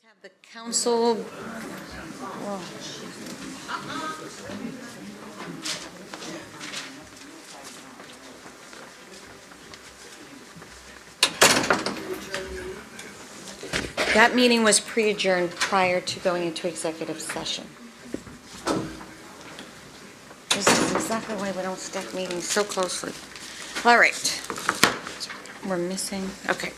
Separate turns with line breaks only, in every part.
Have the council. That meeting was pre-adjourned prior to going into executive session. This is exactly why we don't stack meetings so closely. All right. We're missing, okay.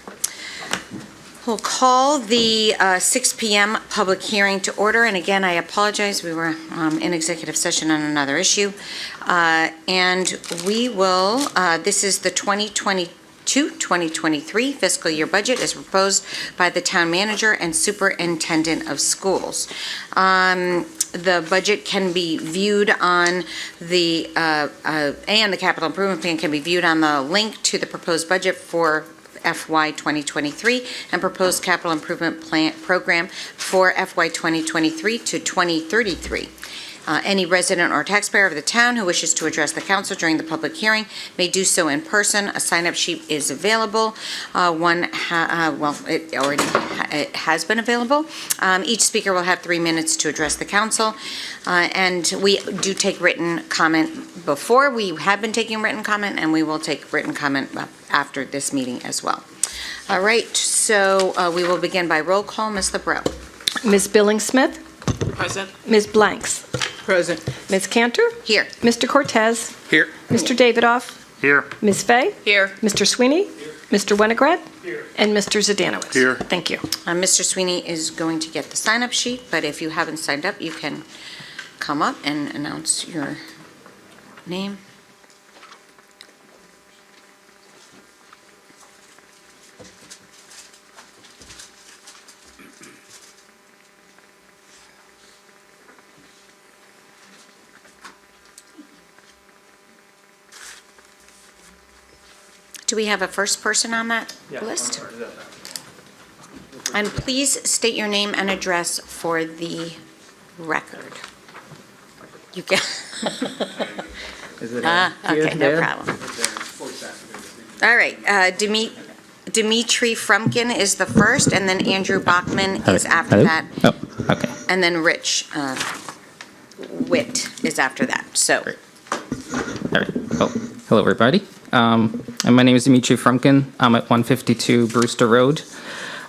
We'll call the 6 p.m. public hearing to order, and again, I apologize, we were in executive session on another issue. And we will, this is the 2022-2023 fiscal year budget as proposed by the town manager and superintendent of schools. The budget can be viewed on the, and the capital improvement plan can be viewed on the link to the proposed budget for FY 2023 and proposed capital improvement plan program for FY 2023 to 2033. Any resident or taxpayer of the town who wishes to address the council during the public hearing may do so in person. A sign-up sheet is available. It has been available. Each speaker will have 3 minutes to address the council. And we do take written comment before. We have been taking written comment, and we will take written comment after this meeting as well. All right, so we will begin by roll call. Ms. LeBreau.
Ms. Billingsmith.
Present.
Ms. Blanks.
Present.
Ms. Cantor.
Here.
Mr. Cortez.
Here.
Mr. Davidoff.
Here.
Ms. Fay.
Here.
Mr. Sweeney. Here. Mr. Winograd. Here. And Mr. Zdanowicz.
Here.
Thank you.
Mr. Sweeney is going to get the sign-up sheet, but if you haven't signed up, you can come up and announce your name. Do we have a first person on that list? And please state your name and address for the record. You can. Okay, no problem. All right, Dimitri Frumkin is the first, and then Andrew Bachman is after that.
Oh, okay.
And then Rich Witt is after that, so.
Great. All right. Well, hello, everybody. And my name is Dimitri Frumkin. I'm at 152 Brewster Road.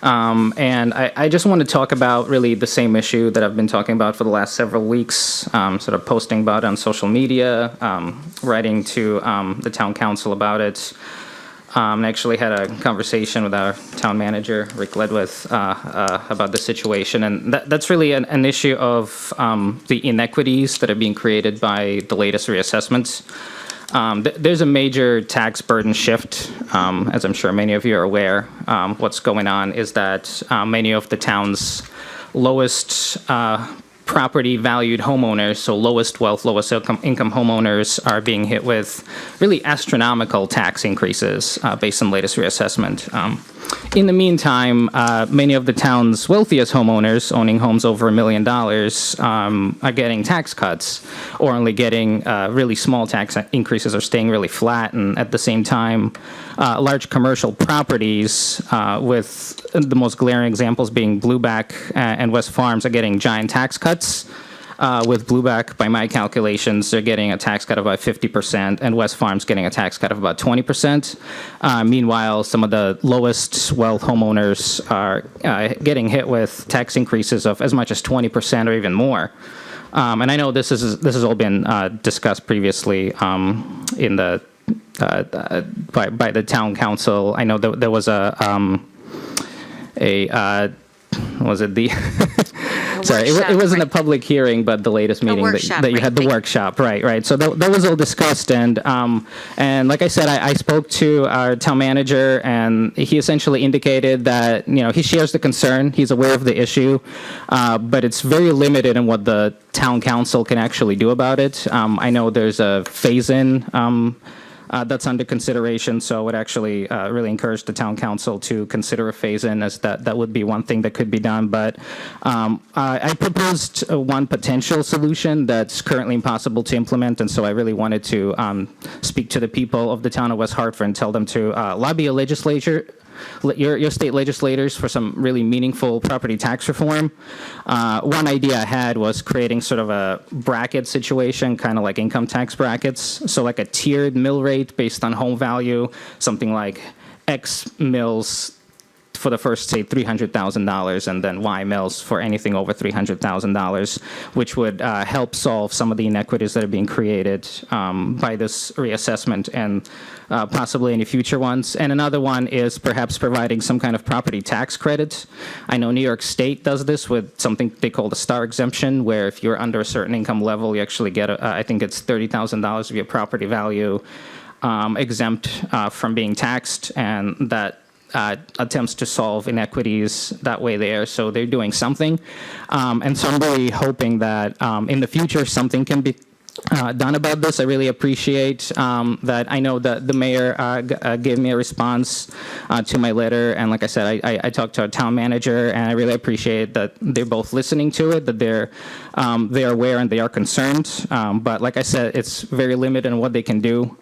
And I just want to talk about really the same issue that I've been talking about for the last several weeks, sort of posting about it on social media, writing to the town council about it. I actually had a conversation with our town manager, Rick Ledwith, about the situation. And that's really an issue of the inequities that are being created by the latest reassessments. There's a major tax burden shift, as I'm sure many of you are aware. What's going on is that many of the town's lowest property valued homeowners, so lowest wealth, lowest income homeowners, are being hit with really astronomical tax increases based on latest reassessment. In the meantime, many of the town's wealthiest homeowners owning homes over $1 million are getting tax cuts, or only getting really small tax increases, or staying really flat. And at the same time, large commercial properties, with the most glaring examples being Blueback and West Farms, are getting giant tax cuts. With Blueback, by my calculations, they're getting a tax cut of about 50%, and West Farms getting a tax cut of about 20%. Meanwhile, some of the lowest wealth homeowners are getting hit with tax increases of as much as 20% or even more. And I know this has all been discussed previously in the by the town council. I know there was sorry, it wasn't a public hearing, but the latest meeting that you had, the workshop, right. So that was all discussed, and like I said, I spoke to our town manager, and he essentially indicated that, he shares the concern, he's aware of the issue, but it's very limited in what the town council can actually do about it. I know there's a phase-in that's under consideration, so I would actually really encourage the town council to consider a phase-in, as that would be one thing that could be done. But I proposed one potential solution that's currently impossible to implement, and so I really wanted to speak to the people of the town of West Hartford and tell them to lobby a legislature your state legislators for some really meaningful property tax reform. One idea I had was creating sort of a bracket situation, kind of like income tax brackets. So like a tiered mill rate based on home value, something like X mills for the first, say, $300,000, and then Y mills for anything over $300,000, which would help solve some of the inequities that are being created by this reassessment and possibly any future ones. And another one is perhaps providing some kind of property tax credit. I know New York State does this with something they call the star exemption, where if you're under a certain income level, you actually get, I think it's $30,000 of your property value exempt from being taxed, and that attempts to solve inequities that way there. So they're doing something. And so I'm really hoping that in the future something can be done about this. I really appreciate that. I know that the mayor gave me a response to my letter, and like I said, I talked to our town manager, and I really appreciate that they're both listening to it, that they're aware and they are concerned. But like I said, it's very limited in what they can do.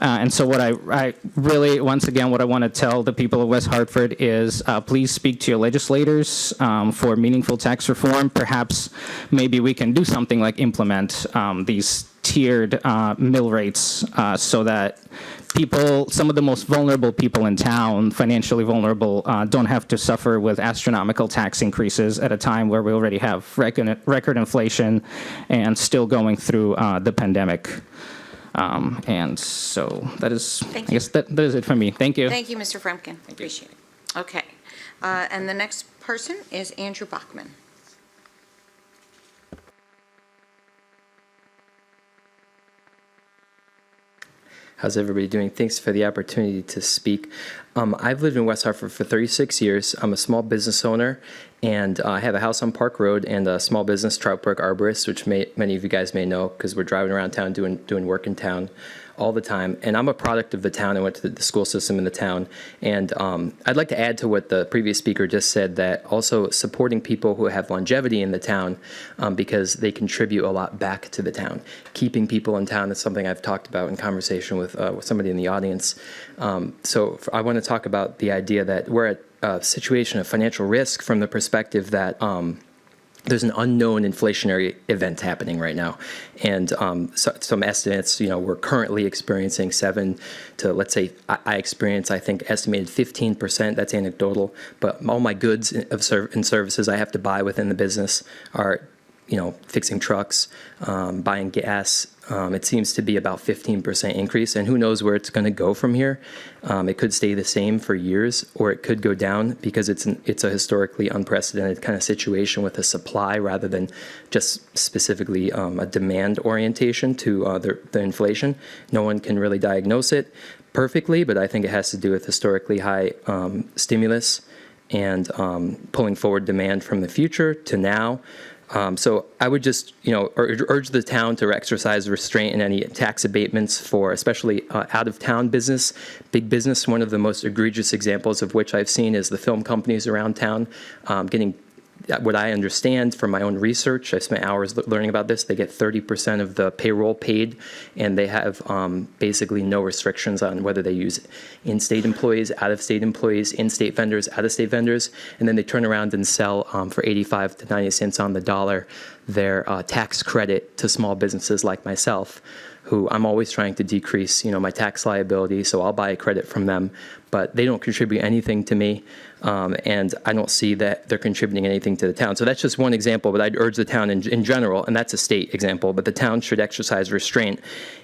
And so what I really, once again, what I want to tell the people of West Hartford is please speak to your legislators for meaningful tax reform. Perhaps maybe we can do something like implement these tiered mill rates so that people, some of the most vulnerable people in town, financially vulnerable, don't have to suffer with astronomical tax increases at a time where we already have record inflation and still going through the pandemic. And so that is, I guess that is it for me. Thank you.
Thank you, Mr. Frumkin. Appreciate it. Okay. And the next person is Andrew Bachman.
How's everybody doing? Thanks for the opportunity to speak. I've lived in West Hartford for 36 years. I'm a small business owner, and I have a house on Park Road and a small business, Trout Brook Arborist, which many of you guys may know because we're driving around town doing work in town all the time. And I'm a product of the town. I went to the school system in the town. And I'd like to add to what the previous speaker just said, that also supporting people who have longevity in the town because they contribute a lot back to the town. Keeping people in town is something I've talked about in conversation with somebody in the audience. So I want to talk about the idea that we're at a situation of financial risk from the perspective that there's an unknown inflationary event happening right now. And some estimates, we're currently experiencing 7 to, let's say, I experience, I think, estimated 15%. That's anecdotal. But all my goods and services I have to buy within the business are, fixing trucks, buying gas. It seems to be about 15% increase, and who knows where it's going to go from here. It could stay the same for years, or it could go down because it's a historically unprecedented kind of situation with a supply rather than just specifically a demand orientation to the inflation. No one can really diagnose it perfectly, but I think it has to do with historically high stimulus and pulling forward demand from the future to now. So I would just, urge the town to exercise restraint in any tax abatements for especially out-of-town business. Big business, one of the most egregious examples of which I've seen is the film companies around town getting, what I understand from my own research, I spent hours learning about this, they get 30% of the payroll paid, and they have basically no restrictions on whether they use in-state employees, out-of-state employees, in-state vendors, out-of-state vendors, and then they turn around and sell for 85 to 90 cents on the dollar their tax credit to small businesses like myself, who I'm always trying to decrease, my tax liability, so I'll buy a credit from them, but they don't contribute anything to me, and I don't see that they're contributing anything to the town. So that's just one example, but I'd urge the town in general, and that's a state example, but the town should exercise restraint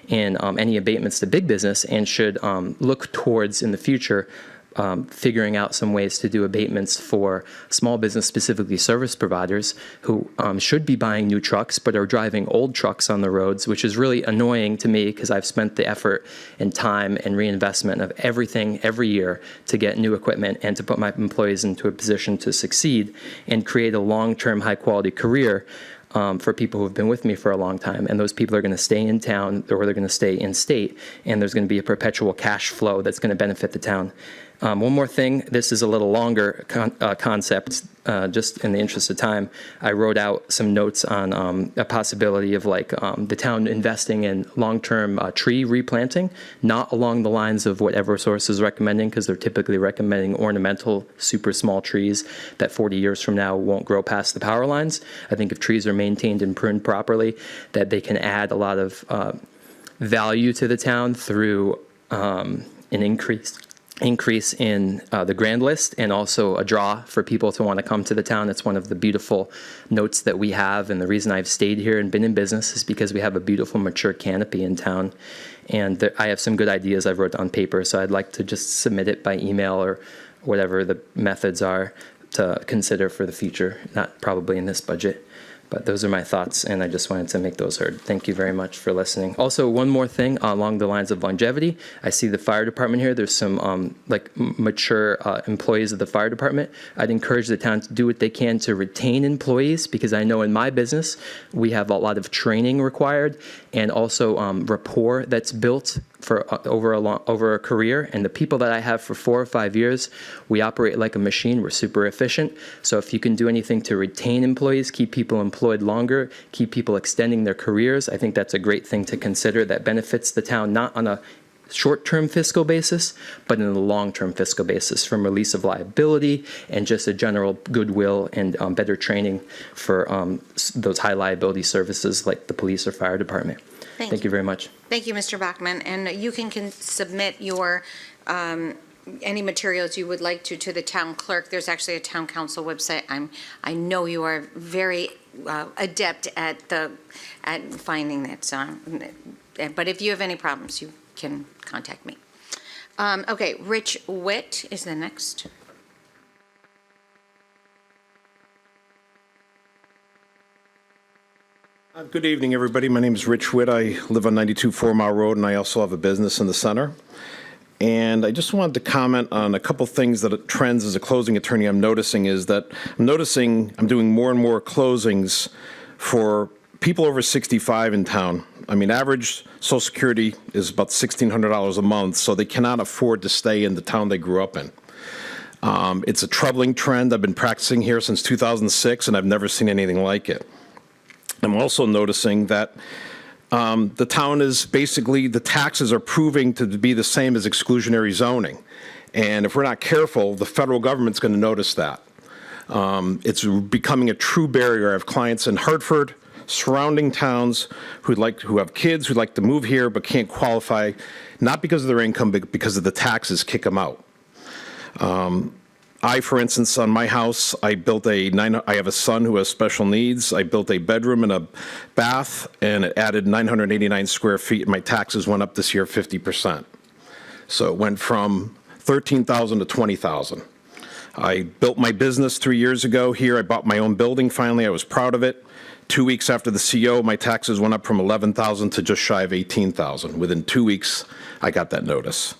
in any abatements to big business and should look towards, in the future, figuring out some ways to do abatements for small business, specifically service providers, who should be buying new trucks but are driving old trucks on the roads, which is really annoying to me because I've spent the effort and time and reinvestment of everything every year to get new equipment and to put my employees into a position to succeed and create a long-term, high-quality career for people who have been with me for a long time. And those people are going to stay in town, or they're going to stay in state, and there's going to be a perpetual cash flow that's going to benefit the town. One more thing, this is a little longer concept, just in the interest of time. I wrote out some notes on a possibility of the town investing in long-term tree replanting, not along the lines of what Eversource is recommending, because they're typically recommending ornamental, super small trees that 40 years from now won't grow past the power lines. I think if trees are maintained and pruned properly, that they can add a lot of value to the town through an increase in the grand list, and also a draw for people to want to come to the town. It's one of the beautiful notes that we have, and the reason I've stayed here and been in business is because we have a beautiful mature canopy in town. And I have some good ideas I've wrote on paper, so I'd like to just submit it by email or whatever the methods are to consider for the future, not probably in this budget. But those are my thoughts, and I just wanted to make those heard. Thank you very much for listening. Also, one more thing along the lines of longevity. I see the fire department here. There's some mature employees of the fire department. I'd encourage the town to do what they can to retain employees, because I know in my business we have a lot of training required, and also rapport that's built for over a career. And the people that I have for 4 or 5 years, we operate like a machine. We're super efficient. So if you can do anything to retain employees, keep people employed longer, keep people extending their careers, I think that's a great thing to consider that benefits the town, not on a short-term fiscal basis, but in a long-term fiscal basis, from release of liability and just a general goodwill and better training for those high liability services like the police or fire department. Thank you very much.
Thank you, Mr. Bachman. And you can submit your any materials you would like to the town clerk. There's actually a town council website. I know you are very adept at finding that. But if you have any problems, you can contact me. Okay, Rich Witt is the next.
Good evening, everybody. My name is Rich Witt. I live on 92 4 Mile Road, and I also have a business in the center. And I just wanted to comment on a couple things trends as a closing attorney I'm noticing I'm doing more and more closings for people over 65 in town. I mean, average Social Security is about $1,600 a month, so they cannot afford to stay in the town they grew up in. It's a troubling trend. I've been practicing here since 2006, and I've never seen anything like it. I'm also noticing that the town is basically, the taxes are proving to be the same as exclusionary zoning. And if we're not careful, the federal government's going to notice that. It's becoming a true barrier. I have clients in Hartford, surrounding towns who have kids who'd like to move here but can't qualify, not because of their income, but because of the taxes kick them out. For instance, on my house, I have a son who has special needs. I built a bedroom and a bath, and it added 989 square feet, and my taxes went up this year 50%. So it went from $13,000 to $20,000. I built my business 3 years ago here. I bought my own building finally. I was proud of it. 2 weeks after the CO, my taxes went up from $11,000 to just shy of $18,000. Within 2 weeks, I got that notice.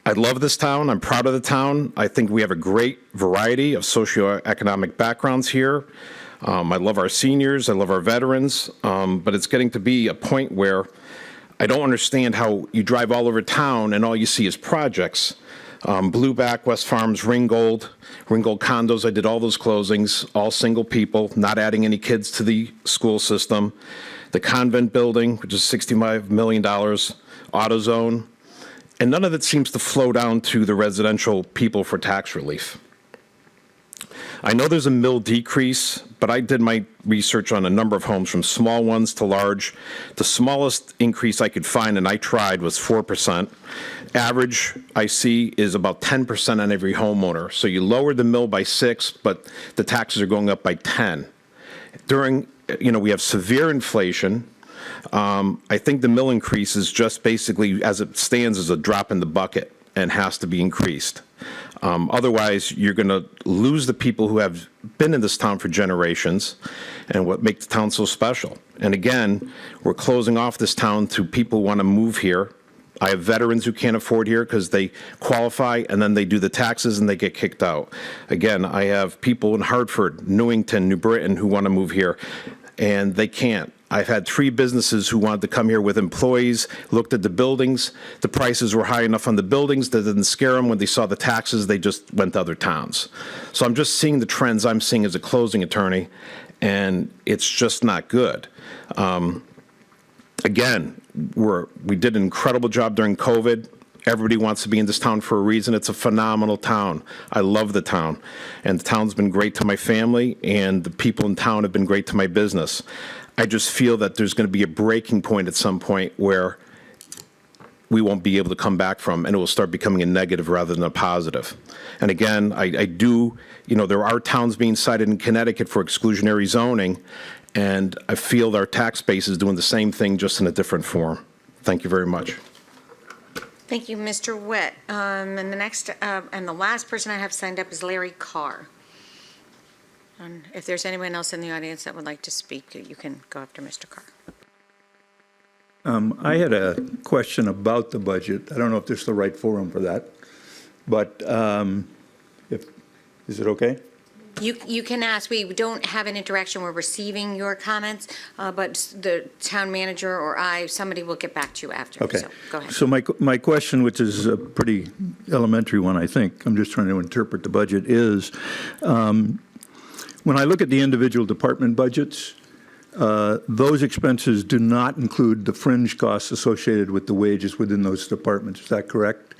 I love this town. I'm proud of the town. I think we have a great variety of socioeconomic backgrounds here. I love our seniors. I love our veterans. But it's getting to be a point where I don't understand how you drive all over town and all you see is projects. Blueback, West Farms, Ringgold condos. I did all those closings, all single people, not adding any kids to the school system. The convent building, which is $65 million, AutoZone. And none of it seems to flow down to the residential people for tax relief. I know there's a mill decrease, but I did my research on a number of homes, from small ones to large. The smallest increase I could find, and I tried, was 4%. Average I see is about 10% on every homeowner. So you lowered the mill by 6, but the taxes are going up by 10. We have severe inflation. I think the mill increase is just basically, as it stands, as a drop in the bucket and has to be increased. Otherwise, you're going to lose the people who have been in this town for generations and what makes the town so special. And again, we're closing off this town to people who want to move here. I have veterans who can't afford here because they qualify and then they do the taxes and they get kicked out. Again, I have people in Hartford, Newington, New Britain who want to move here and they can't. I've had 3 businesses who wanted to come here with employees, looked at the buildings. The prices were high enough on the buildings that didn't scare them. When they saw the taxes, they just went to other towns. So I'm just seeing the trends I'm seeing as a closing attorney, and it's just not good. Again, we did an incredible job during COVID. Everybody wants to be in this town for a reason. It's a phenomenal town. I love the town. And the town's been great to my family, and the people in town have been great to my business. I just feel that there's going to be a breaking point at some point where we won't be able to come back from, and it will start becoming a negative rather than a positive. And again, I do, there are towns being cited in Connecticut for exclusionary zoning, and I feel our tax base is doing the same thing, just in a different form. Thank you very much.
Thank you, Mr. Witt. And the next, and the last person I have signed up is Larry Carr. And if there's anyone else in the audience that would like to speak, you can go after Mr. Carr.
I had a question about the budget. I don't know if this is the right forum for that, but is it okay?
You can ask. We don't have an interaction. We're receiving your comments, but the town manager or somebody will get back to you after.
Okay.
So go ahead.
So my question, which is a pretty elementary one, I think, I'm just trying to interpret the budget, is when I look at the individual department budgets, those expenses do not include the fringe costs associated with the wages within those departments. Is that correct?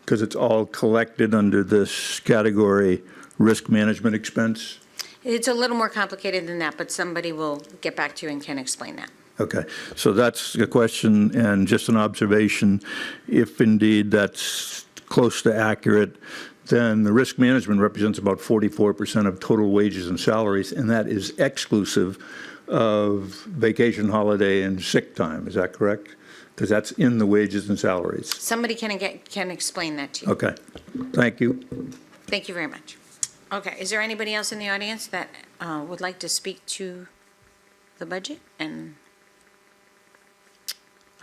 Because it's all collected under this category, risk management expense?
It's a little more complicated than that, but somebody will get back to you and can explain that.
Okay, so that's a question and just an observation. If indeed that's close to accurate, then the risk management represents about 44% of total wages and salaries, and that is exclusive of vacation, holiday, and sick time. Is that correct? Because that's in the wages and salaries.
Somebody can explain that to you.
Okay, thank you.
Thank you very much. Okay, is there anybody else in the audience that would like to speak to the budget? And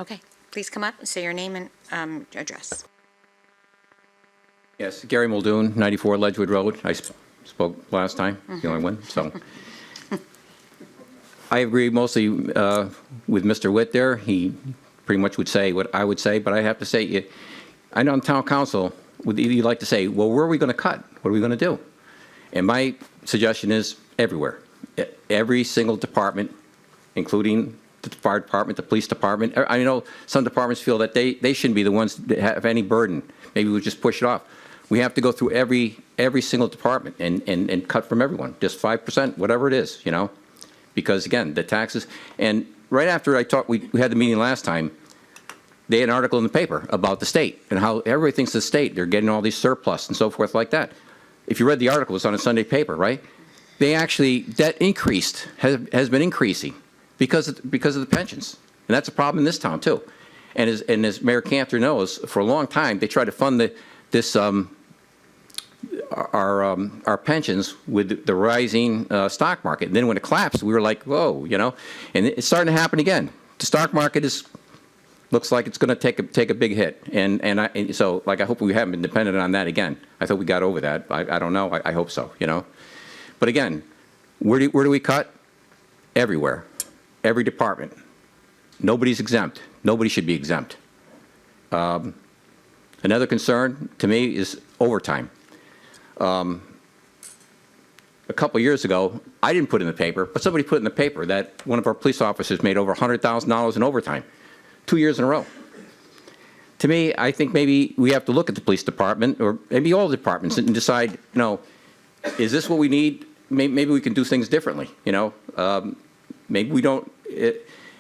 okay, please come up and say your name and address.
Yes, Gary Muldoon, 94 Ledgewood Road. I spoke last time, the only one, so. I agree mostly with Mr. Witt there. He pretty much would say what I would say, but I have to say, I know on town council, you'd like to say, well, where are we going to cut? What are we going to do? And my suggestion is everywhere. Every single department, including the fire department, the police department. I know some departments feel that they shouldn't be the ones that have any burden. Maybe we just push it off. We have to go through every single department and cut from everyone, just 5%, whatever it is, because again, the taxes. And right after we had the meeting last time, they had an article in the paper about the state and how everybody thinks the state, they're getting all these surplus and so forth like that. If you read the article, it's on a Sunday paper, right? They actually, debt increased, has been increasing because of the pensions. And that's a problem in this town too. And as Mayor Cantor knows, for a long time, they tried to fund our pensions with the rising stock market. And then when it collapsed, we were like, whoa, and it's starting to happen again. The stock market looks like it's going to take a big hit. And so I hope we haven't been dependent on that again. I thought we got over that. I don't know. I hope so, But again, where do we cut? Everywhere. Every department. Nobody's exempt. Nobody should be exempt. Another concern to me is overtime. A couple years ago, I didn't put in the paper, but somebody put in the paper that one of our police officers made over $100,000 in overtime, 2 years in a row. To me, I think maybe we have to look at the police department, or maybe all the departments, and decide, is this what we need? Maybe we can do things differently, Maybe we don't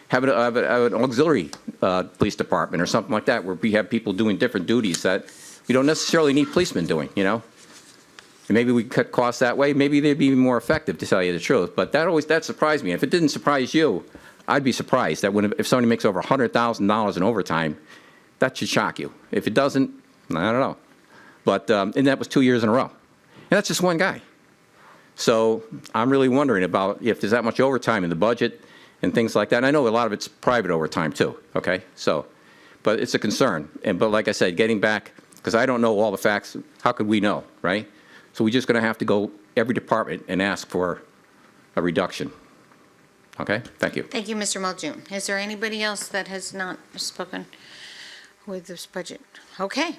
have an auxiliary police department or something like that, where we have people doing different duties that we don't necessarily need policemen doing, And maybe we cut costs that way. Maybe they'd be more effective, to tell you the truth. But that surprised me. If it didn't surprise you, I'd be surprised that if somebody makes over $100,000 in overtime, that should shock you. If it doesn't, I don't know. But and that was 2 years in a row. And that's just one guy. So I'm really wondering about if there's that much overtime in the budget and things like that. And I know a lot of it's private overtime too, okay? So, but it's a concern. But like I said, getting back, because I don't know all the facts, how could we know, right? So we're just going to have to go every department and ask for a reduction. Okay, thank you.
Thank you, Mr. Muldoon. Is there anybody else that has not spoken with this budget? Okay.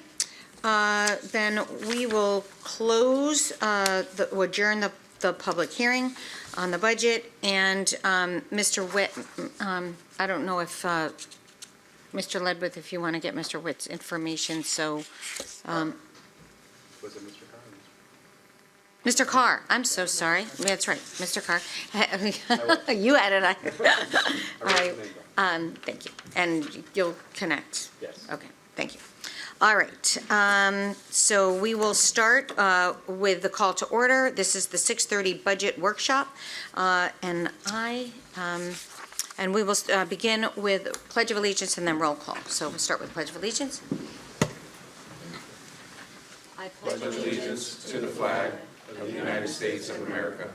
Then we will close, adjourn the public hearing on the budget. And Mr. Witt, I don't know if, Mr. Ledwith, if you want to get Mr. Witt's information, so.
Was it Mr. Carr?
Mr. Carr, I'm so sorry. That's right, Mr. Carr. You had it. Thank you. And you'll connect?
Yes.
Okay, thank you. All right, so we will start with the call to order. This is the 6:30 budget workshop. And we will begin with Pledge of Allegiance and then roll call. So we'll start with Pledge of Allegiance. I pledge
allegiance to the flag of the United States of America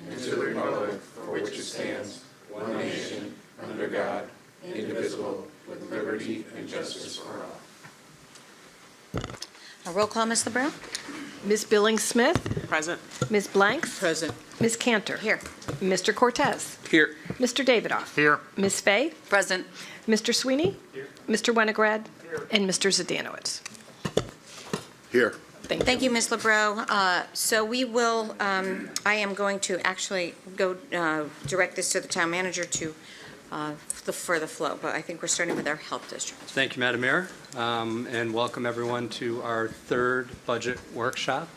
and to the republic for which it stands, one nation, under God, indivisible, with liberty and justice for all.
A roll call, Ms. LeBrun?
Ms. Billings-Smith?
Present.
Ms. Blanks?
Present.
Ms. Cantor?
Here.
Mr. Cortez?
Here.
Mr. Davidoff?
Here.
Ms. Fay?
Present.
Mr. Sweeney? Here. Mr. Winograd? Here. And Mr. Zdanowitz?
Here.
Thank you.
Ms. LeBreau. So we will, I am going to actually go direct this to the town manager to, for the flow, but I think we're starting with our health district.
Thank you, Madam Mayor, and welcome everyone to our third budget workshop.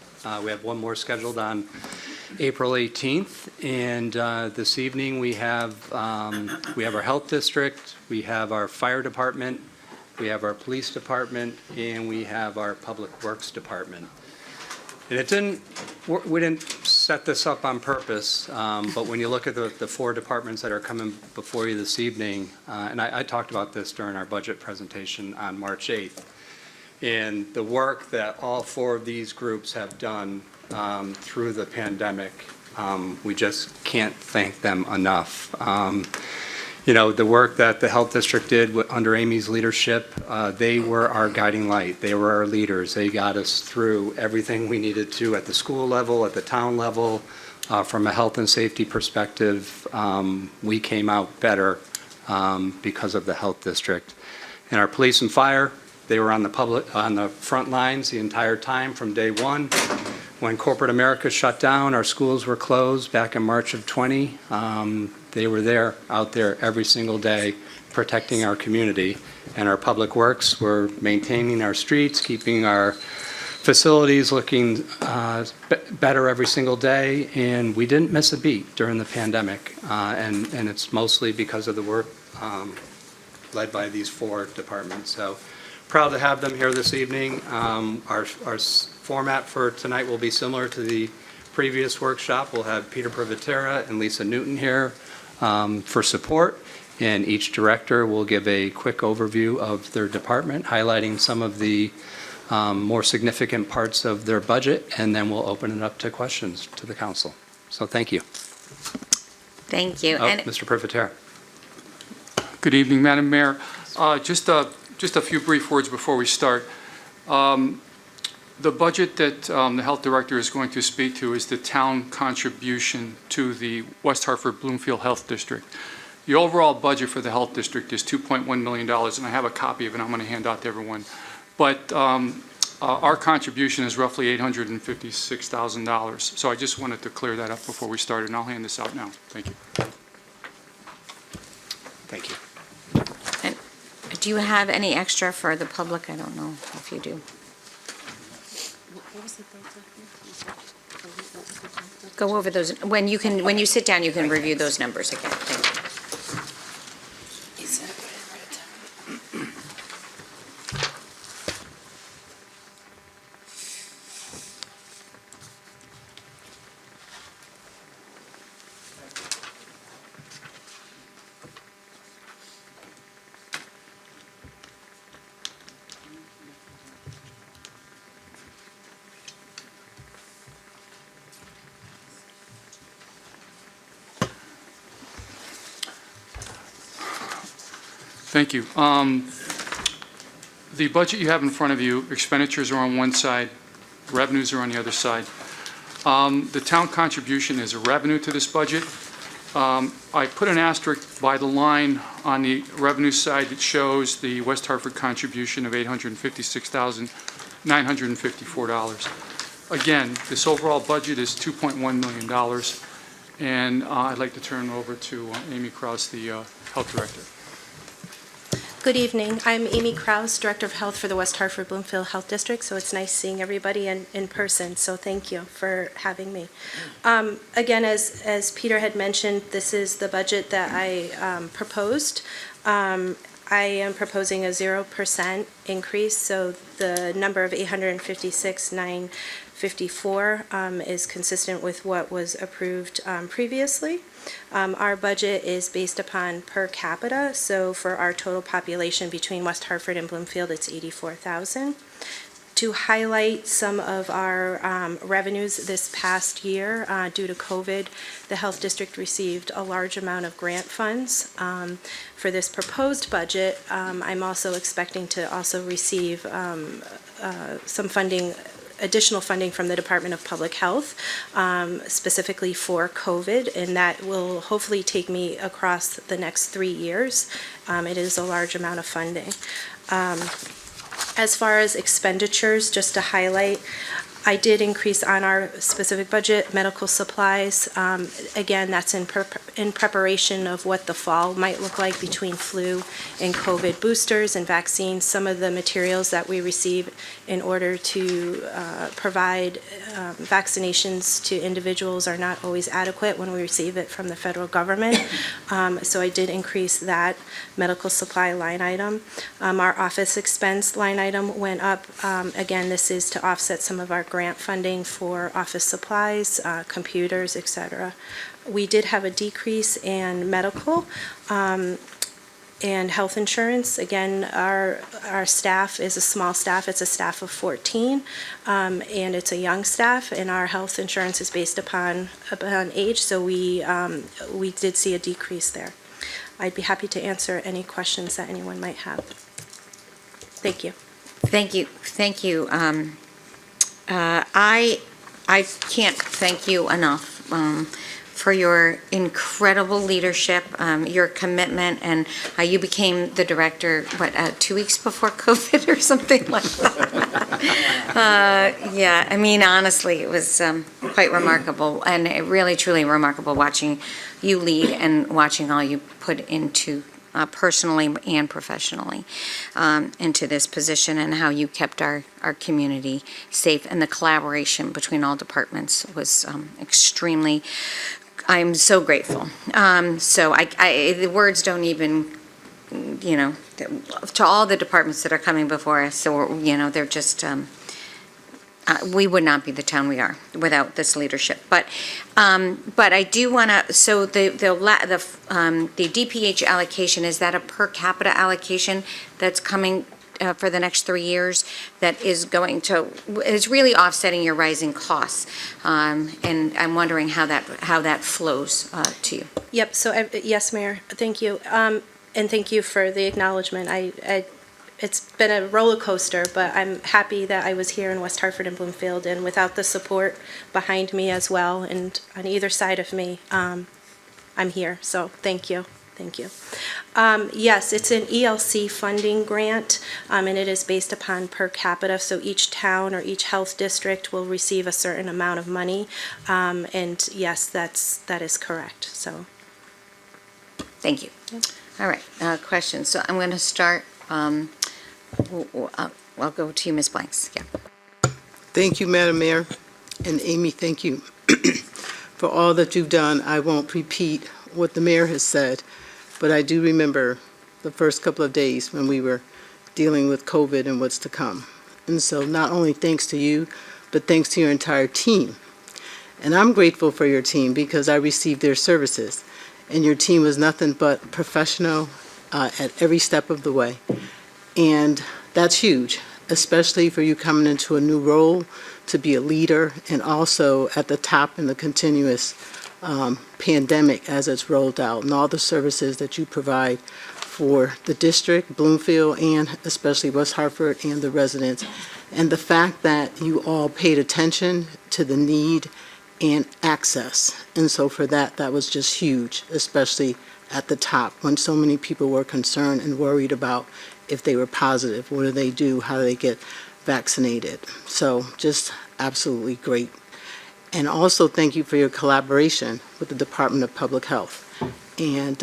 We have one more scheduled on April 18th, and this evening we have our health district, we have our fire department, we have our police department, and we have our public works department. And we didn't set this up on purpose, but when you look at the four departments that are coming before you this evening, and I talked about this during our budget presentation on March 8th, and the work that all four of these groups have done through the pandemic, we just can't thank them enough. The work that the health district did under Amy's leadership, they were our guiding light. They were our leaders. They got us through everything we needed to at the school level, at the town level. From a health and safety perspective, we came out better because of the health district. And our police and fire, they were on the front lines the entire time from day one. When corporate America shut down, our schools were closed back in March of 20. They were out there every single day protecting our community. And our public works were maintaining our streets, keeping our facilities looking better every single day. And we didn't miss a beat during the pandemic. And it's mostly because of the work led by these four departments. So proud to have them here this evening. Our format for tonight will be similar to the previous workshop. We'll have Peter Privatera and Lisa Newton here for support, and each director will give a quick overview of their department, highlighting some of the more significant parts of their budget, and then we'll open it up to questions to the council. So thank you.
Thank you. And
Mr. Privatera.
Good evening, Madam Mayor. Just a few brief words before we start. The budget that the health director is going to speak to is the town contribution to the West Hartford Bloomfield Health District. The overall budget for the health district is $2.1 million, and I have a copy of it I'm going to hand out to everyone. But our contribution is roughly $856,000. So I just wanted to clear that up before we started, and I'll hand this out now. Thank you.
Thank you.
And do you have any extra for the public? I don't know if you do. Go over those, when you sit down, you can review those numbers again. Thank you.
Thank you. The budget you have in front of you, expenditures are on one side, revenues are on the other side. The town contribution is a revenue to this budget. I put an asterisk by the line on the revenue side that shows the West Hartford contribution of $856,954. Again, this overall budget is $2.1 million, and I'd like to turn it over to Amy Krause, the Health Director.
Good evening. I'm Amy Krause, Director of Health for the West Hartford Bloomfield Health District, so it's nice seeing everybody in person, so thank you for having me. Again, as Peter had mentioned, this is the budget that I proposed. I am proposing a 0% increase, so the number of 856,954 is consistent with what was approved previously. Our budget is based upon per capita, so for our total population between West Hartford and Bloomfield, it's 84,000. To highlight some of our revenues this past year, due to COVID, the Health District received a large amount of grant funds. For this proposed budget, I'm also expecting to also receive some funding, additional funding from the Department of Public Health, specifically for COVID, and that will hopefully take me across the next 3 years. It is a large amount of funding. As far as expenditures, just to highlight, I did increase on our specific budget medical supplies. Again, that's in preparation of what the fall might look like between flu and COVID boosters and vaccines. Some of the materials that we receive in order to provide vaccinations to individuals are not always adequate when we receive it from the federal government. So I did increase that medical supply line item. Our office expense line item went up. Again, this is to offset some of our grant funding for office supplies, computers, etc. We did have a decrease in medical and health insurance. Again, our staff is a small staff. It's a staff of 14, and it's a young staff, and our health insurance is based upon age, so we did see a decrease there. I'd be happy to answer any questions that anyone might have. Thank you.
Thank you. Thank you. I can't thank you enough for your incredible leadership, your commitment, and you became the director, 2 weeks before COVID or something like that? Yeah, I mean, honestly, it was quite remarkable, and really, truly remarkable watching you lead and watching all you put into personally and professionally into this position, and how you kept our community safe, and the collaboration between all departments was extremely, I'm so grateful. So the words don't even, to all the departments that are coming before us, so, they're just, we would not be the town we are without this leadership. But I do want to. So the DPH allocation, is that a per capita allocation that's coming for the next 3 years? That is going to, is really offsetting your rising costs, and I'm wondering how that flows to you.
Yep. So yes, Mayor. Thank you, and thank you for the acknowledgement. It's been a roller coaster, but I'm happy that I was here in West Hartford and Bloomfield, and without the support behind me as well, and on either side of me, I'm here. So thank you. Thank you. Yes, it's an ELC funding grant, and it is based upon per capita. So each town or each health district will receive a certain amount of money, and yes, that is correct. So.
Thank you.
Yep.
All right. Questions. So I'm going to start. I'll go to you, Ms. Blanks. Yeah.
Thank you, Madam Mayor. And Amy, thank you for all that you've done. I won't repeat what the mayor has said, but I do remember the first couple of days when we were dealing with COVID and what's to come. And so not only thanks to you, but thanks to your entire team. And I'm grateful for your team because I received their services. And your team was nothing but professional at every step of the way. And that's huge, especially for you coming into a new role to be a leader, and also at the top in the continuous pandemic as it's rolled out, and all the services that you provide for the district, Bloomfield, and especially West Hartford and the residents. And the fact that you all paid attention to the need and access. And so for that, that was just huge, especially at the top, when so many people were concerned and worried about if they were positive, what do they do, how do they get vaccinated. So just absolutely great. And also thank you for your collaboration with the Department of Public Health and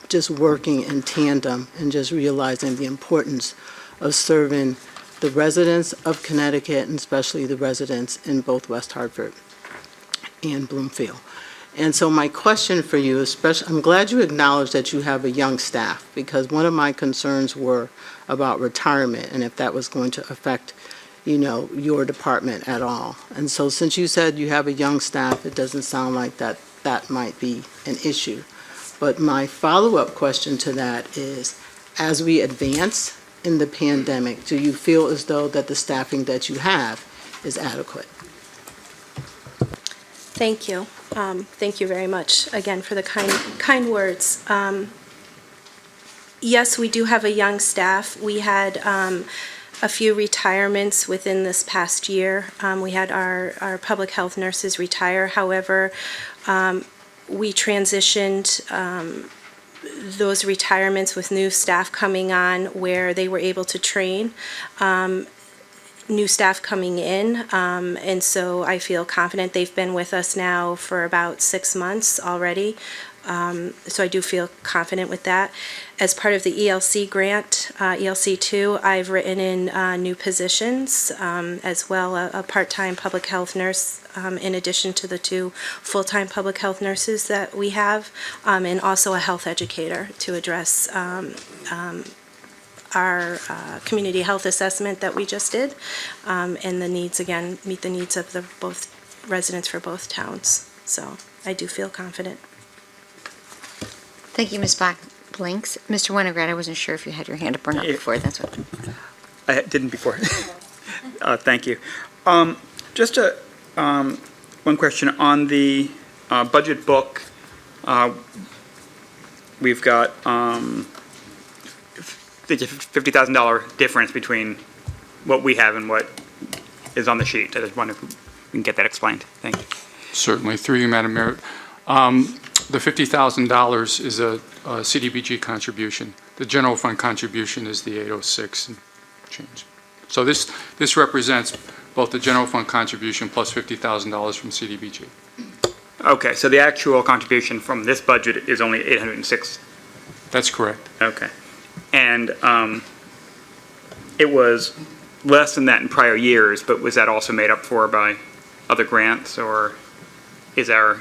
just working in tandem and just realizing the importance of serving the residents of Connecticut and especially the residents in both West Hartford and Bloomfield. And so my question for you, especially, I'm glad you acknowledged that you have a young staff, because one of my concerns were about retirement and if that was going to affect, you know, your department at all. And so since you said you have a young staff, it doesn't sound like that might be an issue. But my follow-up question to that is, as we advance in the pandemic, do you feel as though that the staffing that you have is adequate?
Thank you. Thank you very much again for the kind words. Yes, we do have a young staff. We had a few retirements within this past year. We had our public health nurses retire. However, we transitioned those retirements with new staff coming on where they were able to train new staff coming in, and so I feel confident. They've been with us now for about 6 months already, so I do feel confident with that. As part of the ELC grant, ELC2, I've written in new positions, as well a part-time public health nurse in addition to the 2 full-time public health nurses that we have, and also a health educator to address our community health assessment that we just did, and the needs, again, meet the needs of the both residents for both towns. So I do feel confident.
Thank you, Ms. Blinks. Mr. Winograd, I wasn't sure if you had your hand up or not before, that's what.
I didn't before. Thank you. Just one question on the budget book. We've got the $50,000 difference between what we have and what is on the sheet. I just wonder if we can get that explained. Thank you.
Certainly. Through you, Madam Mayor. The $50,000 is a CDBG contribution. The general fund contribution is the 806 and change. So this represents both the general fund contribution plus $50,000 from CDBG.
Okay, so the actual contribution from this budget is only 806.
That's correct.
Okay. And it was less than that in prior years, but was that also made up for by other grants, or is our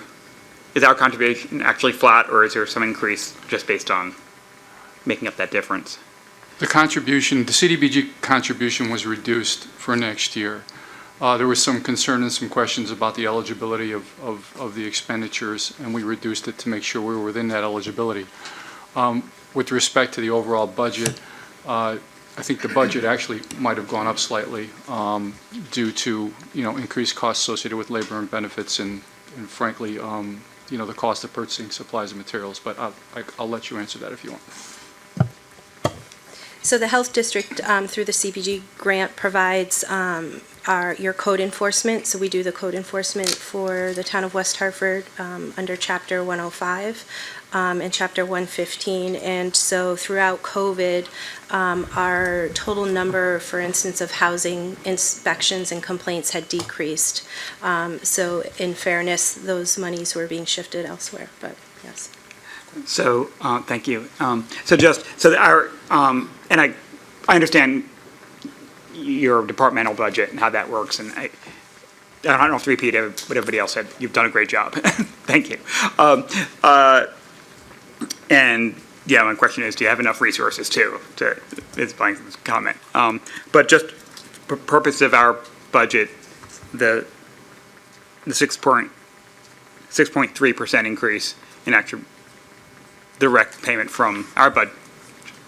contribution actually flat, or is there some increase just based on making up that difference?
The CDBG contribution was reduced for next year. There was some concern and some questions about the eligibility of the expenditures, and we reduced it to make sure we were within that eligibility. With respect to the overall budget, I think the budget actually might have gone up slightly due to, increased costs associated with labor and benefits and frankly, the cost of purchasing supplies and materials. But I'll let you answer that if you want.
So the health district, through the CBG grant, provides your code enforcement. So we do the code enforcement for the town of West Hartford under Chapter 105 and Chapter 115. And so throughout COVID, our total number, for instance, of housing inspections and complaints had decreased. So in fairness, those monies were being shifted elsewhere, but yes.
So, thank you. And I understand your departmental budget and how that works, and I don't have to repeat what everybody else said. You've done a great job. Thank you. And yeah, my question is, do you have enough resources to is Blank's comment. But just for purpose of our budget, the 6.3% increase in actual direct payment from our budget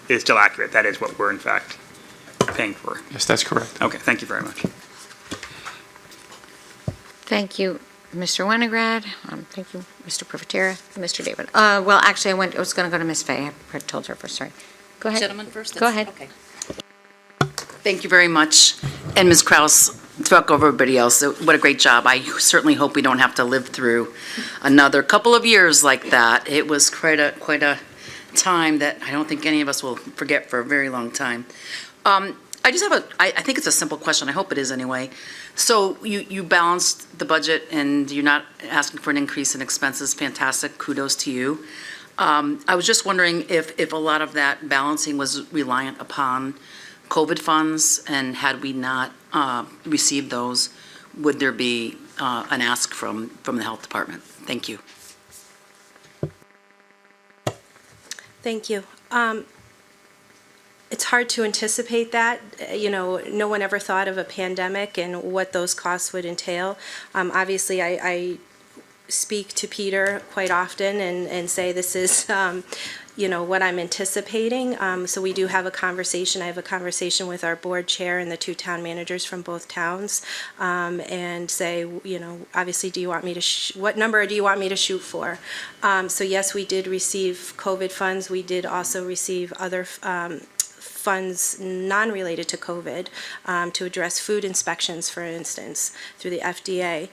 is still accurate. That is what we're in fact paying for.
Yes, that's correct.
Okay, thank you very much.
Thank you, Mr. Winograd. Thank you, Mr. Profitera, Mr. David. Well, actually, I was going to go to Ms. Fay. I told her first, sorry. Go ahead.
Gentlemen first?
Go ahead.
Okay. Thank you very much. And Ms. Kraus, talk over everybody else. What a great job. I certainly hope we don't have to live through another couple of years like that. It was quite a time that I don't think any of us will forget for a very long time. I just have I think it's a simple question. I hope it is anyway. So you balanced the budget and you're not asking for an increase in expenses. Fantastic. Kudos to you. I was just wondering if a lot of that balancing was reliant upon COVID funds, and had we not received those, would there be an ask from the health department? Thank you.
Thank you. It's hard to anticipate that. No one ever thought of a pandemic and what those costs would entail. Obviously, I speak to Peter quite often and say this is, what I'm anticipating. So we do have a conversation. I have a conversation with our board chair and the two town managers from both towns, and say, obviously, do you want me to, what number do you want me to shoot for? So yes, we did receive COVID funds. We did also receive other funds non-related to COVID to address food inspections, for instance, through the FDA.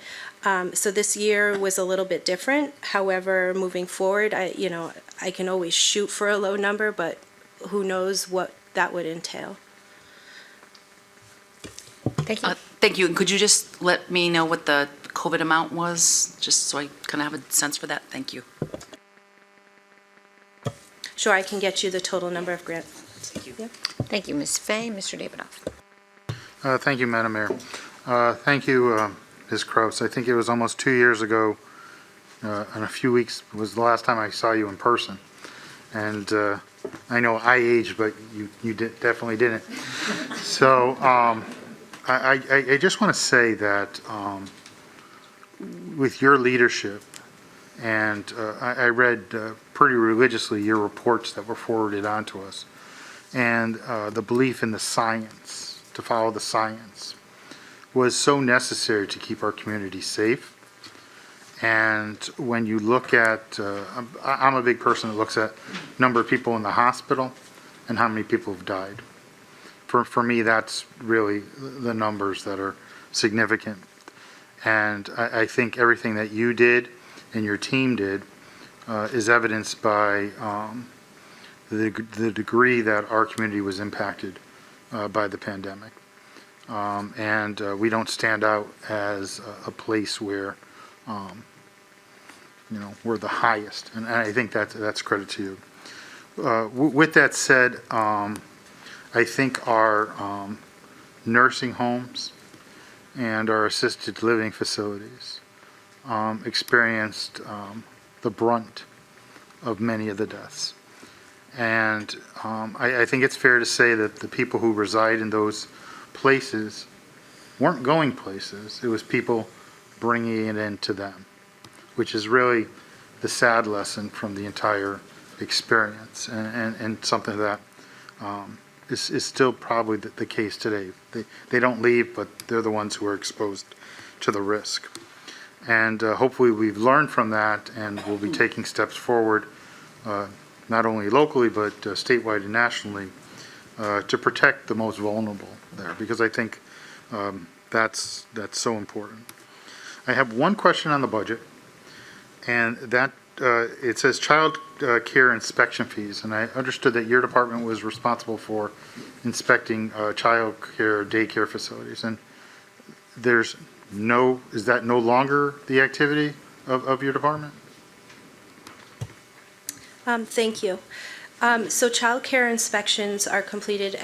So this year was a little bit different. However, moving forward, I can always shoot for a low number, but who knows what that would entail.
Thank you. Thank you. And could you just let me know what the COVID amount was, just so I kind of have a sense for that? Thank you.
Sure, I can get you the total number of grant.
Thank you.
Yep.
Thank you, Ms. Fay. Mr. Davidoff.
Thank you, Madam Mayor. Thank you, Ms. Kraus. I think it was almost 2 years ago, and a few weeks was the last time I saw you in person. And I know I aged, but you definitely didn't. So I just want to say that with your leadership, and I read pretty religiously your reports that were forwarded on to us, and the belief in the science, to follow the science, was so necessary to keep our community safe. And when you look at, I'm a big person that looks at number of people in the hospital and how many people have died. For me, that's really the numbers that are significant. And I think everything that you did and your team did is evidenced by the degree that our community was impacted by the pandemic. And we don't stand out as a place where, we're the highest. And I think that's credit to you. With that said, I think our nursing homes and our assisted living facilities experienced the brunt of many of the deaths. And I think it's fair to say that the people who reside in those places weren't going places. It was people bringing it into them, which is really the sad lesson from the entire experience, and something that is still probably the case today. They don't leave, but they're the ones who are exposed to the risk. And hopefully we've learned from that, and we'll be taking steps forward, not only locally, but statewide and nationally, to protect the most vulnerable there, because I think that's so important. I have one question on the budget, and that it says child care inspection fees, and I understood that your department was responsible for inspecting child care daycare facilities, and is that no longer the activity of your department?
Thank you. So child care inspections are completed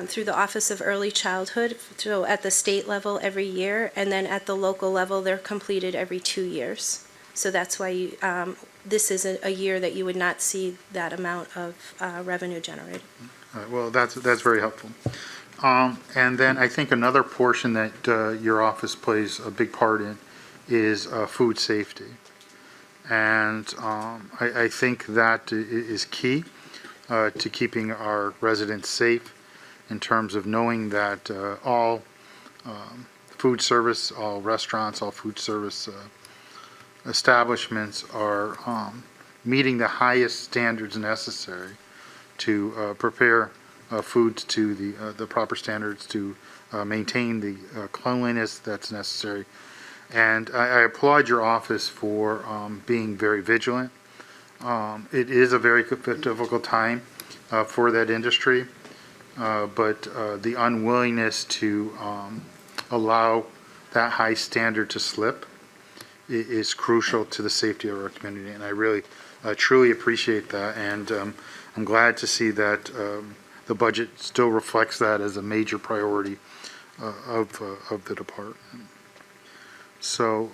through the Office of Early Childhood, so at the state level every year, and then at the local level they're completed every 2 years. So that's why this is a year that you would not see that amount of revenue generated.
Well, that's very helpful. And then I think another portion that your office plays a big part in is food safety. And I think that is key to keeping our residents safe, in terms of knowing that all food service, all restaurants, all food service establishments are meeting the highest standards necessary to prepare foods to the proper standards to maintain the cleanliness that's necessary. And I applaud your office for being very vigilant. It is a very difficult time for that industry, but the unwillingness to allow that high standard to slip is crucial to the safety of our community. And I really, truly appreciate that. And I'm glad to see that the budget still reflects that as a major priority of the department. So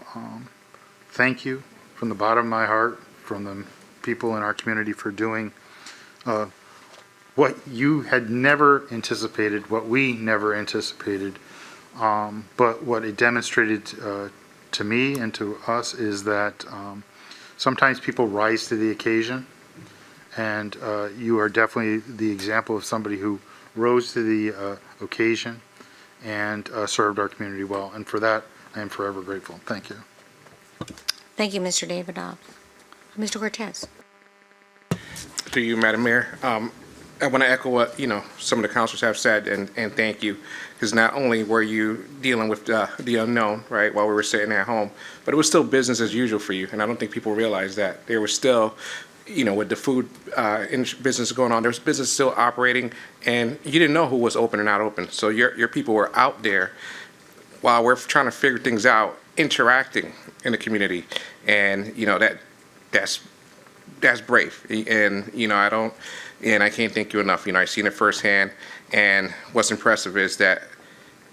thank you from the bottom of my heart, from the people in our community, for doing what you had never anticipated, what we never anticipated, but what it demonstrated to me and to us is that sometimes people rise to the occasion, and you are definitely the example of somebody who rose to the occasion and served our community well, and for that I am forever grateful. Thank you.
Thank you, Mr. Davidoff. Mr. Cortez.
To you, Madam Mayor. I want to echo what, some of the councilors have said, and thank you, because not only were you dealing with the unknown, right, while we were sitting at home, but it was still business as usual for you, and I don't think people realize that. There was still, with the food business going on, there was business still operating, and you didn't know who was open or not open, so your people were out there while we're trying to figure things out, interacting in the community, and, that's brave, and, I can't thank you enough. I've seen it firsthand, and what's impressive is that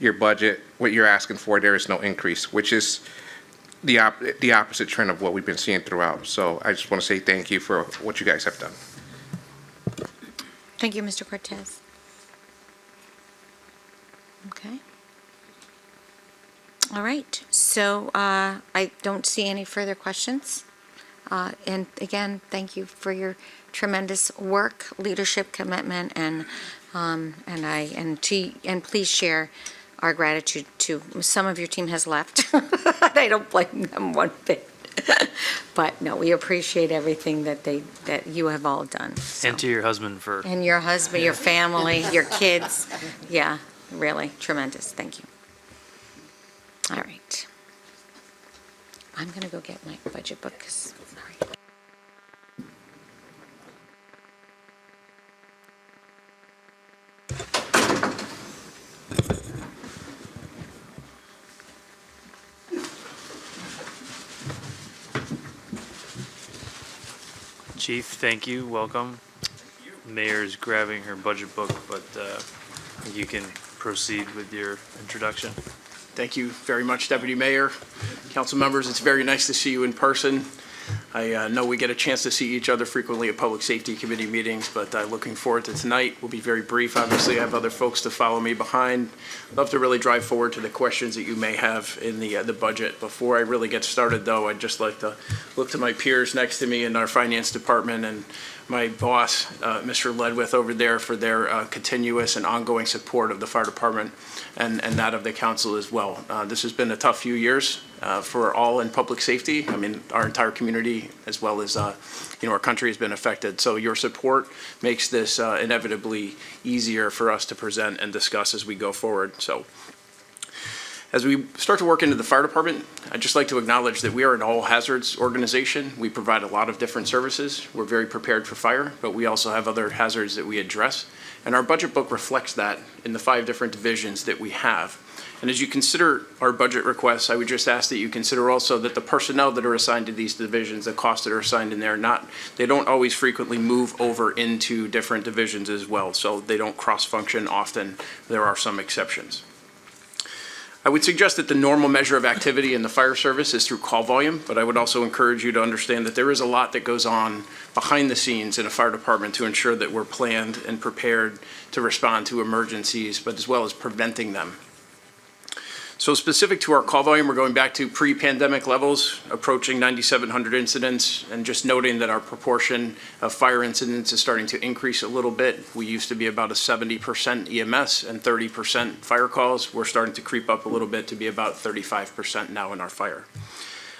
your budget, what you're asking for, there is no increase, which is the opposite trend of what we've been seeing throughout. So I just want to say thank you for what you guys have done.
Thank you, Mr. Cortez. Okay. All right. So I don't see any further questions. And again, thank you for your tremendous work, leadership, commitment, and please share our gratitude to some of your team has left. I don't blame them one bit. But no, we appreciate everything that you have all done. So.
And to your husband
and your husband, your family, your kids. Yeah, really tremendous. Thank you. All right. I'm going to go get my budget book. Sorry.
Chief, thank you. Welcome. Mayor's grabbing her budget book, but you can proceed with your introduction.
Thank you very much, Deputy Mayor, council members. It's very nice to see you in person. I know we get a chance to see each other frequently at Public Safety Committee meetings, but looking forward to tonight. We'll be very brief. Obviously, I have other folks to follow me behind. Love to really drive forward to the questions that you may have in the budget. Before I really get started, though, I'd just like to look to my peers next to me in our finance department and my boss, Mr. Ledwith, over there for their continuous and ongoing support of the fire department and that of the council as well. This has been a tough few years for all in public safety. I mean, our entire community as well as our country has been affected. So your support makes this inevitably easier for us to present and discuss as we go forward. So as we start to work into the fire department, I'd just like to acknowledge that we are an all hazards organization. We provide a lot of different services. We're very prepared for fire, but we also have other hazards that we address. And our budget book reflects that in the 5 different divisions that we have. And as you consider our budget requests, I would just ask that you consider also that the personnel that are assigned to these divisions, the costs that are assigned in there, they don't always frequently move over into different divisions as well. So they don't cross-function often. There are some exceptions. I would suggest that the normal measure of activity in the fire service is through call volume, but I would also encourage you to understand that there is a lot that goes on behind the scenes in a fire department to ensure that we're planned and prepared to respond to emergencies, but as well as preventing them. So specific to our call volume, we're going back to pre-pandemic levels, approaching 9,700 incidents, and just noting that our proportion of fire incidents is starting to increase a little bit. We used to be about a 70% EMS and 30% fire calls. We're starting to creep up a little bit to be about 35% now in our fire.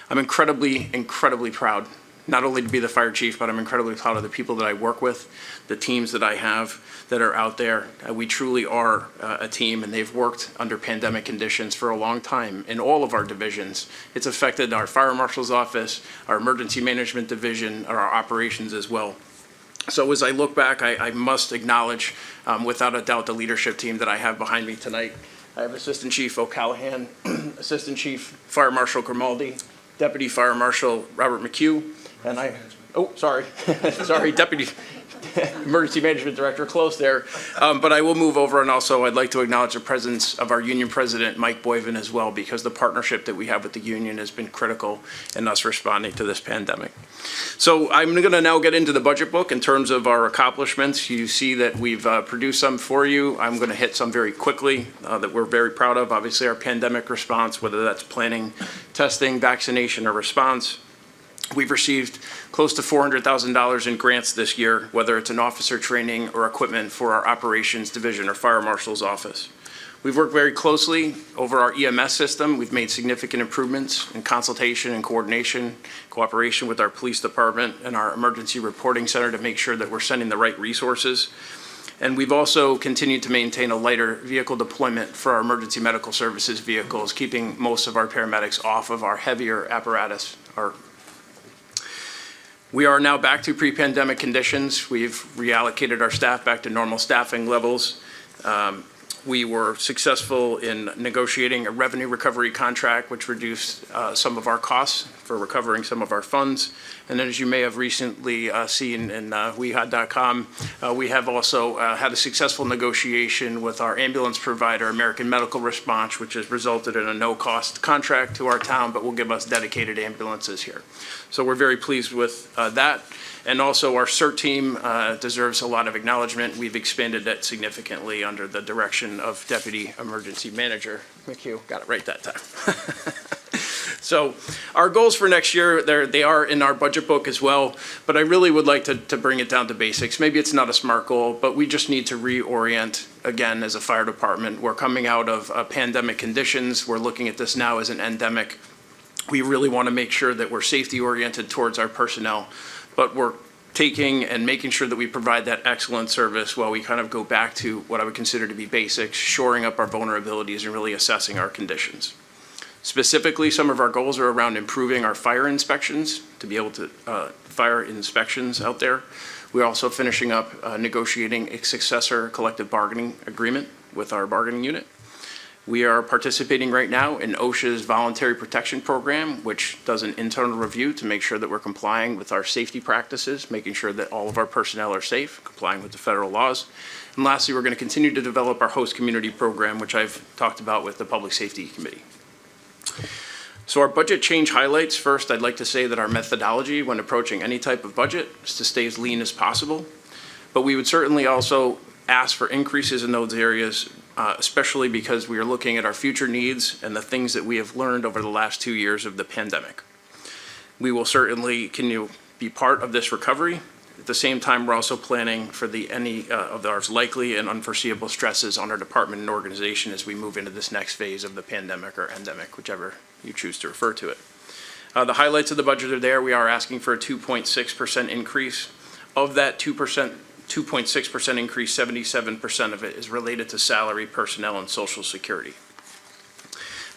I'm incredibly, incredibly proud not only to be the fire chief, but I'm incredibly proud of the people that I work with, the teams that I have that are out there. We truly are a team, and they've worked under pandemic conditions for a long time in all of our divisions. It's affected our fire marshal's office, our emergency management division, and our operations as well. So as I look back, I must acknowledge, without a doubt, the leadership team that I have behind me tonight. I have Assistant Chief O'Callahan, Assistant Chief Fire Marshal Grimaldi, Deputy Fire Marshal Robert McHugh, and sorry, Deputy Emergency Management Director, close there. But I will move over, and also I'd like to acknowledge the presence of our union president, Mike Boyven, as well, because the partnership that we have with the union has been critical in us responding to this pandemic. So I'm going to now get into the budget book in terms of our accomplishments. You see that we've produced some for you. I'm going to hit some very quickly that we're very proud of. Obviously, our pandemic response, whether that's planning, testing, vaccination, or response. We've received close to $400,000 in grants this year, whether it's an officer training or equipment for our operations division or fire marshal's office. We've worked very closely over our EMS system. We've made significant improvements in consultation and coordination, cooperation with our police department and our emergency reporting center to make sure that we're sending the right resources. And we've also continued to maintain a lighter vehicle deployment for our emergency medical services vehicles, keeping most of our paramedics off of our heavier apparatus. We are now back to pre-pandemic conditions. We've reallocated our staff back to normal staffing levels. We were successful in negotiating a revenue recovery contract, which reduced some of our costs for recovering some of our funds. And then, as you may have recently seen in WeHod.com, we have also had a successful negotiation with our ambulance provider, American Medical Response, which has resulted in a no-cost contract to our town, but will give us dedicated ambulances here. So we're very pleased with that. And also our CERT team deserves a lot of acknowledgement. We've expanded that significantly under the direction of Deputy Emergency Manager McHugh. Got it right that time. So our goals for next year, they are in our budget book as well, but I really would like to bring it down to basics. Maybe it's not a SMART goal, but we just need to reorient again as a fire department. We're coming out of pandemic conditions. We're looking at this now as an endemic. We really want to make sure that we're safety oriented towards our personnel, but we're taking and making sure that we provide that excellent service while we kind of go back to what I would consider to be basics, shoring up our vulnerabilities and really assessing our conditions. Specifically, some of our goals are around improving our fire inspections, to be able to fire inspections out there. We're also finishing up negotiating a successor collective bargaining agreement with our bargaining unit. We are participating right now in OSHA's voluntary protection program, which does an internal review to make sure that we're complying with our safety practices, making sure that all of our personnel are safe, complying with the federal laws. And lastly, we're going to continue to develop our host community program, which I've talked about with the Public Safety Committee. So our budget change highlights. First, I'd like to say that our methodology when approaching any type of budget is to stay as lean as possible. But we would certainly also ask for increases in those areas, especially because we are looking at our future needs and the things that we have learned over the last 2 years of the pandemic. We will certainly continue to be part of this recovery. At the same time, we're also planning for any of our likely and unforeseeable stresses on our department and organization as we move into this next phase of the pandemic or endemic, whichever you choose to refer to it. The highlights of the budget are there. We are asking for a 2.6% increase. Of that 2.6% increase, 77% of it is related to salary, personnel, and Social Security.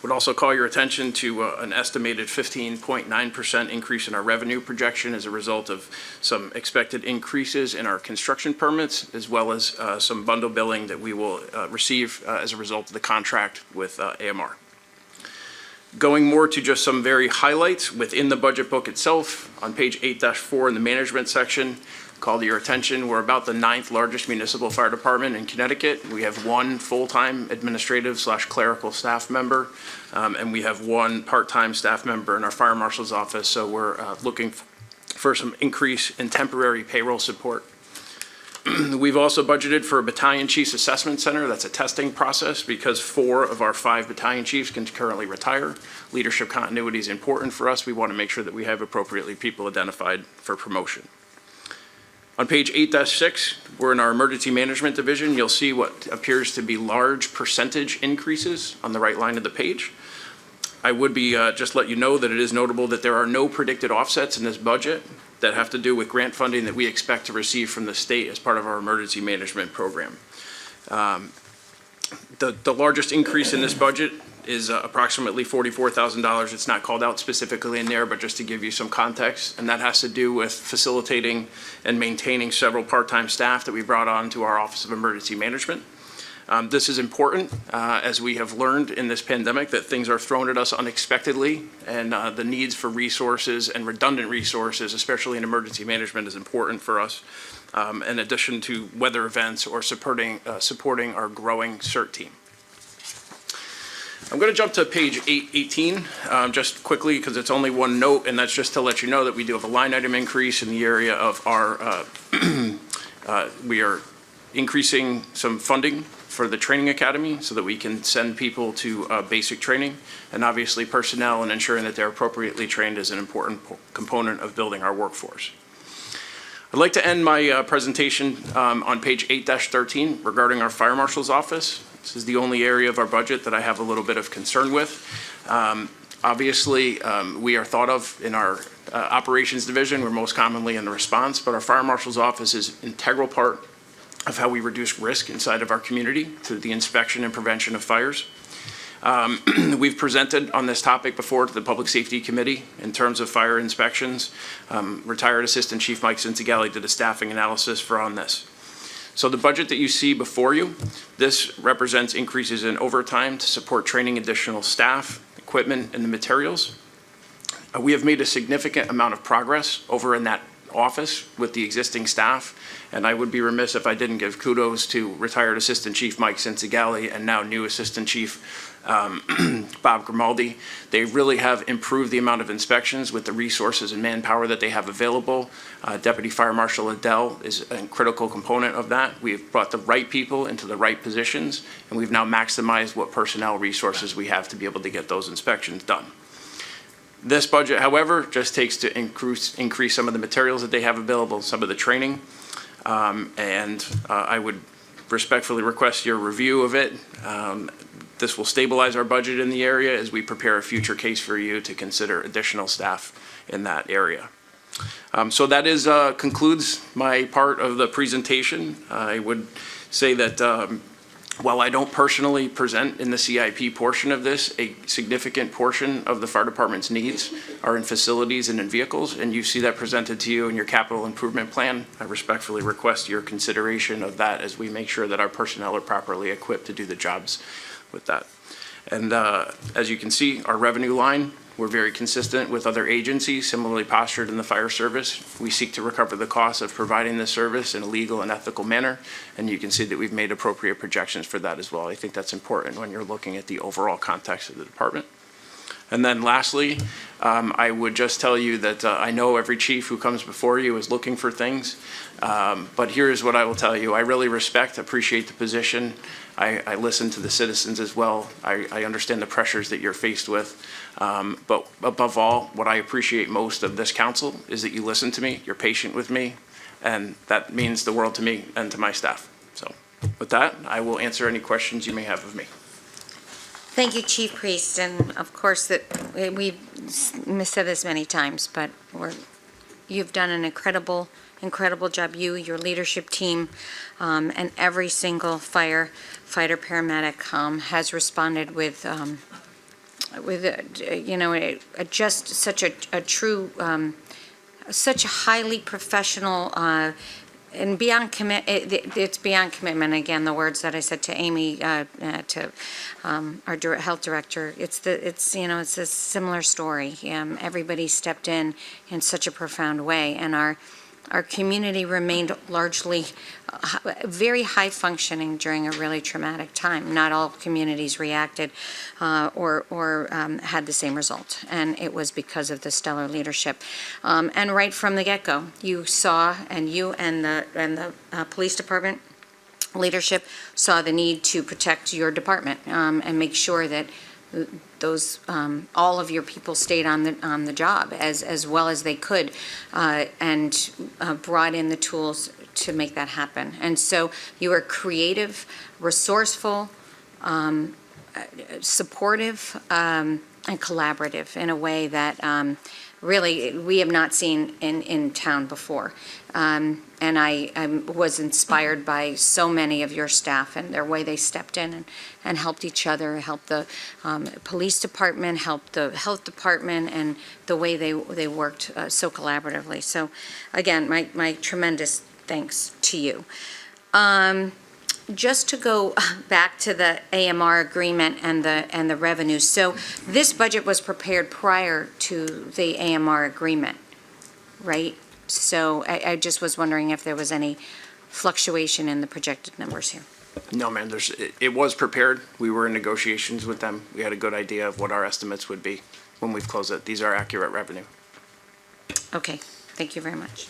Would also call your attention to an estimated 15.9% increase in our revenue projection as a result of some expected increases in our construction permits, as well as some bundle billing that we will receive as a result of the contract with AMR. Going more to just some very highlights within the budget book itself, on page 8-4 in the management section, call to your attention, we're about the 9th largest municipal fire department in Connecticut. We have 1 full-time administrative/clerical staff member, and we have 1 part-time staff member in our fire marshal's office. So we're looking for some increase in temporary payroll support. We've also budgeted for a battalion chiefs assessment center. That's a testing process because 4 of our 5 battalion chiefs can currently retire. Leadership continuity is important for us. We want to make sure that we have appropriately people identified for promotion. On page 8-6, we're in our emergency management division. You'll see what appears to be large percentage increases on the right line of the page. I would be just let you know that it is notable that there are no predicted offsets in this budget. that have to do with grant funding that we expect to receive from the state as part of our emergency management program. The largest increase in this budget is approximately $44,000. It's not called out specifically in there, but just to give you some context, and that has to do with facilitating and maintaining several part-time staff that we brought on to our Office of Emergency Management. This is important as we have learned in this pandemic that things are thrown at us unexpectedly, and the needs for resources and redundant resources, especially in emergency management, is important for us, in addition to weather events or supporting our growing CERT team. I'm going to jump to page 18 just quickly because it's only one note, and that's just to let you know that we do have a line item increase in the area of our, we are increasing some funding for the training academy so that we can send people to basic training, and obviously personnel and ensuring that they're appropriately trained is an important component of building our workforce. I'd like to end my presentation on page 8-13 regarding our fire marshal's office. This is the only area of our budget that I have a little bit of concern with. Obviously, we are thought of in our operations division. We're most commonly in the response, but our fire marshal's office is an integral part of how we reduce risk inside of our community through the inspection and prevention of fires. We've presented on this topic before to the Public Safety Committee in terms of fire inspections. Retired Assistant Chief Mike Cinzigalli did a staffing analysis on this. So the budget that you see before you, this represents increases in overtime to support training additional staff, equipment, and the materials. We have made a significant amount of progress over in that office with the existing staff, and I would be remiss if I didn't give kudos to retired Assistant Chief Mike Cinzigalli and now new Assistant Chief Bob Grimaldi. They really have improved the amount of inspections with the resources and manpower that they have available. Deputy Fire Marshal Adele is a critical component of that. We've brought the right people into the right positions, and we've now maximized what personnel resources we have to be able to get those inspections done. This budget, however, just takes to increase some of the materials that they have available, some of the training, and I would respectfully request your review of it. This will stabilize our budget in the area as we prepare a future case for you to consider additional staff in that area. So that concludes my part of the presentation. I would say that while I don't personally present in the CIP portion of this, a significant portion of the fire department's needs are in facilities and in vehicles, and you see that presented to you in your capital improvement plan. I respectfully request your consideration of that as we make sure that our personnel are properly equipped to do the jobs with that. And as you can see, our revenue line, we're very consistent with other agencies similarly postured in the fire service. We seek to recover the costs of providing this service in a legal and ethical manner, and you can see that we've made appropriate projections for that as well. I think that's important when you're looking at the overall context of the department. And then lastly, I would just tell you that I know every chief who comes before you is looking for things, but here's what I will tell you. I really appreciate the position. I listen to the citizens as well. I understand the pressures that you're faced with. But above all, what I appreciate most of this council is that you listen to me, you're patient with me, and that means the world to me and to my staff. So with that, I will answer any questions you may have of me.
Thank you, Chief Priest, and of course that we've said this many times, but you've done an incredible job. You, your leadership team, and every single fighter, paramedic has responded with just such a true, such a highly professional. And beyond it's beyond commitment. Again, the words that I said to Amy, to our health director, it's a similar story. Everybody stepped in such a profound way, and our community remained largely very high functioning during a really traumatic time. Not all communities reacted or had the same result, and it was because of the stellar leadership. And right from the get-go, you saw, and you and the police department leadership saw the need to protect your department and make sure that those all of your people stayed on the job as well as they could, and brought in the tools to make that happen. And so you were creative, resourceful, supportive, and collaborative in a way that really, we have not seen in town before. And I was inspired by so many of your staff and their way they stepped in and helped each other, helped the police department, helped the health department, and the way they worked so collaboratively. So again, my tremendous thanks to you. Just to go back to the AMR agreement and the revenues. So this budget was prepared prior to the AMR agreement, right? So I just was wondering if there was any fluctuation in the projected numbers here.
No, ma'am, it was prepared. We were in negotiations with them. We had a good idea of what our estimates would be when we've closed it. These are accurate revenue.
Okay, thank you very much.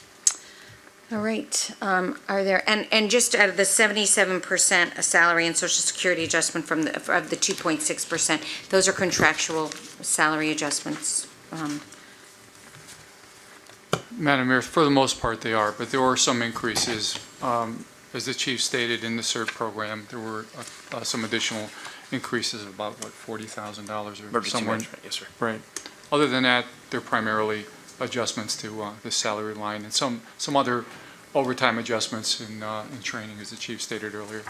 All right, are there, and just out of the 77% salary and social security adjustment of the 2.6%, those are contractual salary adjustments.
Madam Mayor, for the most part they are, but there are some increases. As the chief stated in the CERT program, there were some additional increases of about, what, $40,000 or
Emergency
somewhere.
management, yes, sir.
Right. Other than that, they're primarily adjustments to the salary line and some other overtime adjustments in training, as the chief stated earlier.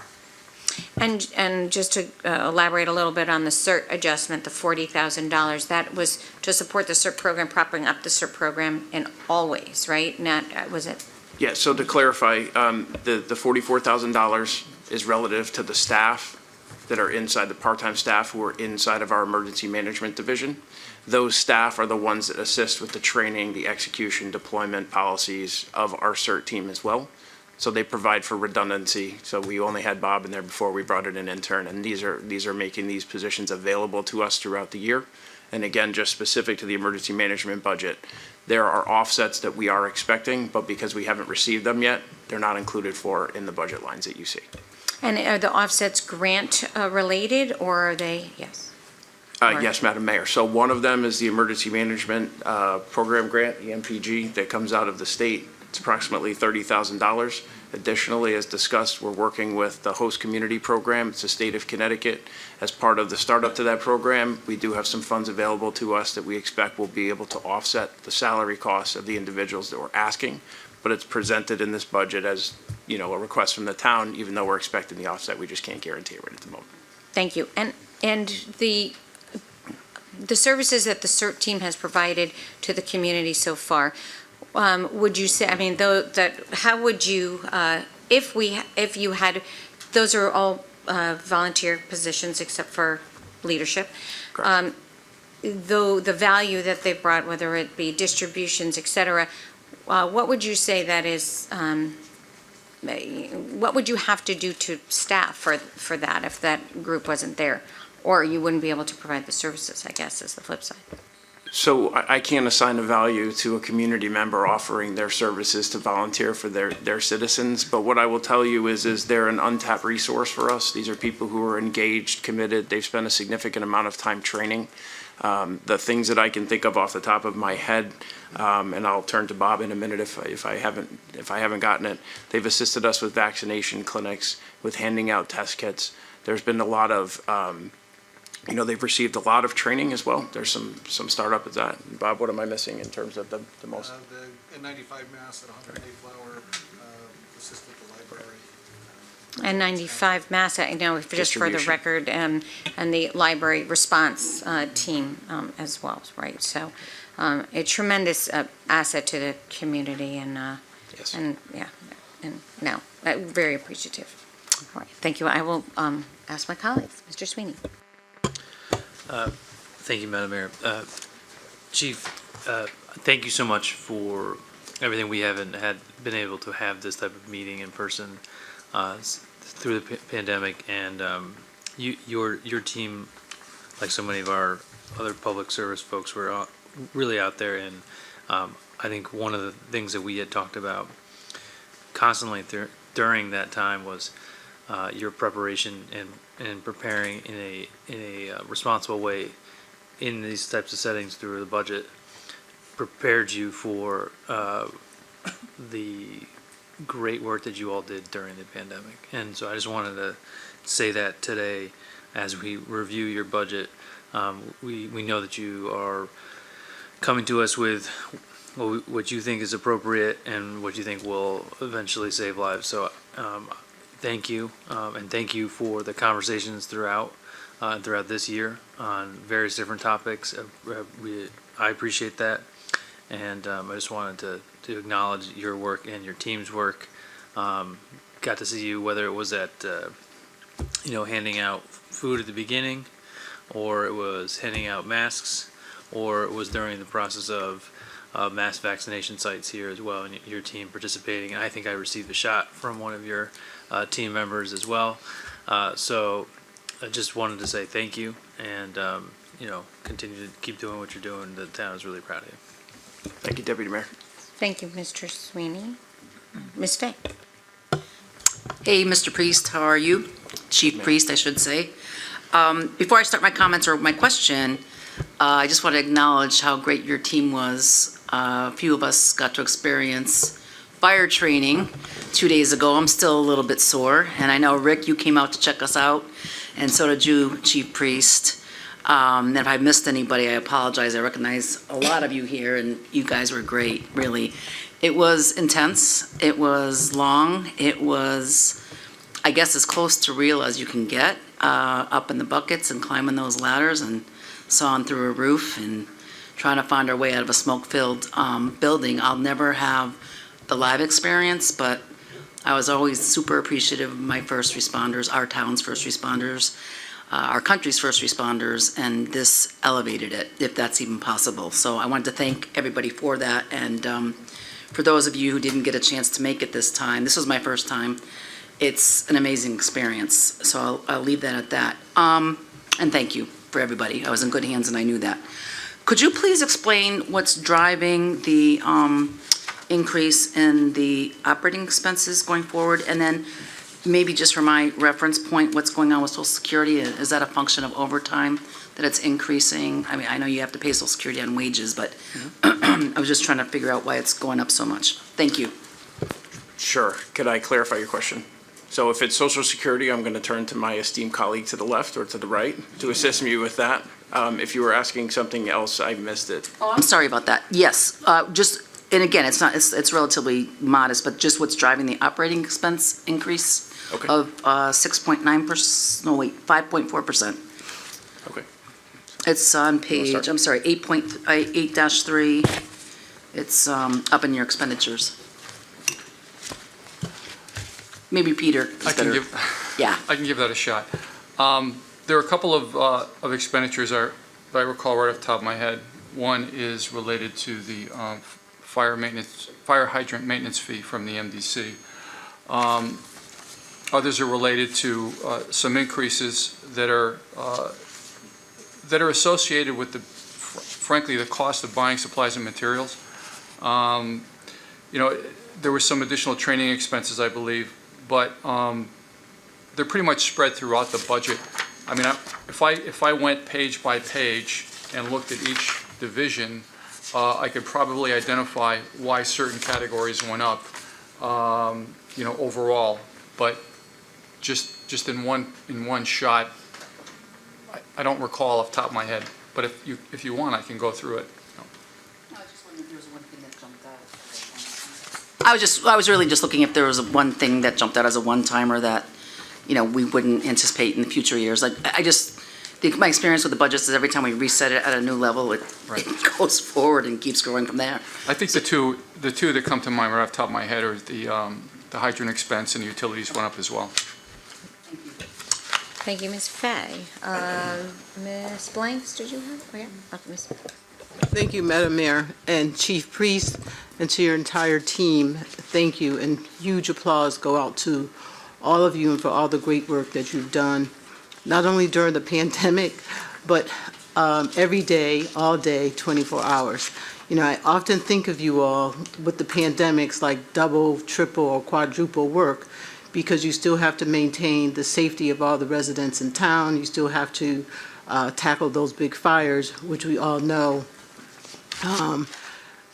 And just to elaborate a little bit on the CERT adjustment, the $40,000, that was to support the CERT program, propping up the CERT program in all ways, right? Not, was it?
Yeah, so to clarify, the $44,000 is relative to the staff that are inside, the part-time staff who are inside of our emergency management division. Those staff are the ones that assist with the training, the execution, deployment policies of our CERT team as well. So they provide for redundancy. So we only had Bob in there before we brought in an intern, and these are making these positions available to us throughout the year. And again, just specific to the emergency management budget, there are offsets that we are expecting, but because we haven't received them yet, they're not included in the budget lines that you see.
And are the offsets grant related, or are they, yes?
Yes, Madam Mayor. So one of them is the Emergency Management Program Grant, EMPG, that comes out of the state. It's approximately $30,000. Additionally, as discussed, we're working with the Host Community Program. It's the state of Connecticut. As part of the startup to that program, we do have some funds available to us that we expect will be able to offset the salary costs of the individuals that we're asking. But it's presented in this budget as, you know, a request from the town, even though we're expecting the offset. We just can't guarantee it right at the moment.
Thank you. And the services that the CERT team has provided to the community so far, would you say, I mean, how would you, if you had, those are all volunteer positions except for leadership. Though the value that they brought, whether it be distributions, et cetera, what would you say that is, what would you have to do to staff for that if that group wasn't there? Or you wouldn't be able to provide the services, I guess, is the flip side.
So I can't assign a value to a community member offering their services to volunteer for their citizens, but what I will tell you is they're an untapped resource for us. These are people who are engaged, committed. They've spent a significant amount of time training. The things that I can think of off the top of my head, and I'll turn to Bob in a minute if I haven't gotten it. They've assisted us with vaccination clinics, with handing out test kits. There's been a lot of they've received a lot of training as well. There's some startup at that. Bob, what am I missing in terms of the most?
The N95 mask at 100 Mayflower, assist with the library.
And 95 mass, I know, just for the record, and the library response team as well, right? So a tremendous asset to the community, and
yes.
And yeah, and no, very appreciative. All right, thank you. I will ask my colleagues. Mr. Sweeney.
Thank you, Madam Mayor. Chief, thank you so much for everything. We haven't been able to have this type of meeting in person through the pandemic, and your team, like so many of our other public service folks, were really out there. And I think one of the things that we had talked about constantly during that time was your preparation and preparing in a responsible way in these types of settings through the budget prepared you for the great work that you all did during the pandemic. And so I just wanted to say that today as we review your budget. We know that you are coming to us with what you think is appropriate and what you think will eventually save lives. So thank you, and thank you for the conversations throughout this year on various different topics. I appreciate that, and I just wanted to acknowledge your work and your team's work. Got to see you, whether it was at handing out food at the beginning, or it was handing out masks, or it was during the process of mass vaccination sites here as well, and your team participating. And I think I received a shot from one of your team members as well. So I just wanted to say thank you, and continue to keep doing what you're doing. The town is really proud of you.
Thank you, Deputy Mayor.
Thank you, Mr. Sweeney. Ms. Day?
Hey, Mr. Priest, how are you? Chief Priest, I should say. Before I start my comments or my question, I just want to acknowledge how great your team was. A few of us got to experience fire training 2 days ago. I'm still a little bit sore, and I know, Rick, you came out to check us out, and so did you, Chief Priest. And if I missed anybody, I apologize. I recognize a lot of you here, and you guys were great, really. It was intense. It was long. It was, I guess, as close to real as you can get, up in the buckets and climbing those ladders and sawing through a roof and trying to find our way out of a smoke-filled building. I'll never have the live experience, but I was always super appreciative of my first responders, our town's first responders, our country's first responders, and this elevated it, if that's even possible. So I wanted to thank everybody for that, and for those of you who didn't get a chance to make it this time, this was my first time, it's an amazing experience. So I'll leave that at that. And thank you for everybody. I was in good hands, and I knew that. Could you please explain what's driving the increase in the operating expenses going forward? And then maybe just for my reference point, what's going on with Social Security? Is that a function of overtime that it's increasing? I mean, I know you have to pay Social Security on wages, but I was just trying to figure out why it's going up so much. Thank you.
Sure. Could I clarify your question? So if it's Social Security, I'm going to turn to my esteemed colleague to the left or to the right to assist me with that. If you were asking something else, I missed it.
Oh, I'm sorry about that. Yes, and again, it's relatively modest, but just what's driving the operating expense increase of 6.9%, no wait, 5.4%.
Okay.
It's on page, I'm sorry, 8.3. It's up in your expenditures. Maybe Peter is better.
I can give that a shot. There are a couple of expenditures that I recall right off the top of my head. One is related to the fire hydrant maintenance fee from the MDC. Others are related to some increases that are associated with frankly, the cost of buying supplies and materials. There were some additional training expenses, I believe, but they're pretty much spread throughout the budget. I mean, if I went page by page and looked at each division, I could probably identify why certain categories went up, overall. But just in one shot, I don't recall off the top of my head. But if you want, I can go through it.
I was really just looking if there was one thing that jumped out as a one-timer that, we wouldn't anticipate in the future years. Like, my experience with the budgets is every time we reset it at a new level, it goes forward and keeps growing from there.
I think the two that come to mind right off the top of my head are the hydrant expense and the utilities went up as well.
Thank you, Ms. Fay. Ms. Blanks, did you have? Oh, yeah. Ms.
Thank you, Madam Mayor and Chief Priest, and to your entire team. Thank you, and huge applause go out to all of you and for all the great work that you've done, not only during the pandemic, but every day, all day, 24 hours. I often think of you all with the pandemics like double, triple, or quadruple work, because you still have to maintain the safety of all the residents in town. You still have to tackle those big fires, which we all know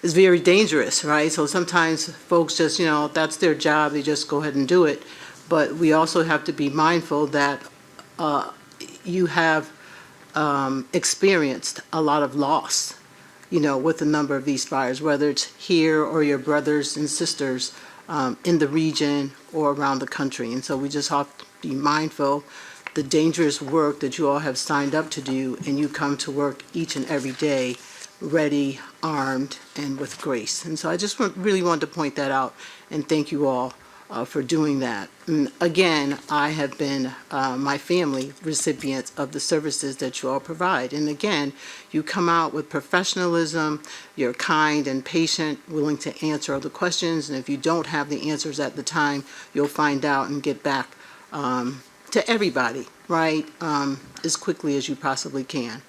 is very dangerous, right? So sometimes folks just, that's their job. They just go ahead and do it. But we also have to be mindful that you have experienced a lot of loss with a number of these fires, whether it's here or your brothers and sisters in the region or around the country. And so we just have to be mindful the dangerous work that you all have signed up to do, and you come to work each and every day ready, armed, and with grace. And so I just really wanted to point that out and thank you all for doing that. And again, I have been, my family, recipients of the services that you all provide. And again, you come out with professionalism, you're kind and patient, willing to answer all the questions, and if you don't have the answers at the time, you'll find out and get back to everybody, right, as quickly as you possibly can.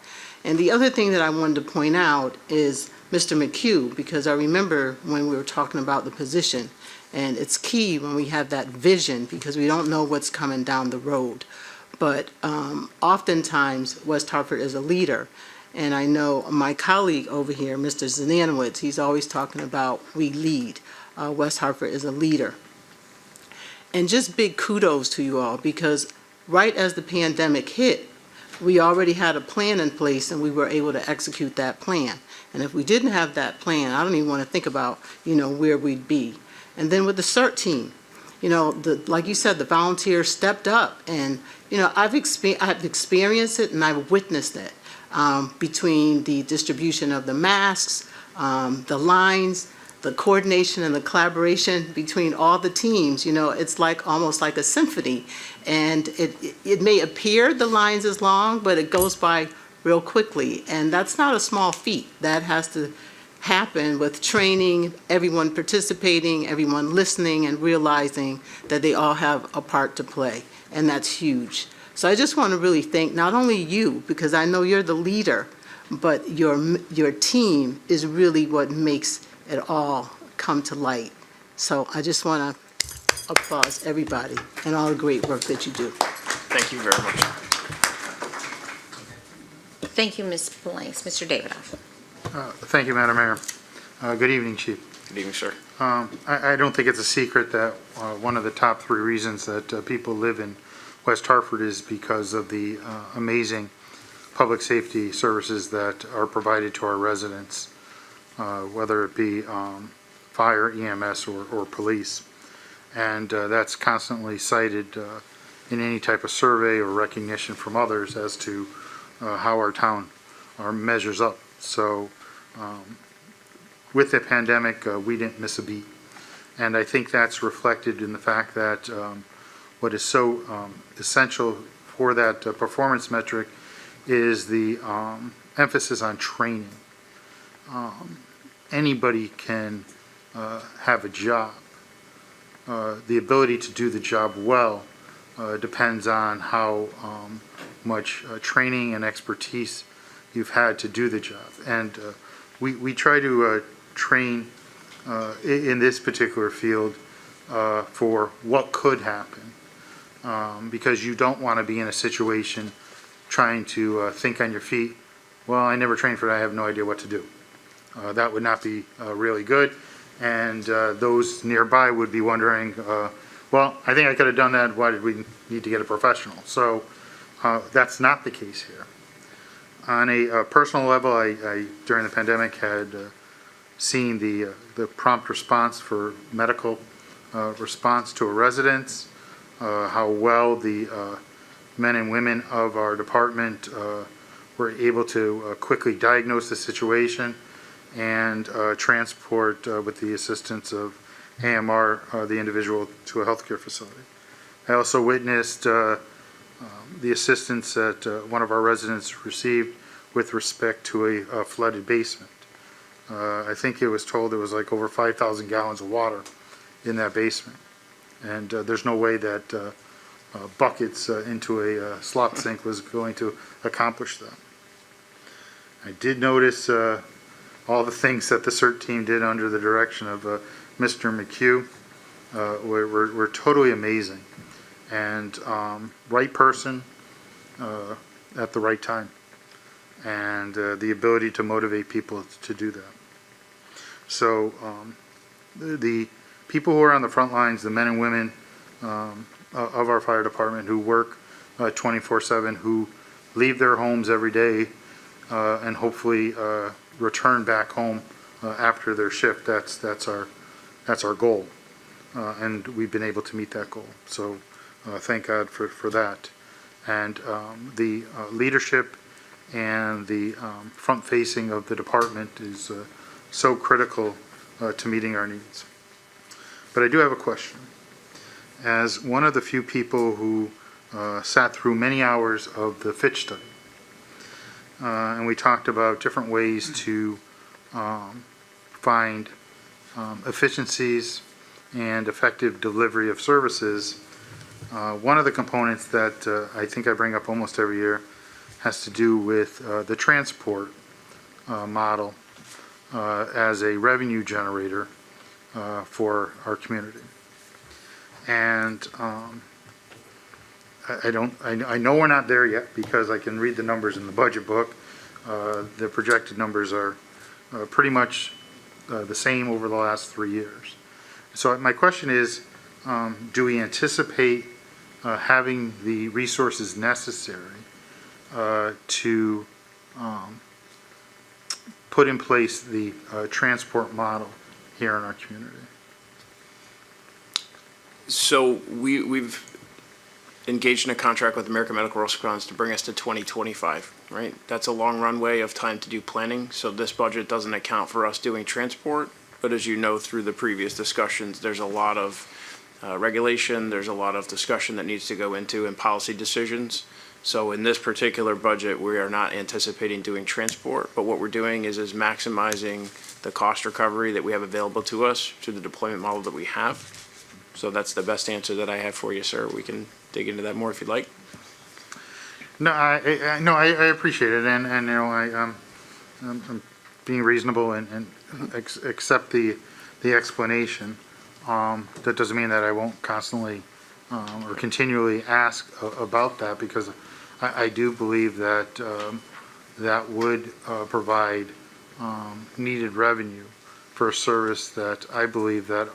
And the other thing that I wanted to point out is Mr. McHugh, because I remember when we were talking about the position, and it's key when we have that vision because we don't know what's coming down the road. But oftentimes, West Hartford is a leader. And I know my colleague over here, Mr. Zananowitz, he's always talking about we lead. West Hartford is a leader. And just big kudos to you all because right as the pandemic hit, we already had a plan in place and we were able to execute that plan. And if we didn't have that plan, I don't even want to think about, where we'd be. And then with the CERT team, like you said, the volunteers stepped up and, I've experienced it and I've witnessed it between the distribution of the masks, the lines, the coordination and the collaboration between all the teams. It's like almost like a symphony. And it may appear the lines is long, but it goes by real quickly. And that's not a small feat. That has to happen with training, everyone participating, everyone listening, and realizing that they all have a part to play. And that's huge. So I just want to really thank not only you, because I know you're the leader, but your team is really what makes it all come to light. So I just want to applaud everybody and all the great work that you do.
Thank you very much.
Thank you, Ms. Blanks. Mr. Davidoff.
Thank you, Madam Mayor. Good evening, Chief.
Good evening, sir.
I don't think it's a secret that one of the top 3 reasons that people live in West Hartford is because of the amazing public safety services that are provided to our residents, whether it be fire, EMS, or police. And that's constantly cited in any type of survey or recognition from others as to how our town measures up. So with the pandemic, we didn't miss a beat. And I think that's reflected in the fact that what is so essential for that performance metric is the emphasis on training. Anybody can have a job. The ability to do the job well depends on how much training and expertise you've had to do the job. And we try to train in this particular field for what could happen, because you don't want to be in a situation trying to think on your feet. Well, I never trained for that, I have no idea what to do. That would not be really good. And those nearby would be wondering, well, I think I could have done that, why did we need to get a professional? So that's not the case here. On a personal level, I during the pandemic had seen the prompt response for medical response to our residents, how well the men and women of our department were able to quickly diagnose the situation and transport with the assistance of AMR the individual to a healthcare facility. I also witnessed the assistance that one of our residents received with respect to a flooded basement. I think it was told there was like over 5,000 gallons of water in that basement. And there's no way that buckets into a slop sink was going to accomplish that. I did notice all the things that the CERT team did under the direction of Mr. McHugh were totally amazing. And right person at the right time. And the ability to motivate people to do that. So the people who are on the front lines, the men and women of our fire department who work 24/7, who leave their homes every day and hopefully return back home after their shift. That's our goal, and we've been able to meet that goal. So thank God for that. And the leadership and the front facing of the department is so critical to meeting our needs. But I do have a question. As one of the few people who sat through many hours of the Fitch study, and we talked about different ways to find efficiencies and effective delivery of services, one of the components that I think I bring up almost every year has to do with the transport model as a revenue generator for our community. And I know we're not there yet because I can read the numbers in the budget book. The projected numbers are pretty much the same over the last 3 years. So my question is, do we anticipate having the resources necessary to put in place the transport model here in our community?
So we've engaged in a contract with American Medical Rosicrucians to bring us to 2025, right? That's a long runway of time to do planning, so this budget doesn't account for us doing transport, but as you know through the previous discussions, there's a lot of regulation, there's a lot of discussion that needs to go into and policy decisions. So in this particular budget, we are not anticipating doing transport, but what we're doing is maximizing the cost recovery that we have available to us through the deployment model that we have. So that's the best answer that I have for you, sir. We can dig into that more if you'd like.
No, I appreciate it, and you know, I'm being reasonable and accept the explanation. That doesn't mean that I won't constantly or continually ask about that, because I do believe that that would provide needed revenue for a service that I believe that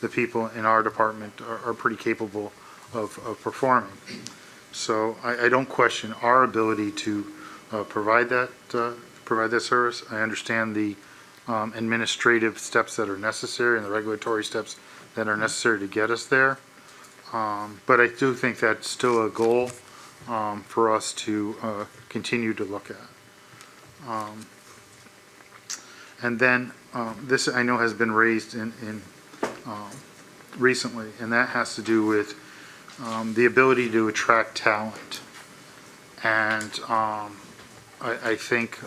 the people in our department are pretty capable of performing. So I don't question our ability to provide that service. I understand the administrative steps that are necessary and the regulatory steps that are necessary to get us there. But I do think that's still a goal for us to continue to look at. And then this I know has been raised in recently, and that has to do with the ability to attract talent. And I think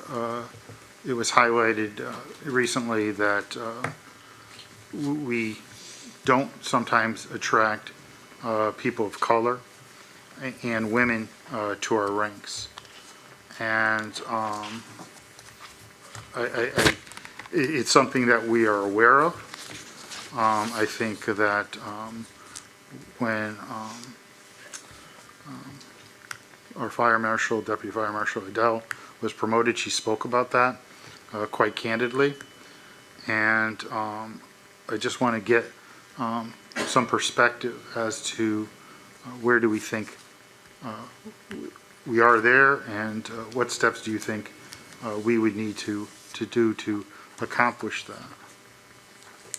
it was highlighted recently that we don't sometimes attract people of color and women to our ranks. And it's something that we are aware of. I think that when our fire marshal, Deputy Fire Marshal Adele, was promoted, she spoke about that quite candidly. And I just want to get some perspective as to where do we think we are there, and what steps do you think we would need to do to accomplish that?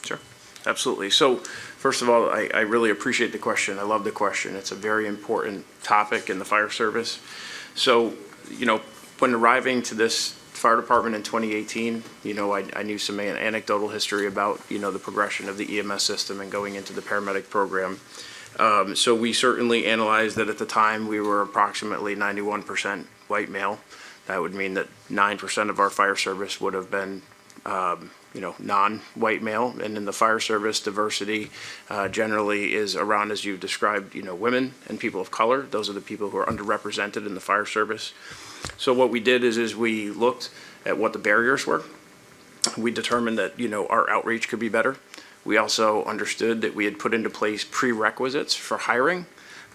Sure, absolutely. So first of all, I really appreciate the question. I love the question. It's a very important topic in the fire service. So, you know, when arriving to this fire department in 2018, you know, I knew some anecdotal history about, you know, the progression of the EMS system and going into the paramedic program. So we certainly analyzed that at the time we were approximately 91% white male. That would mean that 9% of our fire service would have been, you know, non-white male. And in the fire service, diversity generally is around, as you've described, you know, women and people of color. Those are the people who are underrepresented in the fire service. So what we did is we looked at what the barriers were. We determined that, you know, our outreach could be better. We also understood that we had put into place prerequisites for hiring,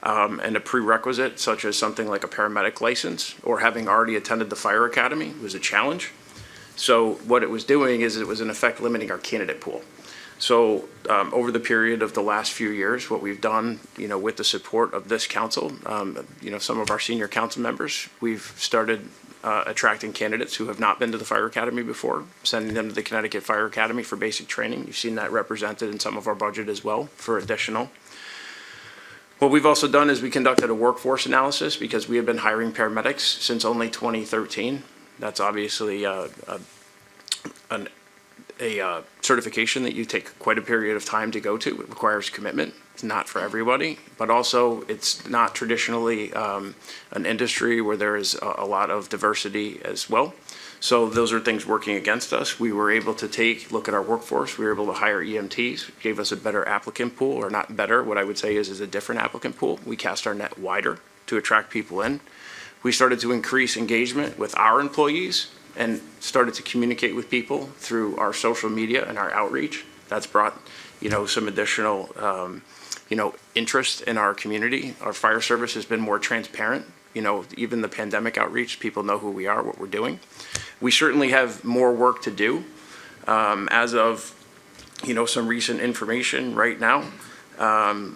and a prerequisite such as something like a paramedic license or having already attended the fire academy was a challenge. So what it was doing is it was in effect limiting our candidate pool. So over the period of the last few years, what we've done, you know, with the support of this council, you know, some of our senior council members, we've started attracting candidates who have not been to the Fire Academy before, sending them to the Connecticut Fire Academy for basic training. You've seen that represented in some of our budget as well for additional. What we've also done is we conducted a workforce analysis because we have been hiring paramedics since only 2013. That's obviously a certification that you take quite a period of time to go to. It requires commitment. It's not for everybody, but also it's not traditionally an industry where there is a lot of diversity as well. So those are things working against us. We were able to look at our workforce. We were able to hire EMTs, gave us a better applicant pool, or not better, what I would say is a different applicant pool. We cast our net wider to attract people in. We started to increase engagement with our employees and started to communicate with people through our social media and our outreach. That's brought, some additional, interest in our community. Our fire service has been more transparent. Even the pandemic outreach, people know who we are, what we're doing. We certainly have more work to do. As of, some recent information right now,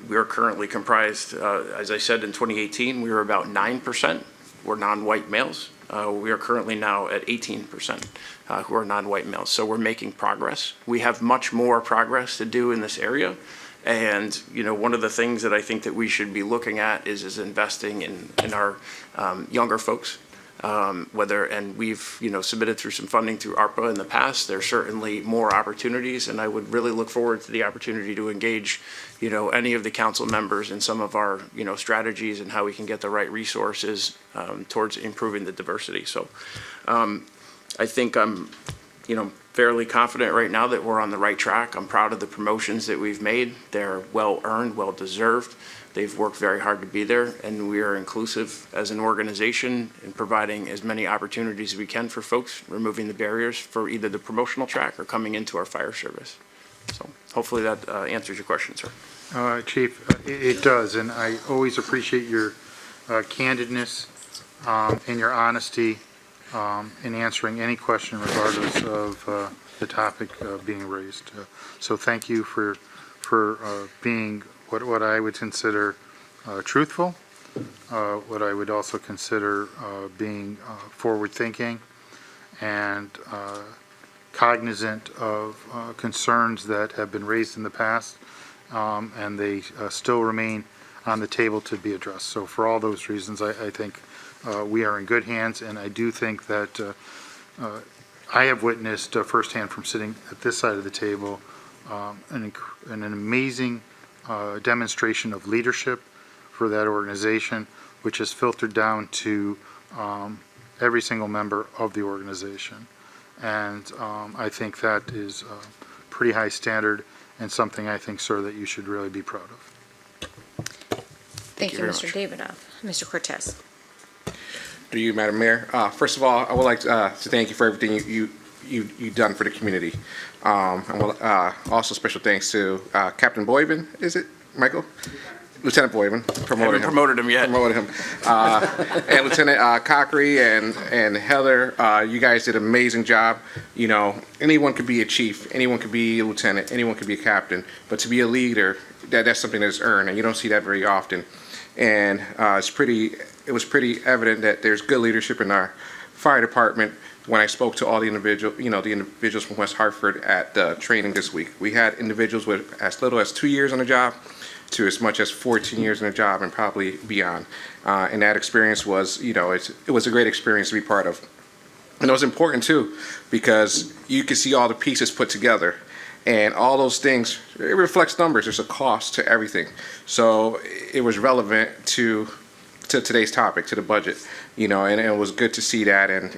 we are currently comprised, as I said, in 2018, we were about 9% were non-white males. We are currently now at 18% who are non-white males. So we're making progress. We have much more progress to do in this area. And, one of the things that I think that we should be looking at is investing in our younger folks. And we've, submitted through some funding through ARPA in the past. There's certainly more opportunities, and I would really look forward to the opportunity to engage, any of the council members in some of our, strategies and how we can get the right resources towards improving the diversity. So I think I'm, fairly confident right now that we're on the right track. I'm proud of the promotions that we've made. They're well-earned, well-deserved. They've worked very hard to be there, and we are inclusive as an organization in providing as many opportunities as we can for folks, removing the barriers for either the promotional track or coming into our fire service. So hopefully that answers your question, sir.
Chief, it does, and I always appreciate your candidness and your honesty in answering any question regardless of the topic being raised. So thank you for being what I would consider truthful, what I would also consider being forward-thinking and cognizant of concerns that have been raised in the past, and they still remain on the table to be addressed. So for all those reasons, I think we are in good hands, and I do think that I have witnessed firsthand from sitting at this side of the table an amazing demonstration of leadership for that organization, which has filtered down to every single member of the organization. And I think that is a pretty high standard and something I think, sir, that you should really be proud of.
Thank you, Mr. Davidoff. Mr. Cortez.
To you, Madam Mayor. First of all, I would like to thank you for everything you've done for the community. And also special thanks to Captain Boyven, is it, Michael? Lieutenant Boyven.
Promoted him yet.
Promoted him. And Lieutenant Cockery and Heather, you guys did an amazing job. Anyone could be a chief, anyone could be a lieutenant, anyone could be a captain, but to be a leader, that's something that's earned, and you don't see that very often. And it was pretty evident that there's good leadership in our fire department when I spoke to all the individuals from West Hartford at the training this week. We had individuals with as little as 2 years on the job to as much as 14 years in a job and probably beyond. And that experience was, it was a great experience to be part of. And it was important too, because you could see all the pieces put together. And all those things, it reflects numbers. There's a cost to everything. So it was relevant to today's topic, to the budget, and it was good to see that. And,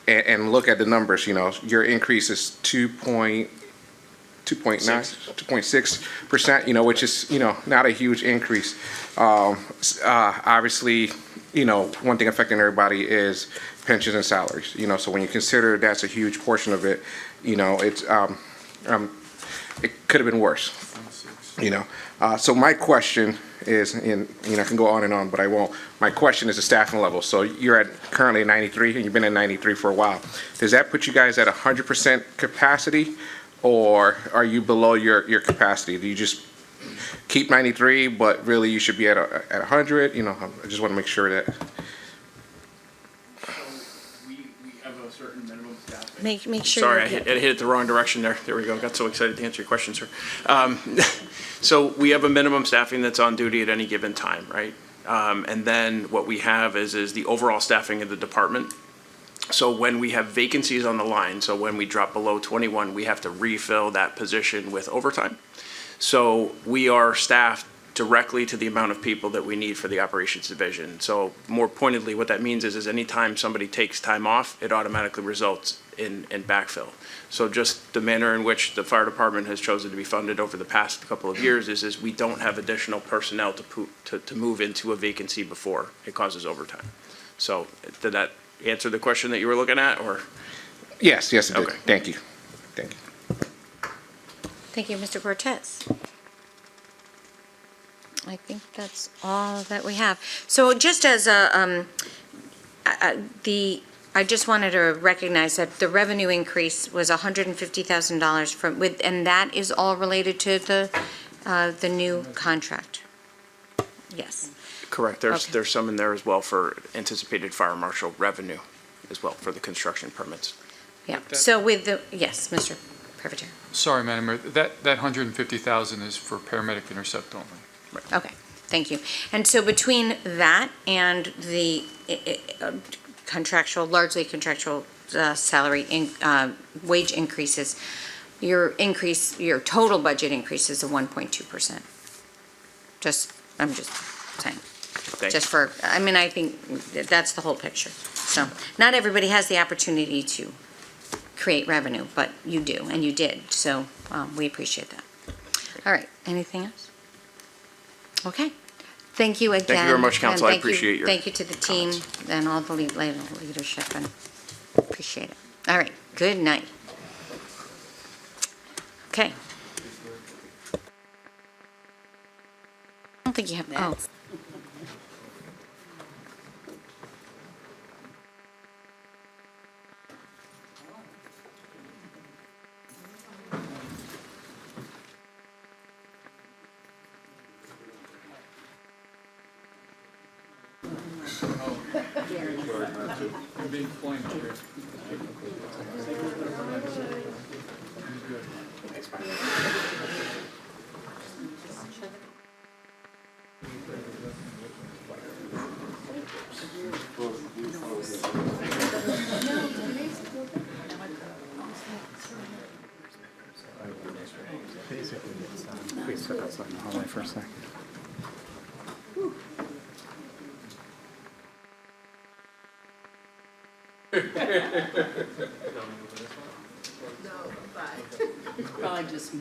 and look at the numbers, your increase is 2.6%, which is, not a huge increase. Obviously, one thing affecting everybody is pensions and salaries, so when you consider that's a huge portion of it, it's, it could have been worse, So my question is, and I can go on and on, but I won't. My question is the staffing level. So you're currently at 93, and you've been at 93 for a while. Does that put you guys at 100% capacity, or are you below your capacity? Do you just keep 93, but really you should be at 100? I just want to make sure that.
Make sure.
Sorry, I hit it the wrong direction there. There we go. Got so excited to answer your question, sir. So we have a minimum staffing that's on duty at any given time, right? And then what we have is the overall staffing of the department. So when we have vacancies on the line, so when we drop below 21, we have to refill that position with overtime. So we are staffed directly to the amount of people that we need for the operations division. So more pointedly, what that means is anytime somebody takes time off, it automatically results in backfill. So just the manner in which the fire department has chosen to be funded over the past couple of years is we don't have additional personnel to move into a vacancy before it causes overtime. So did that answer the question that you were looking at, or?
Yes, it did.
Okay.
Thank you.
Thank you, Mr. Cortez. I think that's all that we have. So just as I just wanted to recognize that the revenue increase was $150,000 and that is all related to the new contract. Yes.
Correct. There's some in there as well for anticipated fire marshal revenue as well for the construction permits.
Yeah. So with yes, Mr. Privateer.
Sorry, Madam Mayor, that 150,000 is for paramedic intercept only.
Right.
Okay, thank you. And so between that and the largely contractual salary wage increases, your total budget increase is 1.2%. I'm just saying. I think that's the whole picture. So not everybody has the opportunity to create revenue, but you do, and you did. So we appreciate that. All right, anything else? Okay. Thank you again.
Thank you very much, Council.
And
I appreciate your
thank you to the team and all the leadership, and appreciate it. All right, good night. Okay. I don't think you have, oh.
Being flamed here.
Please step outside in the hallway for a second.
Probably just me.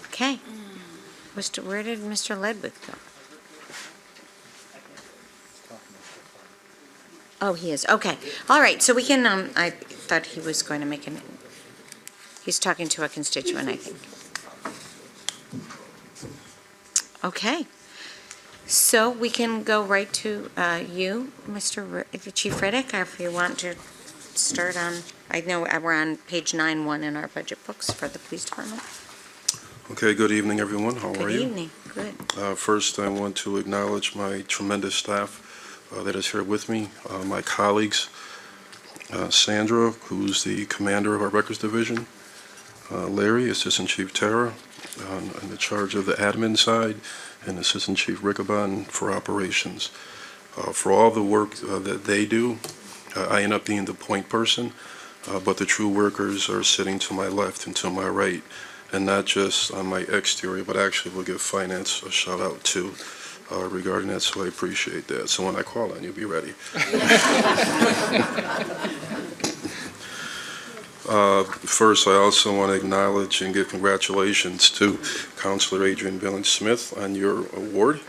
Okay. Where did Mr. Ledwith go? Oh, he is. Okay. All right. So we can, I thought he was going to make he's talking to a constituent, I think. Okay. So we can go right to you, Chief Riddick, if you want to start on, I know we're on page 9-1 in our budget books for the police department.
Okay, good evening, everyone. How are you?
Good evening. Good.
First, I want to acknowledge my tremendous staff that is here with me, my colleagues, Sandra, who's the commander of our records division, Larry, Assistant Chief Tara, in the charge of the admin side, and Assistant Chief Rickabon for operations. For all the work that they do, I end up being the point person, but the true workers are sitting to my left and to my right, and not just on my exterior, but actually we'll give finance a shout out too regarding that, so I appreciate that. So when I call on you, be ready. First, I also want to acknowledge and give congratulations to Councilor Adrian Billings-Smith on your award.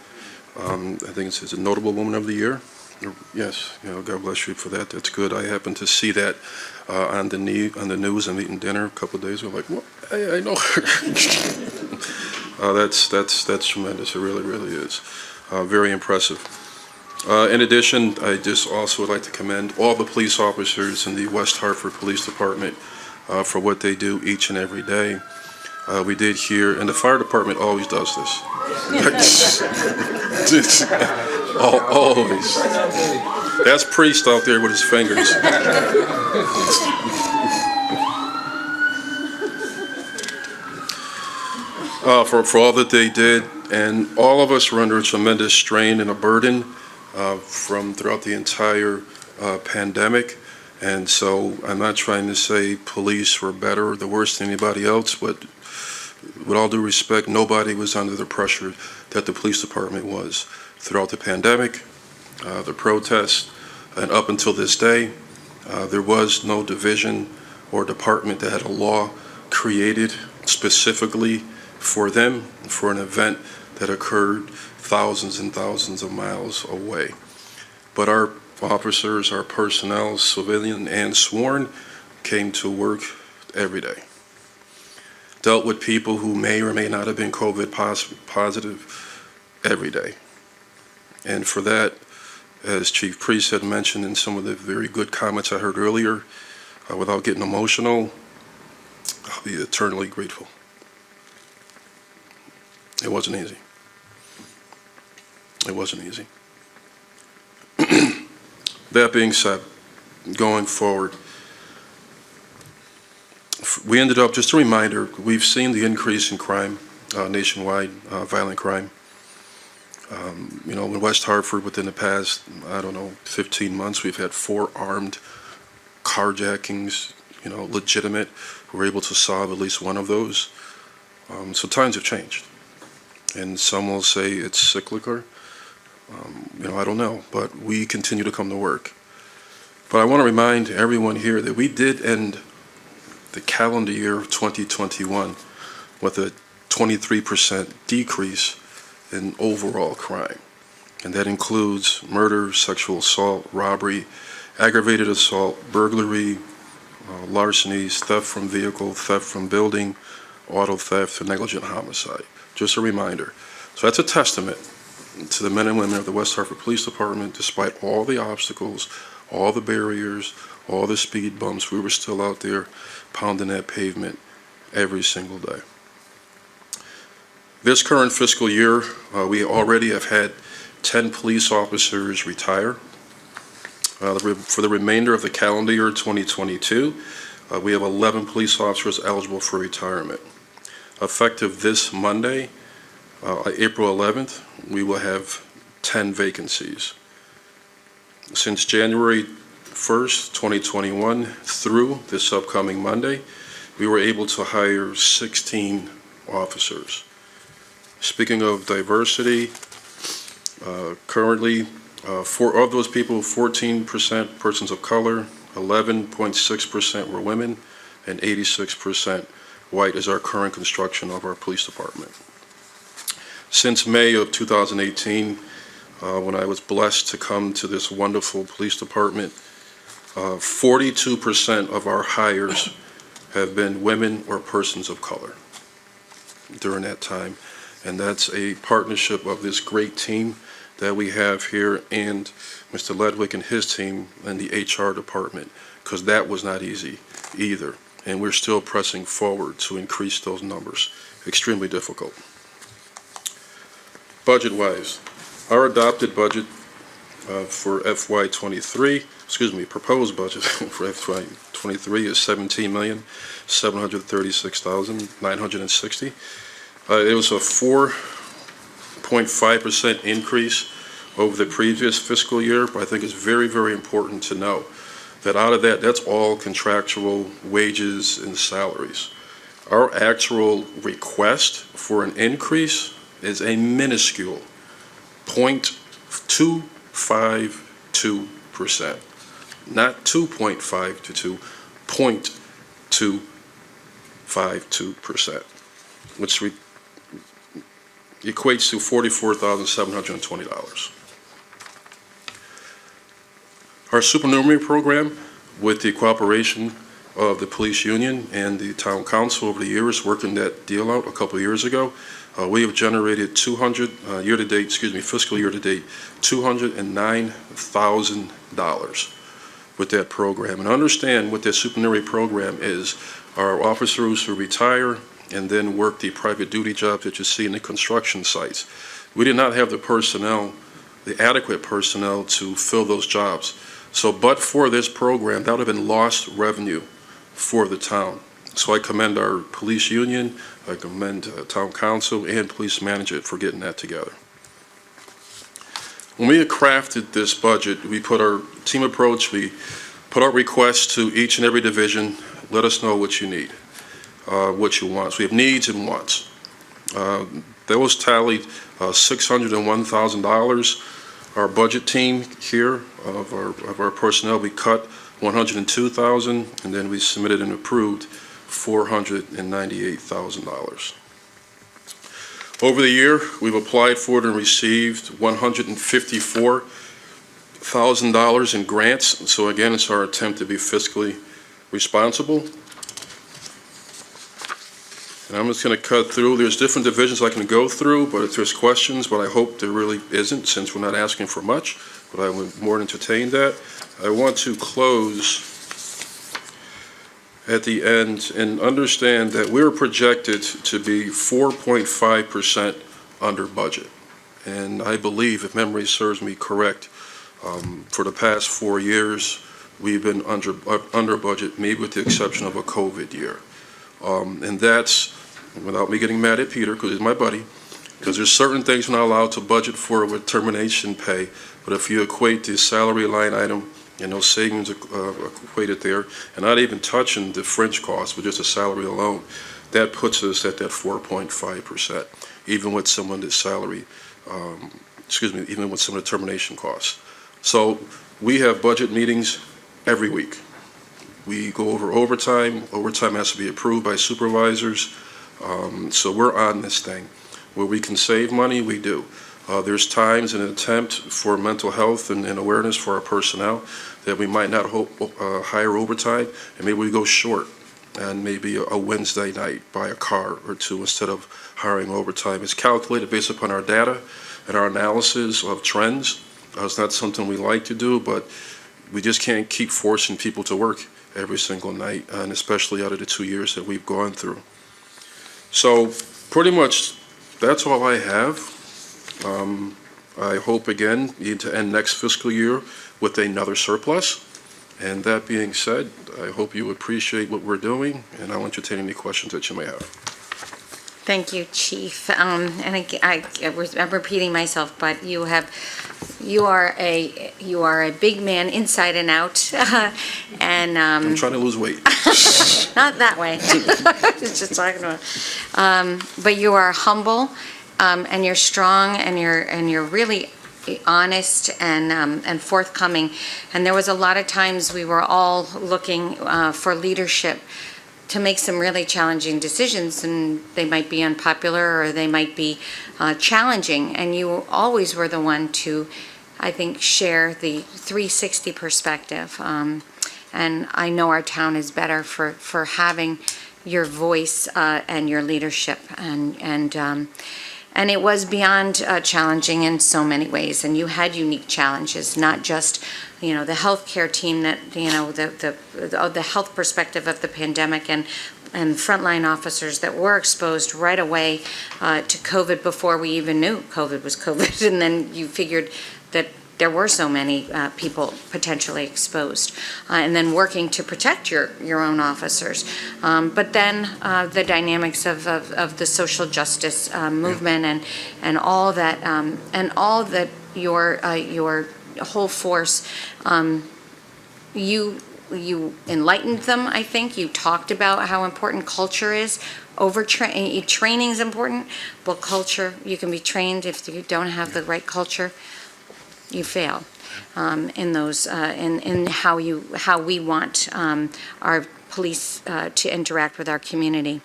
I think it's a notable Woman of the Year. Yes, God bless you for that. That's good. I happened to see that on the news. I'm eating dinner a couple of days ago. Like, what? I know. That's tremendous. It really, really is. Very impressive. In addition, I just also would like to commend all the police officers in the West Hartford Police Department for what they do each and every day. We did hear, and the fire department always does this. Always. That's Priest out there with his fingers. For all that they did, and all of us were under a tremendous strain and a burden from throughout the entire pandemic. And so I'm not trying to say police were better or the worse than anybody else, but with all due respect, nobody was under the pressure that the police department was throughout the pandemic, the protests, and up until this day. There was no division or department that had a law created specifically for them, for an event that occurred thousands and thousands of miles away. But our officers, our personnel, civilian and sworn, came to work every day. Dealt with people who may or may not have been COVID positive every day. And for that, as Chief Priest had mentioned in some of the very good comments I heard earlier, without getting emotional, I'll be eternally grateful. It wasn't easy. It wasn't easy. That being said, going forward, we ended up, just a reminder, we've seen the increase in crime, nationwide, violent crime. In West Hartford, within the past, 15 months, we've had 4 armed carjackings, legitimate. We're able to solve at least one of those. So times have changed. And some will say it's cyclical. I don't know, but we continue to come to work. But I want to remind everyone here that we did end the calendar year of 2021 with a 23% decrease in overall crime. And that includes murder, sexual assault, robbery, aggravated assault, burglary, larcenies, theft from vehicle, theft from building, auto theft, and negligent homicide. Just a reminder. So that's a testament to the men and women of the West Hartford Police Department. Despite all the obstacles, all the barriers, all the speed bumps, we were still out there pounding that pavement every single day. This current fiscal year, we already have had 10 police officers retire. For the remainder of the calendar year 2022, we have 11 police officers eligible for retirement. Effective this Monday, April 11th, we will have 10 vacancies. Since January 1st, 2021 through this upcoming Monday, we were able to hire 16 officers. Speaking of diversity, currently, of those people, 14% persons of color, 11.6% were women, and 86% white is our current construction of our police department. Since May of 2018, when I was blessed to come to this wonderful police department, 42% of our hires have been women or persons of color during that time. And that's a partnership of this great team that we have here and Mr. Ledwick and his team and the HR department, because that was not easy either. And we're still pressing forward to increase those numbers. Extremely difficult. Budget-wise, our adopted budget for FY23, proposed budget for FY23 is $17,736,960. It was a 4.5% increase over the previous fiscal year, but I think it's very, very important to know that out of that, that's all contractual wages and salaries. Our actual request for an increase is a minuscule 0.252%. Not 2.522, 0.252%, which equates to $44,720. Our supernumerary program, with the cooperation of the police union and the town council over the years, working that deal out a couple of years ago, we have generated fiscal year-to-date, $209,000 with that program. And understand what that supernumerary program is. Our officers who retire and then work the private duty jobs that you see in the construction sites. We did not have the personnel, the adequate personnel to fill those jobs. So, but for this program, that would have been lost revenue for the town. So I commend our police union, I commend town council and police manager for getting that together. When we had crafted this budget, we put our team approach, we put our requests to each and every division. Let us know what you need, what you want. So we have needs and wants. Those tallied $601,000. Our budget team here of our personnel, we cut $102,000, and then we submitted and approved $498,000. Over the year, we've applied for it and received $154,000 in grants. So again, it's our attempt to be fiscally responsible. And I'm just going to cut through. There's different divisions I can go through, but if there's questions, but I hope there really isn't, since we're not asking for much, but I would more than entertain that. I want to close at the end and understand that we're projected to be 4.5% under budget. And I believe, if memory serves me correct, for the past 4 years, we've been under budget, maybe with the exception of a COVID year. And that's, without me getting mad at Peter, because he's my buddy, because there's certain things we're not allowed to budget for with termination pay, but if you equate the salary line item and those savings equated there, and not even touching the fringe costs, but just the salary alone, that puts us at that 4.5%, even with some of the salary, even with some of the termination costs. So we have budget meetings every week. We go over overtime. Overtime has to be approved by supervisors. So we're on this thing. Where we can save money, we do. There's times in an attempt for mental health and awareness for our personnel that we might not hire overtime, and maybe we go short, and maybe a Wednesday night buy a car or two instead of hiring overtime. It's calculated based upon our data and our analysis of trends. It's not something we like to do, but we just can't keep forcing people to work every single night, and especially out of the 2 years that we've gone through. So pretty much that's all I have. I hope again to end next fiscal year with another surplus. And that being said, I hope you appreciate what we're doing, and I'll entertain any questions that you may have.
Thank you, Chief. And I'm repeating myself, but you are a big man inside and out, and
I'm trying to lose weight.
not that way. It's just talking about. But you are humble, and you're strong, and you're really honest and forthcoming. And there was a lot of times we were all looking for leadership to make some really challenging decisions, and they might be unpopular or they might be challenging. And you always were the one to, I think, share the 360 perspective. And I know our town is better for having your voice and your leadership. And it was beyond challenging in so many ways. And you had unique challenges, not just the healthcare team that, the health perspective of the pandemic and frontline officers that were exposed right away to COVID before we even knew COVID was COVID. And then you figured that there were so many people potentially exposed, and then working to protect your own officers. But then the dynamics of the social justice movement and all that your whole force, you enlightened them. I think you talked about how important culture is. Training is important, but culture, you can be trained. If you don't have the right culture, you fail in those in how we want our police to interact with our community.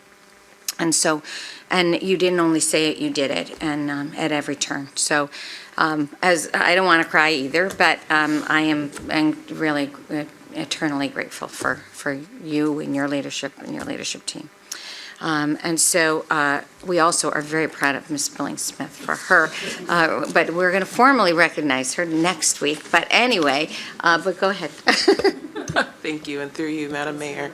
And so, and you didn't only say it, you did it, and at every turn. So, as I don't want to cry either, but I am really eternally grateful for you and your leadership team. And so we also are very proud of Ms. Billing-Smith for her, but we're going to formally recognize her next week. But anyway, but go ahead.
Thank you, and through you, Madam Mayor.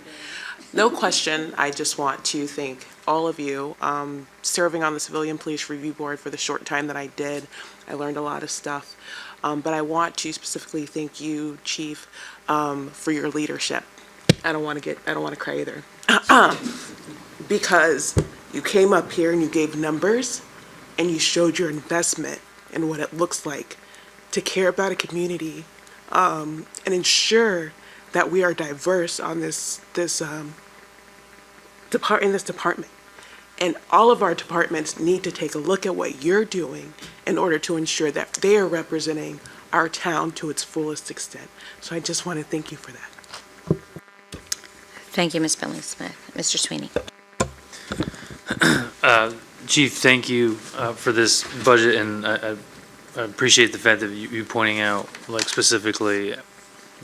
No question, I just want to thank all of you. Serving on the Civilian Police Review Board for the short time that I did, I learned a lot of stuff. But I want to specifically thank you, Chief, for your leadership. I don't want to cry either. Because you came up here and you gave numbers and you showed your investment in what it looks like to care about a community and ensure that we are diverse on this department. And all of our departments need to take a look at what you're doing in order to ensure that they are representing our town to its fullest extent. So I just want to thank you for that.
Thank you, Ms. Billing-Smith. Mr. Sweeney.
Chief, thank you for this budget, and I appreciate the fact that you pointing out, like, specifically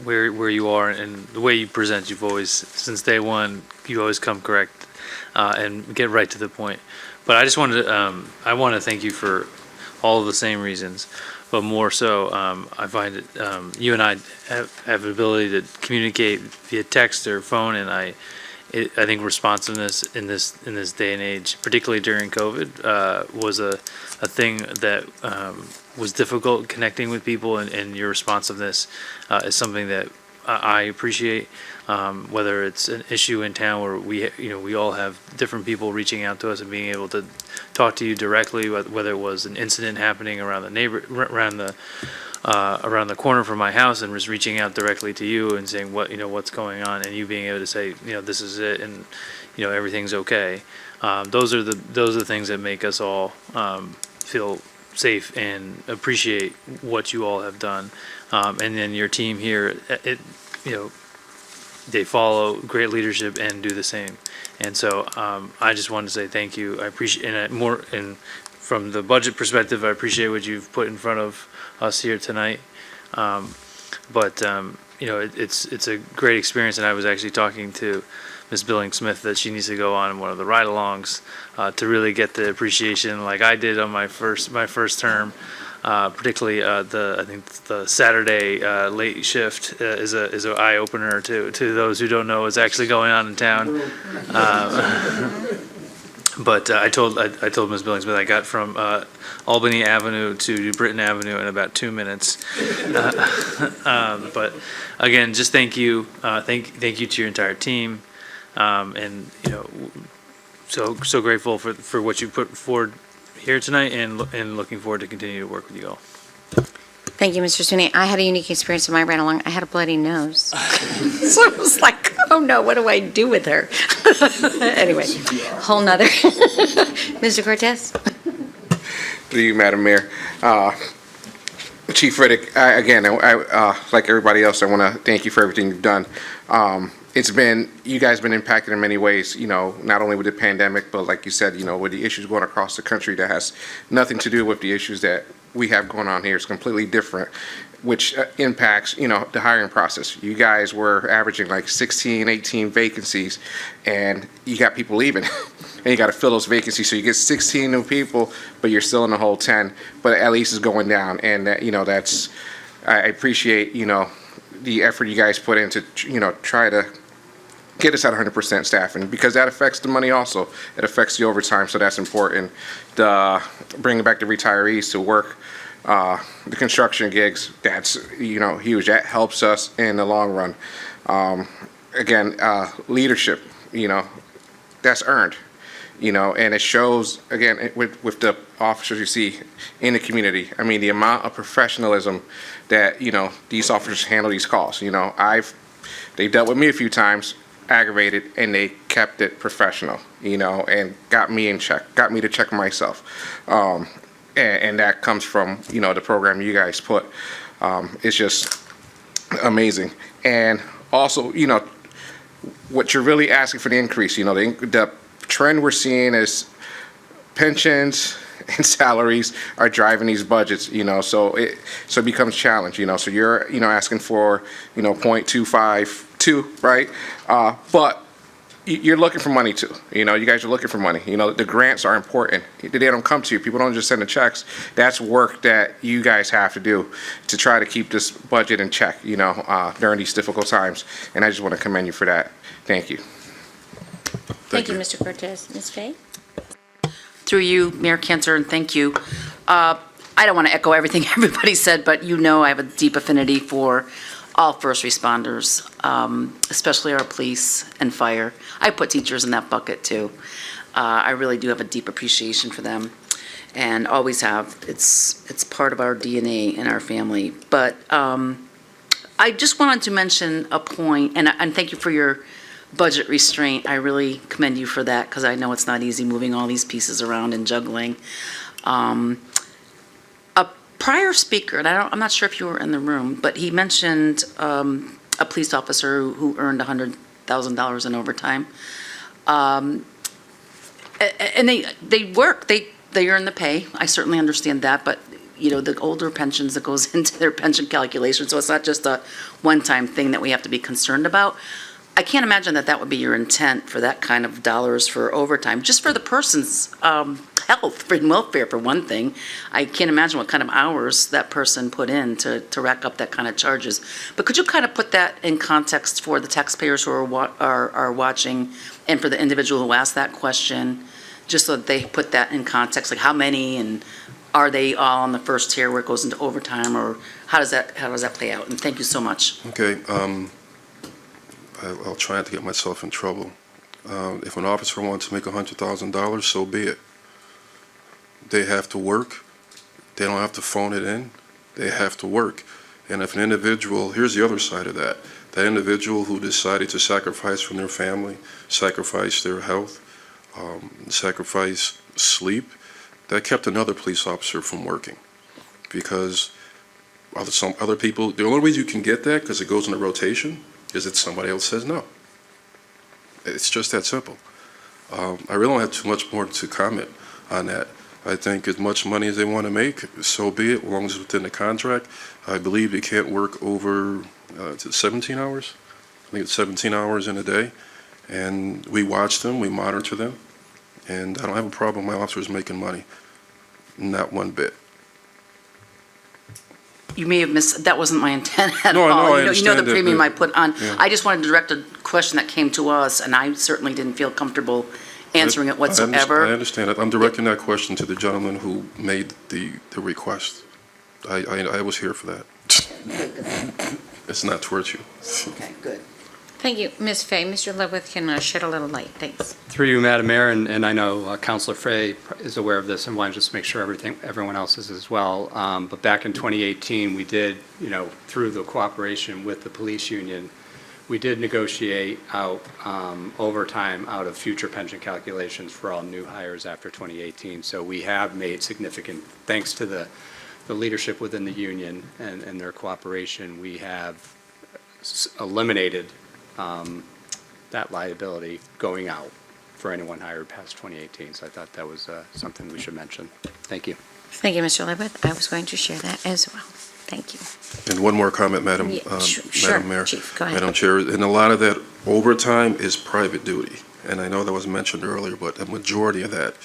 where you are and the way you present. You've always, since day one, you always come correct and get right to the point. But I just wanted to, I want to thank you for all of the same reasons, but more so, I find it, you and I have the ability to communicate via text or phone, and I think responsiveness in this day and age, particularly during COVID, was a thing that was difficult. Connecting with people, and your responsiveness is something that I appreciate. Whether it's an issue in town where we all have different people reaching out to us and being able to talk to you directly, whether it was an incident happening around the around the corner from my house, and was reaching out directly to you and saying what's going on, and you being able to say this is it, and everything's okay. Those are the things that make us all feel safe and appreciate what you all have done. And then your team here, they follow great leadership and do the same. And so I just wanted to say thank you. I appreciate, and from the budget perspective, I appreciate what you've put in front of us here tonight. But it's a great experience, and I was actually talking to Ms. Billing-Smith that she needs to go on one of the ride-alongs to really get the appreciation like I did on my first term. Particularly I think the Saturday late shift is an eye opener to those who don't know what's actually going on in town. But I told Ms. Billing-Smith I got from Albany Avenue to Britton Avenue in about 2 minutes. But again, just thank you, thank you to your entire team, and so grateful for what you put forward here tonight, and looking forward to continue to work with you all.
Thank you, Mr. Sweeney. I had a unique experience in my ride along. I had a bloody nose. So I was like, oh no, what do I do with her? Anyway, whole nother. Mr. Cortez?
To you, Madam Mayor. Chief Riddick, I like everybody else, I want to thank you for everything you've done. You guys have been impacted in many ways, not only with the pandemic, but like you said, with the issues going across the country that has nothing to do with the issues that we have going on here. It's completely different, which impacts, the hiring process. You guys were averaging like 16, 18 vacancies, and you got people leaving, and you got to fill those vacancies. So you get 16 new people, but you're still in the whole 10, but at least it's going down. And that, I appreciate, the effort you guys put in to, try to get us at 100% staffing, because that affects the money also. It affects the overtime, so that's important. Bringing back the retirees to work, the construction gigs, that's, huge. That helps us in the long run. Again, leadership, that's earned, and it shows, again, with the officers you see in the community. I mean, the amount of professionalism that, these officers handle these calls. They dealt with me a few times, aggravated, and they kept it professional, and got me in check, got me to check myself. And that comes from, the program you guys put. It's just amazing. And also, what you're really asking for the increase, the trend we're seeing is pensions and salaries are driving these budgets, so it becomes a challenge, so you're, asking for, 0.252, right? But you're looking for money too, you guys are looking for money, the grants are important. They don't come to you. People don't just send the checks. That's work that you guys have to do to try to keep this budget in check, during these difficult times. And I just want to commend you for that. Thank you.
Thank you, Mr. Cortez. Ms. Fay?
Through you, Mayor Cantor, and thank you. I don't want to echo everything everybody said, but I have a deep affinity for all first responders, especially our police and fire. I put teachers in that bucket too. I really do have a deep appreciation for them and always have. It's part of our DNA and our family. But I just wanted to mention a point, and thank you for your budget restraint. I really commend you for that because I know it's not easy moving all these pieces around and juggling. A prior speaker, and I'm not sure if you were in the room, but he mentioned a police officer who earned $100,000 in overtime. And they work, they earn the pay. I certainly understand that, but the older pensions that goes into their pension calculation, so it's not just a one-time thing that we have to be concerned about. I can't imagine that would be your intent for that kind of dollars for overtime, just for the person's health and welfare, for one thing. I can't imagine what kind of hours that person put in to rack up that kind of charges. But could you kind of put that in context for the taxpayers who are watching and for the individual who asked that question, just so that they put that in context, like how many and are they all on the first tier where it goes into overtime, or how does that play out? And thank you so much.
Okay. I'll try not to get myself in trouble. If an officer wants to make $100,000, so be it. They have to work. They don't have to phone it in. They have to work. And if an individual, here's the other side of that individual who decided to sacrifice from their family, sacrifice their health, sacrifice sleep, that kept another police officer from working. Because some other people, the only way you can get that, because it goes in a rotation, is that somebody else says no. It's just that simple. I really don't have too much more to comment on that. I think as much money as they want to make, so be it, as long as it's within the contract. I believe they can't work over 17 hours. I think it's 17 hours in a day. And we watch them, we monitor them, and I don't have a problem with my officers making money. Not one bit.
You may have missed, that wasn't my intent at
No,
all.
I
You know the
understand that,
premium
but-
I put on.
Yeah.
I just wanted to direct a question that came to us, and I certainly didn't feel comfortable answering it whatsoever.
I understand it. I'm directing that question to the gentleman who made the request. I was here for that. It's not towards you.
Okay, good.
Thank you, Ms. Fay. Mr. Leavitt can shed a little light. Thanks.
Through you, Madam Mayor, and I know Councilor Frey is aware of this and wanted to just make sure everyone else is as well. But back in 2018, we did, through the cooperation with the police union, we did negotiate out overtime out of future pension calculations for all new hires after 2018. So we have made significant, thanks to the leadership within the union and their cooperation, we have eliminated that liability going out for anyone hired past 2018. So I thought that was something we should mention. Thank you.
Thank you, Mr. Leavitt. I was going to share that as well. Thank you.
And one more comment, Madam
Sure,
Madam Mayor.
Chief, go ahead.
Madam Chair, and a lot of that overtime is private duty. And I know that was mentioned earlier, but a majority of that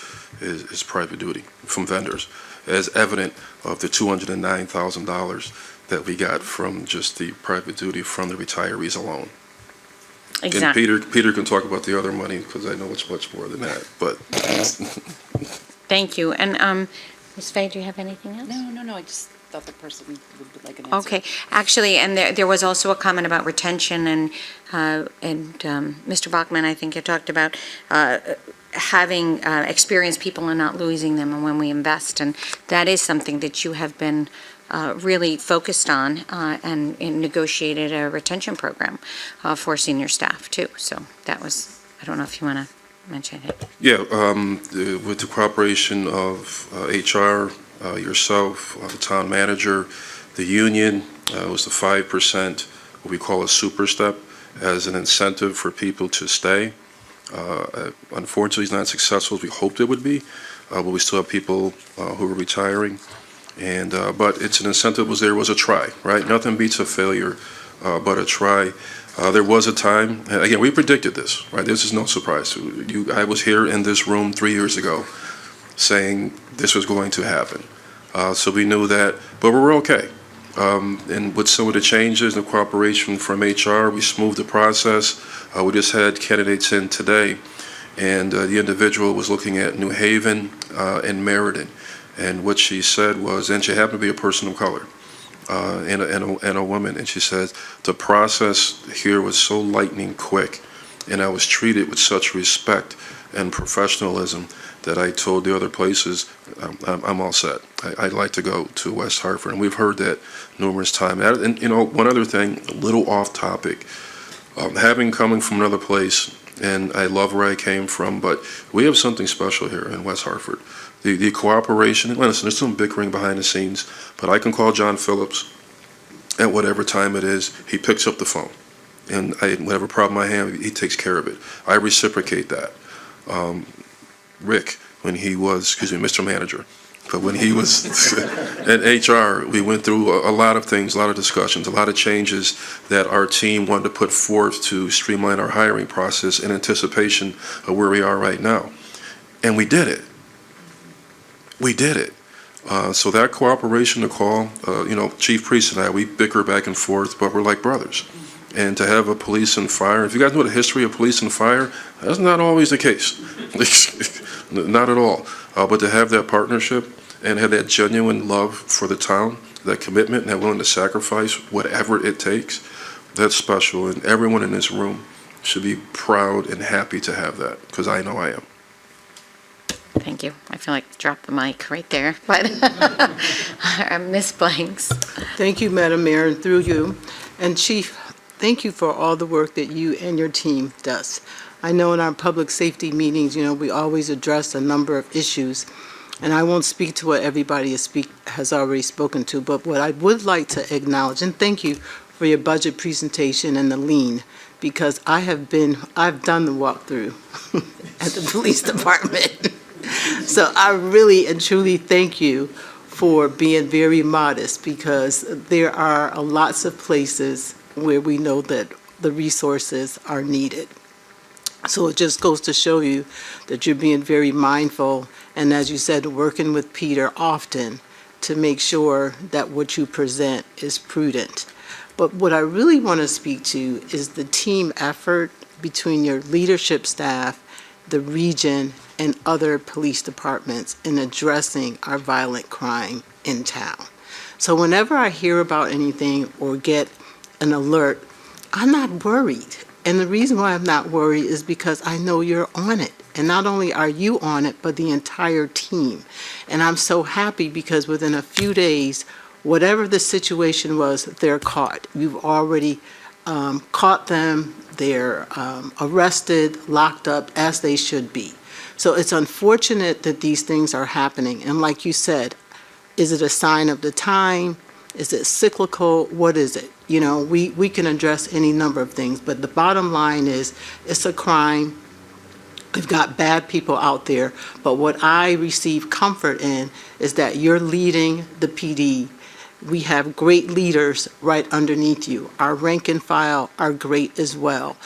is private duty from vendors, as evident of the $209,000 that we got from just the private duty from the retirees alone.
Exactly.
And Peter can talk about the other money, because I know it's much more than that, but.
Thank you. And Ms. Fay, do you have anything else?
No, I just thought the person would like an answer.
Okay, actually, and there was also a comment about retention, and Mr. Bachman, I think you talked about having experienced people and not losing them, and when we invest, and that is something that you have been really focused on and negotiated a retention program for senior staff too. So that was, I don't know if you want to mention it.
Yeah, with the cooperation of HR, yourself, the town manager, the union, it was the 5%, what we call a super step, as an incentive for people to stay. Unfortunately, it's not as successful as we hoped it would be, but we still have people who are retiring. And but it's an incentive was a try, right? Nothing beats a failure but a try. There was a time, again, we predicted this, right? This is no surprise. I was here in this room 3 years ago saying this was going to happen. So we knew that, but we were okay. And with some of the changes and the cooperation from HR, we smoothed the process. We just had candidates in today, and the individual was looking at New Haven and Meriden. And what she said was, and she happened to be a person of color and a woman, and she said, the process here was so lightning quick, and I was treated with such respect and professionalism that I told the other places, I'm all set. I'd like to go to West Hartford, and we've heard that numerous times. And you know, one other thing, a little off topic, coming from another place, and I love where I came from, but we have something special here in West Hartford. The cooperation, and listen, there's some bickering behind the scenes, but I can call John Phillips at whatever time it is. He picks up the phone, and whatever problem I have, he takes care of it. I reciprocate that. Rick, when he was, Mr. Manager, but when he was at HR, we went through a lot of things, a lot of discussions, a lot of changes that our team wanted to put forth to streamline our hiring process in anticipation of where we are right now. And we did it. We did it. So that cooperation, the call, Chief Priest and I, we bicker back and forth, but we're like brothers. And to have a police and fire, if you guys know the history of police and fire, that's not always the case. Not at all. But to have that partnership and have that genuine love for the town, that commitment, and that willing to sacrifice whatever it takes, that's special. And everyone in this room should be proud and happy to have that, because I know I am.
Thank you. I feel like drop the mic right there, but Ms. Blanks.
Thank you, Madam Mayor, and through you. And Chief, thank you for all the work that you and your team does. I know in our public safety meetings, we always address a number of issues, and I won't speak to what everybody has already spoken to, but what I would like to acknowledge, and thank you for your budget presentation and the lean, because I've done the walkthrough at the police department. So I really and truly thank you for being very modest, because there are lots of places where we know that the resources are needed. So it just goes to show you that you're being very mindful, and as you said, working with Peter often to make sure that what you present is prudent. But what I really want to speak to is the team effort between your leadership staff, the region, and other police departments in addressing our violent crime in town. So whenever I hear about anything or get an alert, I'm not worried. And the reason why I'm not worried is because I know you're on it. And not only are you on it, but the entire team. And I'm so happy because within a few days, whatever the situation was, they're caught. You've already caught them. They're arrested, locked up, as they should be. So it's unfortunate that these things are happening. And like you said, is it a sign of the time? Is it cyclical? What is it? We can address any number of things, but the bottom line is it's a crime. We've got bad people out there, but what I receive comfort in is that you're leading the PD. We have great leaders right underneath you. Our rank and file are great as well.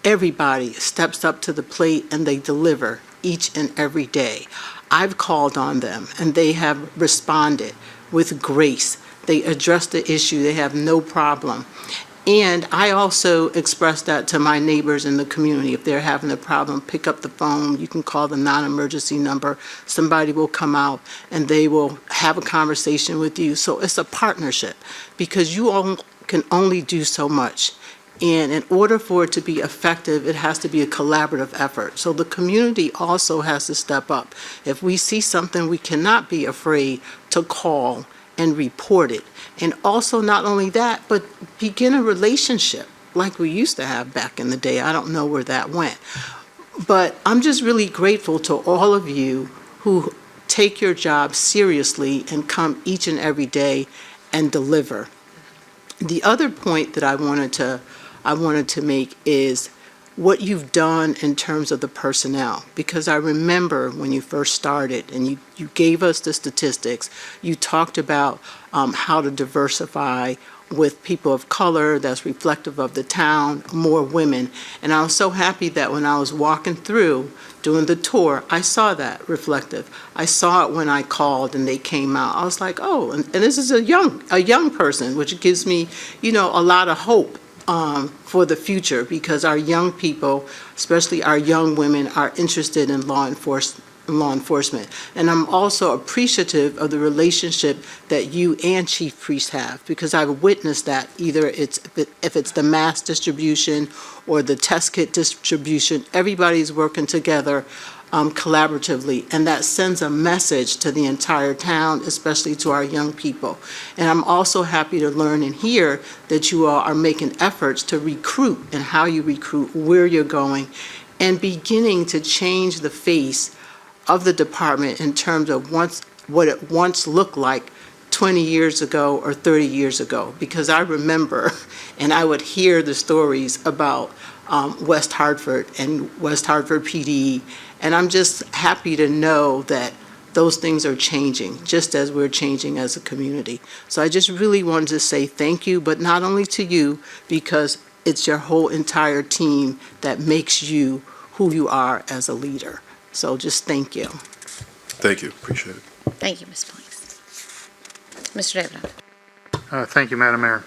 Everybody steps up to the plate and they deliver each and every day. I've called on them and they have responded with grace. They address the issue. They have no problem. And I also express that to my neighbors in the community. If they're having a problem, pick up the phone. You can call the non-emergency number. Somebody will come out and they will have a conversation with you. So it's a partnership because you all can only do so much. And in order for it to be effective, it has to be a collaborative effort. So the community also has to step up. If we see something, we cannot be afraid to call and report it. And also not only that, but begin a relationship like we used to have back in the day. I don't know where that went. But I'm just really grateful to all of you who take your job seriously and come each and every day and deliver. The other point that I wanted to make is what you've done in terms of the personnel, because I remember when you first started and you gave us the statistics, you talked about how to diversify with people of color that's reflective of the town, more women. And I was so happy that when I was walking through, doing the tour, I saw that reflective. I saw it when I called and they came out. I was like, oh, and this is a young person, which gives me, a lot of hope for the future, because our young people, especially our young women, are interested in law enforcement. And I'm also appreciative of the relationship that you and Chief Priest have, because I've witnessed that either if it's the mass distribution or the test kit distribution, everybody's working together collaboratively, and that sends a message to the entire town, especially to our young people. And I'm also happy to learn and hear that you all are making efforts to recruit, and how you recruit, where you're going, and beginning to change the face of the department in terms of what it once looked like 20 years ago or 30 years ago. Because I remember, and I would hear the stories about West Hartford and West Hartford PD, and I'm just happy to know that those things are changing, just as we're changing as a community. So I just really wanted to say thank you, but not only to you, because it's your whole entire team that makes you who you are as a leader. So just thank you.
Thank you. Appreciate it.
Thank you, Ms. Blanks. Mr. Davidoff.
Thank you, Madam Mayor.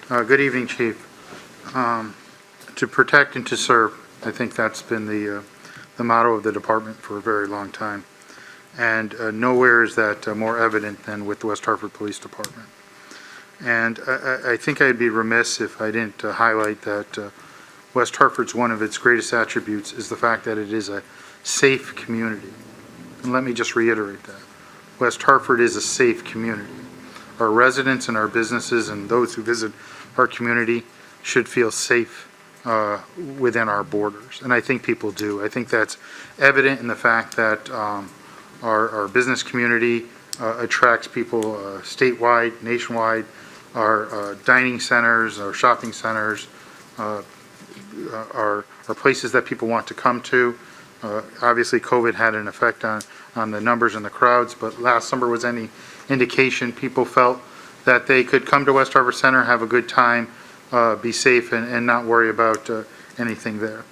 Good evening, Chief. To protect and to serve, I think that's been the motto of the department for a very long time. And nowhere is that more evident than with the West Hartford Police Department. And I think I'd be remiss if I didn't highlight that West Hartford's one of its greatest attributes is the fact that it is a safe community. And let me just reiterate that. West Hartford is a safe community. Our residents and our businesses and those who visit our community should feel safe within our borders. And I think people do. I think that's evident in the fact that our business community attracts people statewide, nationwide. Our dining centers, our shopping centers, are places that people want to come to. Obviously, COVID had an effect on the numbers and the crowds, but last summer was any indication, people felt that they could come to West Hartford Center, have a good time, be safe, and not worry about anything there.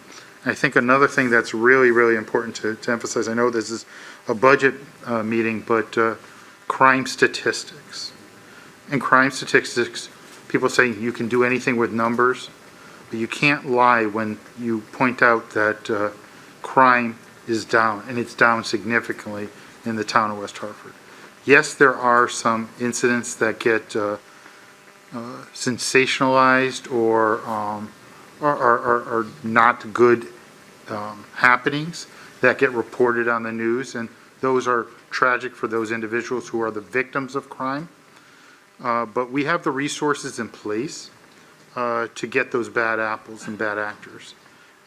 I think another thing that's really, really important to emphasize, I know this is a budget meeting, but crime statistics. In crime statistics, people say you can do anything with numbers, but you can't lie when you point out that crime is down, and it's down significantly in the town of West Hartford. Yes, there are some incidents that get sensationalized or are not good happenings that get reported on the news, and those are tragic for those individuals who are the victims of crime. But we have the resources in place to get those bad apples and bad actors.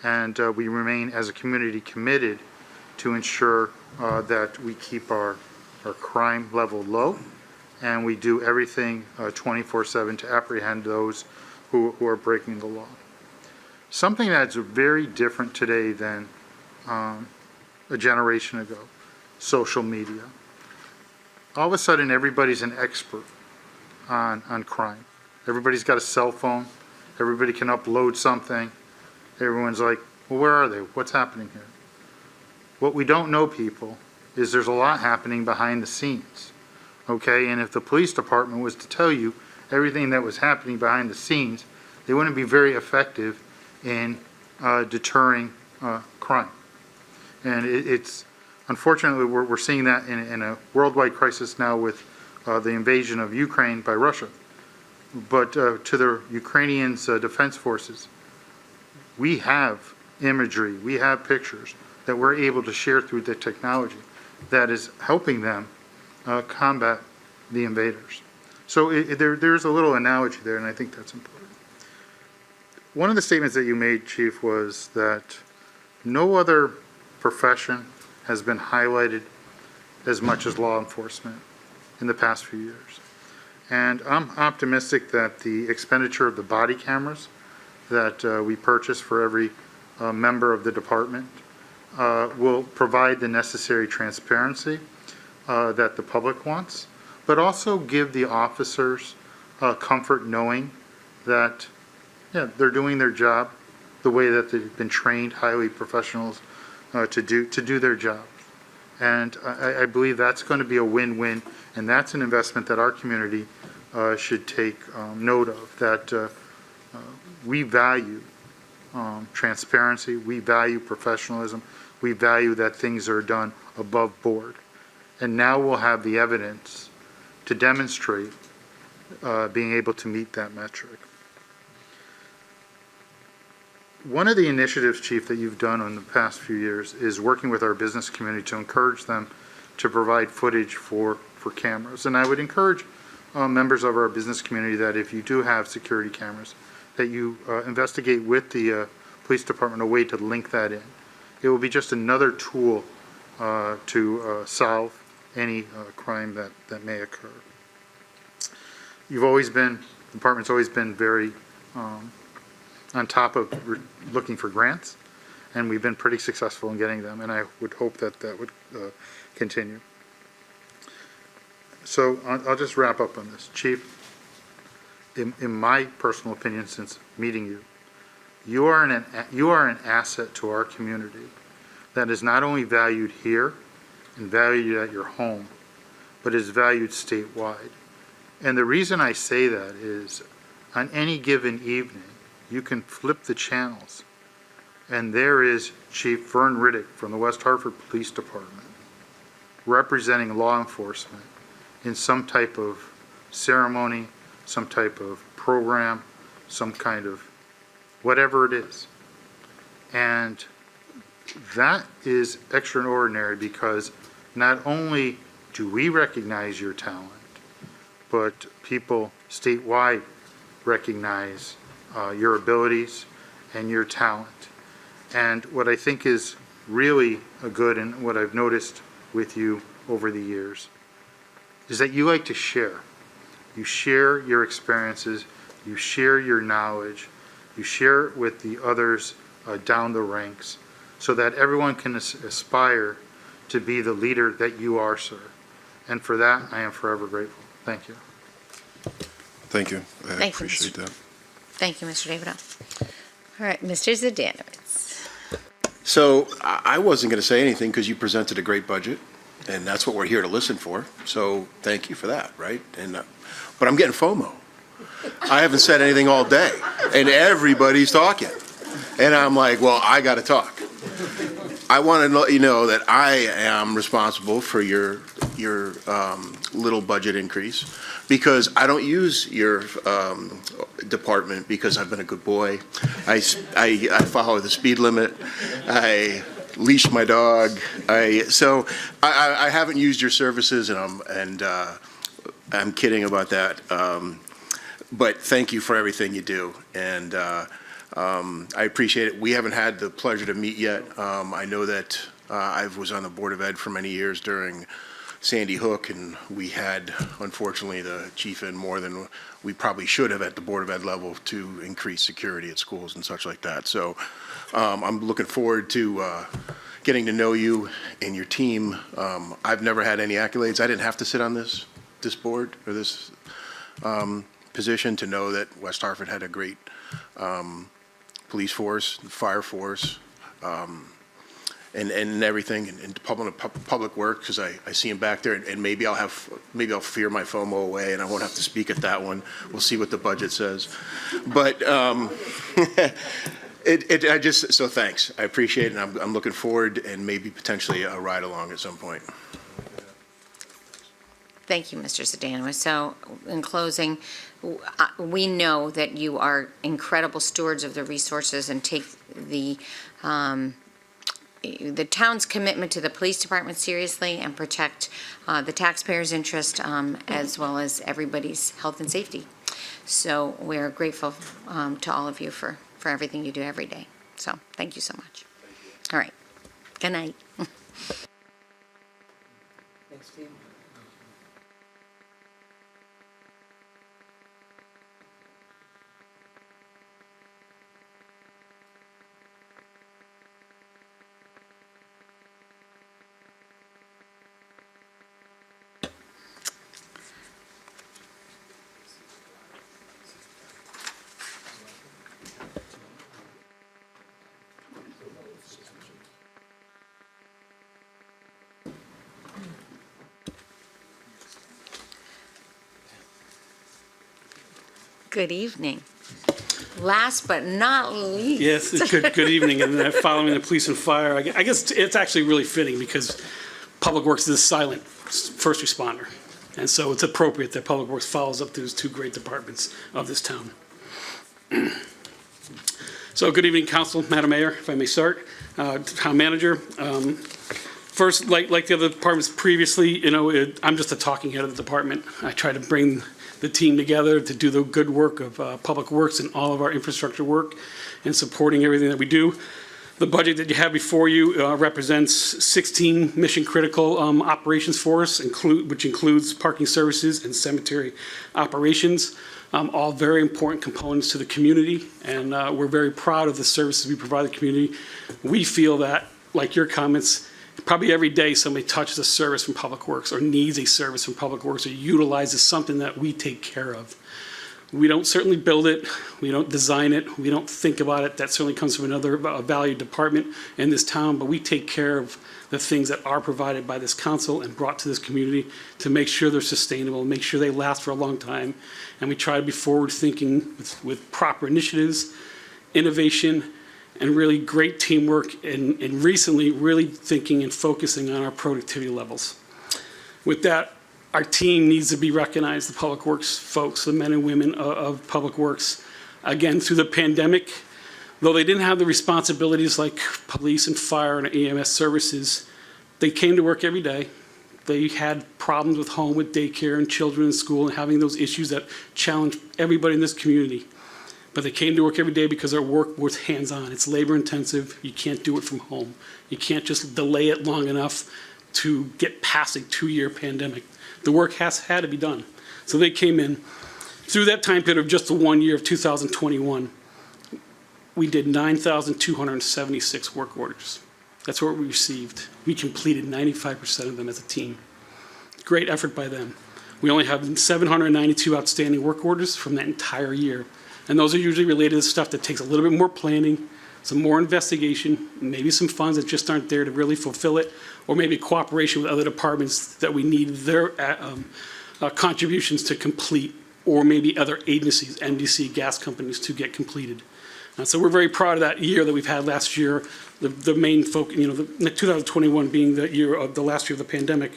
And we remain, as a community, committed to ensure that we keep our crime level low, and we do everything 24/7 to apprehend those who are breaking the law. Something that's very different today than a generation ago, social media. All of a sudden, everybody's an expert on crime. Everybody's got a cell phone. Everybody can upload something. Everyone's like, well, where are they? What's happening here? What we don't know, people, is there's a lot happening behind the scenes, okay? And if the police department was to tell you everything that was happening behind the scenes, they wouldn't be very effective in deterring crime. And it's unfortunately, we're seeing that in a worldwide crisis now with the invasion of Ukraine by Russia. But to the Ukrainians' defense forces, we have imagery, we have pictures that we're able to share through the technology that is helping them combat the invaders. So there's a little analogy there, and I think that's important. One of the statements that you made, Chief, was that no other profession has been highlighted as much as law enforcement in the past few years. And I'm optimistic that the expenditure of the body cameras that we purchase for every member of the department will provide the necessary transparency that the public wants, but also give the officers comfort knowing that, yeah, they're doing their job the way that they've been trained, highly professionals to do their job. And I believe that's going to be a win-win, and that's an investment that our community should take note of, that we value transparency, we value professionalism, we value that things are done above board. And now we'll have the evidence to demonstrate being able to meet that metric. One of the initiatives, Chief, that you've done in the past few years is working with our business community to encourage them to provide footage for cameras. And I would encourage members of our business community that if you do have security cameras, that you investigate with the police department a way to link that in. It will be just another tool to solve any crime that may occur. The department's always been very on top of looking for grants, and we've been pretty successful in getting them, and I would hope that that would continue. So I'll just wrap up on this. Chief, in my personal opinion, since meeting you, you are an asset to our community that is not only valued here and valued at your home, but is valued statewide. And the reason I say that is on any given evening, you can flip the channels, and there is Chief Vern Riddick from the West Hartford Police Department representing law enforcement in some type of ceremony, some type of program, some kind of whatever it is. And that is extraordinary because not only do we recognize your talent, but people statewide recognize your abilities and your talent. And what I think is really good, and what I've noticed with you over the years, is that you like to share. You share your experiences, you share your knowledge, you share it with the others down the ranks, so that everyone can aspire to be the leader that you are, sir. And for that, I am forever grateful. Thank you.
Thank you. I
Thank you,
appreciate that.
Thank you, Mr. Davidoff. All right, Mr. Zdanowitz.
So I wasn't going to say anything because you presented a great budget, and that's what we're here to listen for. So thank you for that, right? And but I'm getting FOMO. I haven't said anything all day, and everybody's talking, and I'm like, well, I got to talk. I want to let you know that I am responsible for your little budget increase, because I don't use your department because I've been a good boy. I follow the speed limit. I leash my dog. So I haven't used your services, and I'm kidding about that. But thank you for everything you do, and I appreciate it. We haven't had the pleasure to meet yet. I know that I was on the Board of Ed for many years during Sandy Hook, and we had, unfortunately, the chief in more than we probably should have at the Board of Ed level to increase security at schools and such like that. So I'm looking forward to getting to know you and your team. I've never had any accolades. I didn't have to sit on this board or this position to know that West Hartford had a great police force, fire force, and everything, and public work, because I see him back there, and maybe I'll fear my FOMO away, and I won't have to speak at that one. We'll see what the budget says, but so thanks. I appreciate it, and I'm looking forward, and maybe potentially a ride along at some point.
Thank you, Mr. Zdanowitz. So in closing, we know that you are incredible stewards of the resources and take the town's commitment to the police department seriously and protect the taxpayers' interest as well as everybody's health and safety. So we're grateful to all of you for everything you do every day. So thank you so much. All right. Good night.
Thanks, Steve.
Good evening. Last but not least.
Yes, good evening. And following the police and fire, I guess it's actually really fitting because Public Works is a silent first responder. And so it's appropriate that Public Works follows up those two great departments of this town. So good evening, Council, Madam Mayor, if I may start. Town Manager. First, like the other departments previously, I'm just a talking head of the department. I try to bring the team together to do the good work of Public Works and all of our infrastructure work and supporting everything that we do. The budget that you have before you represents 16 mission-critical operations for us, which includes parking services and cemetery operations, all very important components to the community, and we're very proud of the services we provide the community. We feel that, like your comments, probably every day somebody touches a service from Public Works or needs a service from Public Works or utilizes something that we take care of. We don't certainly build it, we don't design it, we don't think about it. That certainly comes from another valued department in this town, but we take care of the things that are provided by this council and brought to this community to make sure they're sustainable, make sure they last for a long time. And we try to be forward thinking with proper initiatives, innovation, and really great teamwork, and recently really thinking and focusing on our productivity levels. With that, our team needs to be recognized, the Public Works folks, the men and women of Public Works. Again, through the pandemic, though they didn't have the responsibilities like police and fire and EMS services, they came to work every day. They had problems with home, with daycare and children in school and having those issues that challenge everybody in this community. But they came to work every day because their work was hands-on. It's labor-intensive. You can't do it from home. You can't just delay it long enough to get past a 2-year pandemic. The work had to be done. So they came in. Through that time period of just the 1 year of 2021, we did 9,276 work orders. That's what we received. We completed 95% of them as a team. Great effort by them. We only have 792 outstanding work orders from that entire year. And those are usually related to stuff that takes a little bit more planning, some more investigation, maybe some funds that just aren't there to really fulfill it, or maybe cooperation with other departments that we need their contributions to complete, or maybe other agencies, MDC, gas companies, to get completed. So we're very proud of that year that we've had last year, the main focus, the 2021 being the year of the last year of the pandemic.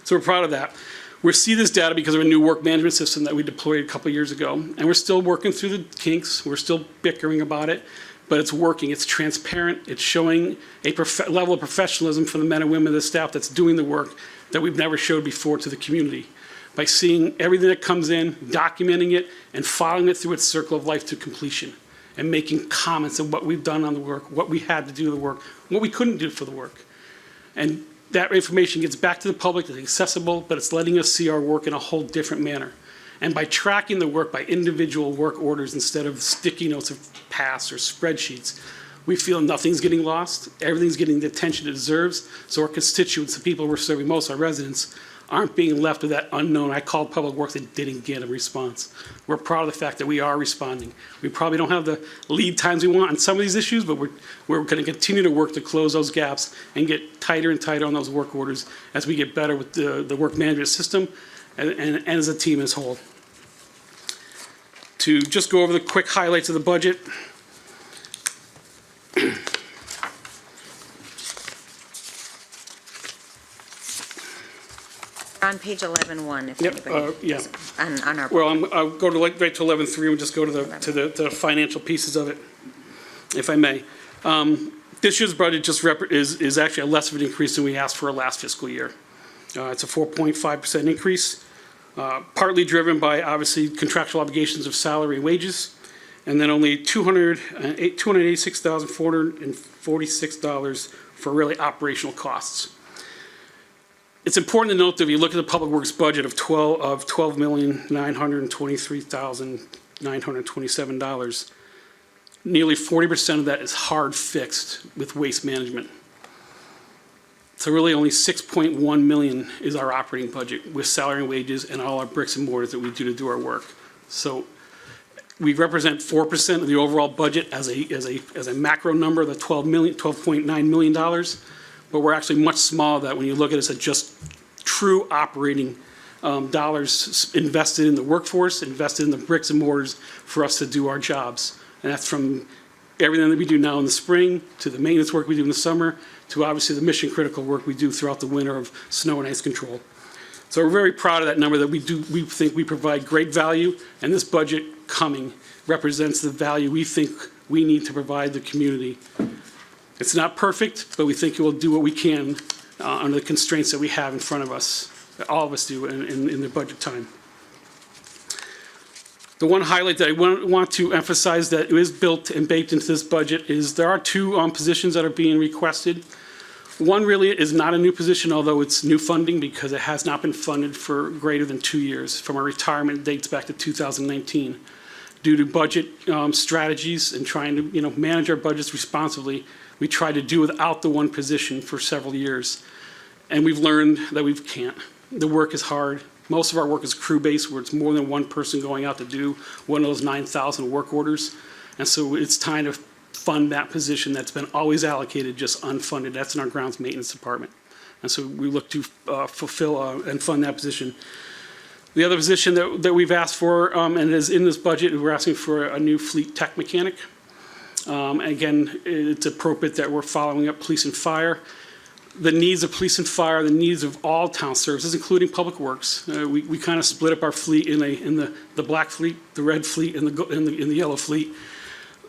So we're proud of that. We see this data because of a new work management system that we deployed a couple years ago, and we're still working through the kinks. We're still bickering about it, but it's working. It's transparent. It's showing a level of professionalism from the men and women of the staff that's doing the work that we've never showed before to the community. By seeing everything that comes in, documenting it, and following it through its circle of life to completion, and making comments on what we've done on the work, what we had to do the work, what we couldn't do for the work. And that information gets back to the public, it's accessible, but it's letting us see our work in a whole different manner. And by tracking the work by individual work orders instead of sticky notes of past or spreadsheets, we feel nothing's getting lost, everything's getting the attention it deserves, so our constituents, the people we're serving most, our residents, aren't being left with that unknown. I called Public Works and didn't get a response. We're proud of the fact that we are responding. We probably don't have the lead times we want on some of these issues, but we're going to continue to work to close those gaps and get tighter and tighter on those work orders as we get better with the work management system and as a team as a whole. To just go over the quick highlights of the budget.
On page 11.1, if
Yep,
anybody,
yeah.
on our.
Well, I'll go to right to 11.3 and just go to the financial pieces of it, if I may. This year's budget just is actually a less of an increase than we asked for last fiscal year. It's a 4.5% increase, partly driven by obviously contractual obligations of salary and wages, and then only $286,446 for really operational costs. It's important to note that if you look at the Public Works budget of $12,923,927, nearly 40% of that is hard fixed with waste management. So really only $6.1 million is our operating budget with salary and wages and all our bricks and mortars that we do to do our work. So we represent 4% of the overall budget as a macro number, the $12.9 million. But we're actually much smaller than that when you look at us at just true operating dollars invested in the workforce, invested in the bricks and mortars for us to do our jobs. And that's from everything that we do now in the spring, to the maintenance work we do in the summer, to obviously the mission critical work we do throughout the winter of snow and ice control. So we're very proud of that number, that we think we provide great value, and this budget coming represents the value we think we need to provide the community. It's not perfect, but we think it will do what we can under the constraints that we have in front of us, that all of us do in the budget time. The one highlight that I want to emphasize that is built and baked into this budget is there are two positions that are being requested. One really is not a new position, although it's new funding because it has not been funded for greater than 2 years. From our retirement dates back to 2019. Due to budget strategies and trying to manage our budgets responsibly, we tried to do without the one position for several years. And we've learned that we can't. The work is hard. Most of our work is crew-based, where it's more than one person going out to do one of those 9,000 work orders. And so it's time to fund that position that's been always allocated, just unfunded. That's in our grounds maintenance department. And so we look to fulfill and fund that position. The other position that we've asked for, and is in this budget, we're asking for a new fleet tech mechanic. Again, it's appropriate that we're following up police and fire. The needs of police and fire, the needs of all town services, including public works. We kind of split up our fleet in the black fleet, the red fleet, and the yellow fleet.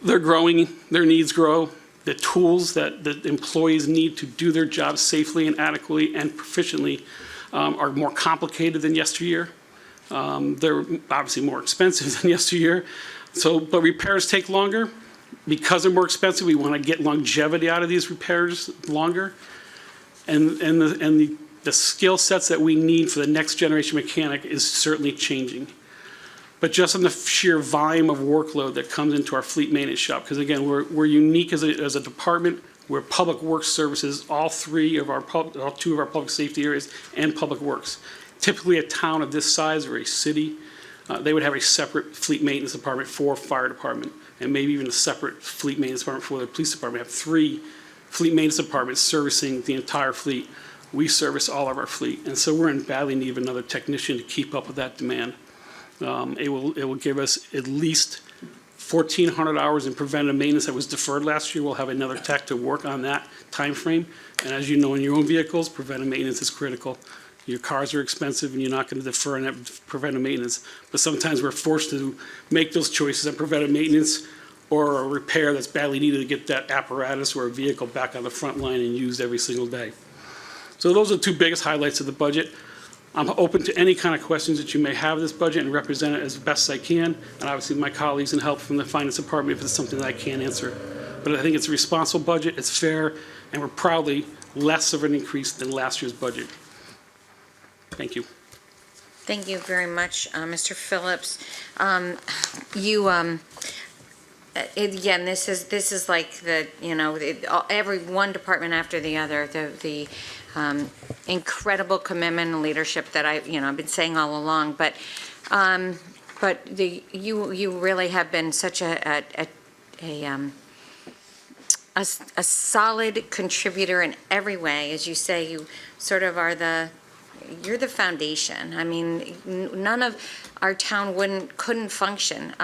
They're growing, their needs grow. The tools that the employees need to do their jobs safely and adequately and proficiently are more complicated than yesteryear. They're obviously more expensive than yesteryear. But repairs take longer. Because they're more expensive, we want to get longevity out of these repairs longer. And the skill sets that we need for the next generation mechanic is certainly changing. But just on the sheer volume of workload that comes into our fleet maintenance shop, because again, we're unique as a department. We're public works services, all two of our public safety areas and public works. Typically a town of this size or a city, they would have a separate fleet maintenance department for fire department, and maybe even a separate fleet maintenance department for the police department. Have 3 fleet maintenance departments servicing the entire fleet. We service all of our fleet, and so we're in badly need of another technician to keep up with that demand. It will give us at least 1,400 hours in preventive maintenance that was deferred last year. We'll have another tech to work on that time frame. And as you know, in your own vehicles, preventive maintenance is critical. Your cars are expensive, and you're not going to defer on that preventive maintenance. But sometimes we're forced to make those choices on preventive maintenance or a repair that's badly needed to get that apparatus or a vehicle back on the front line and used every single day. So those are the 2 biggest highlights of the budget. I'm open to any kind of questions that you may have of this budget and represent it as best I can. And obviously my colleagues and help from the finance department if it's something that I can't answer. But I think it's a responsible budget, it's fair, and we're proudly less of an increase than last year's budget. Thank you.
Thank you very much, Mr. Phillips. Again, this is like the, every one department after the other, the incredible commitment and leadership that I've been saying all along, but you really have been such a solid contributor in every way. As you say, you sort of are you're the foundation. I mean, none of our town couldn't function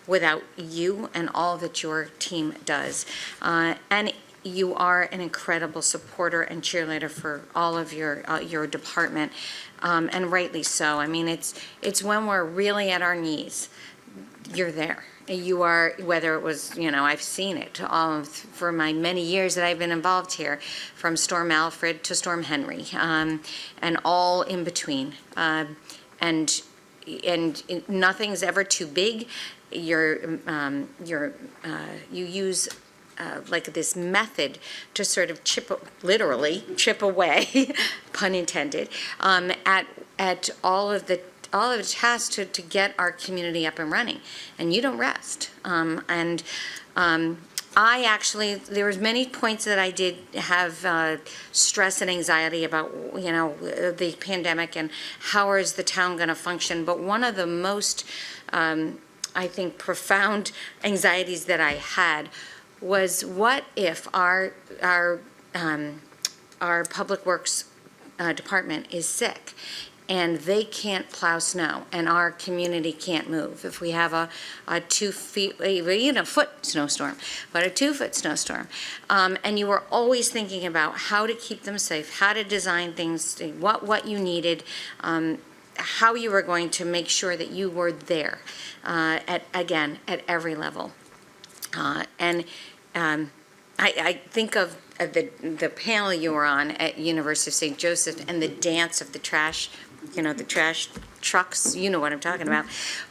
without you and all that your team does. And you are an incredible supporter and cheerleader for all of your department, and rightly so. I mean, it's when we're really at our knees, you're there. You are, whether it was, I've seen it for my many years that I've been involved here, from Storm Alfred to Storm Henry, and all in between. And nothing's ever too big. You use like this method to sort of literally chip away, pun intended, at all of the tasks to get our community up and running, and you don't rest. I actually, there was many points that I did have stress and anxiety about, the pandemic and how is the town going to function. But one of the most, I think, profound anxieties that I had was, what if our public works department is sick? and they can't plow snow, and our community can't move. If we have a 2 feet, even a foot snowstorm, but a 2-foot snowstorm, and you were always thinking about how to keep them safe, how to design things, what you needed, how you were going to make sure that you were there, at every level. I think of the panel you were on at University of St. Joseph and the dance of the trash, the trash trucks, you know what I'm talking about.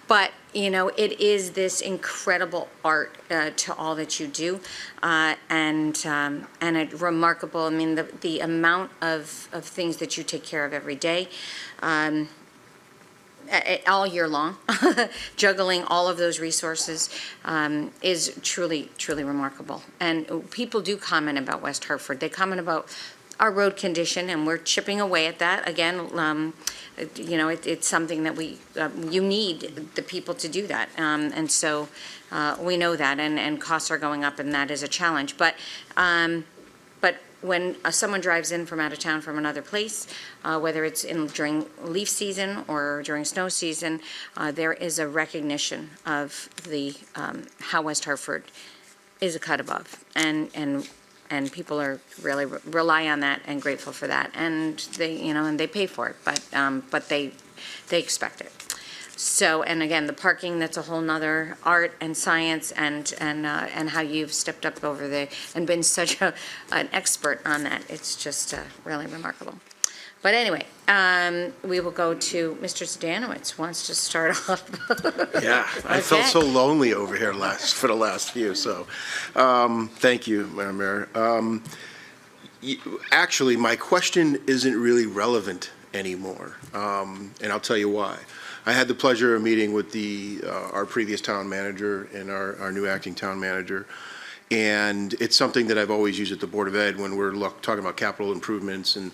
But, it is this incredible art to all that you do, and a remarkable, the amount of things that you take care of every day, all year long, juggling all of those resources, is truly, truly remarkable. And people do comment about West Hartford. They comment about our road condition, and we're chipping away at that. Again, it's something that you need the people to do that. And so we know that, and costs are going up, and that is a challenge. But when someone drives in from out of town from another place, whether it's during leaf season or during snow season, there is a recognition of how West Hartford is a cut above, and people are really rely on that and grateful for that, and they pay for it, but they expect it. So, and again, the parking, that's a whole nother art and science, and how you've stepped up over there and been such an expert on that. It's just really remarkable. But anyway, we will go to Mr. Zdanowitz, wants to start off.
Yeah, I felt so lonely over here for the last few, so thank you, Madam Mayor. Actually, my question isn't really relevant anymore, and I'll tell you why. I had the pleasure of meeting with our previous town manager and our new acting town manager, and it's something that I've always used at the Board of Ed when we're talking about capital improvements and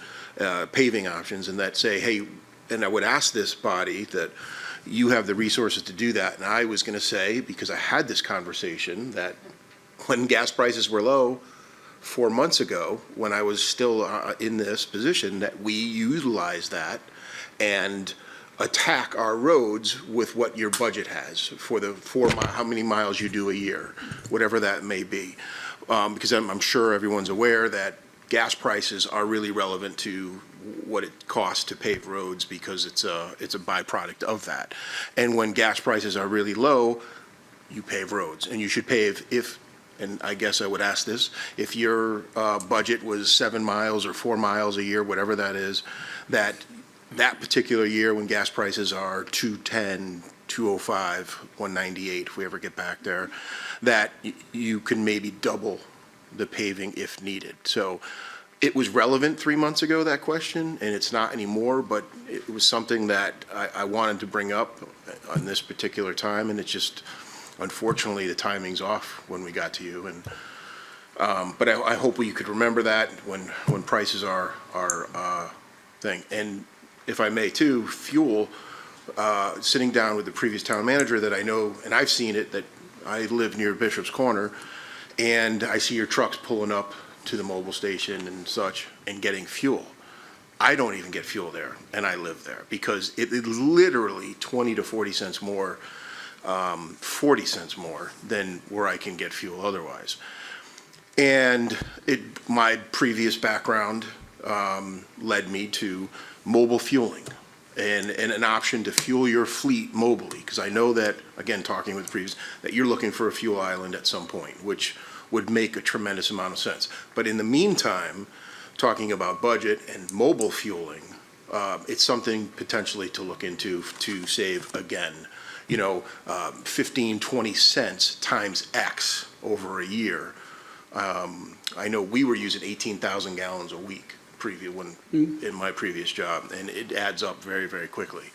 paving options, and that say, hey, and I would ask this body that you have the resources to do that, and I was going to say, because I had this conversation, that when gas prices were low 4 months ago, when I was still in this position, that we utilize that and attack our roads with what your budget has for how many miles you do a year, whatever that may be. Because I'm sure everyone's aware that gas prices are really relevant to what it costs to pave roads, because it's a byproduct of that. And when gas prices are really low, you pave roads, and you should pave and I guess I would ask this, if your budget was 7 miles or 4 miles a year, whatever that is, that particular year when gas prices are $2.10, $2.05, $1.98, if we ever get back there, that you can maybe double the paving if needed. So it was relevant 3 months ago, that question, and it's not anymore, but it was something that I wanted to bring up on this particular time, and it's just, unfortunately, the timing's off when we got to you. But I hope you could remember that when prices are thing. And if I may too, fuel, sitting down with the previous town manager that I know, and I've seen it, that I live near Bishop's Corner, and I see your trucks pulling up to the mobile station and such and getting fuel. I don't even get fuel there, and I live there, because it is literally 20 to 40 cents more, 40 cents more than where I can get fuel otherwise. And my previous background led me to mobile fueling and an option to fuel your fleet mobily, because I know that, again, talking with the previous, that you're looking for a fuel island at some point, which would make a tremendous amount of sense. But in the meantime, talking about budget and mobile fueling, it's something potentially to look into to save, again, 15, 20 cents times X over a year. I know we were using 18,000 gallons a week in my previous job, and it adds up very, very quickly.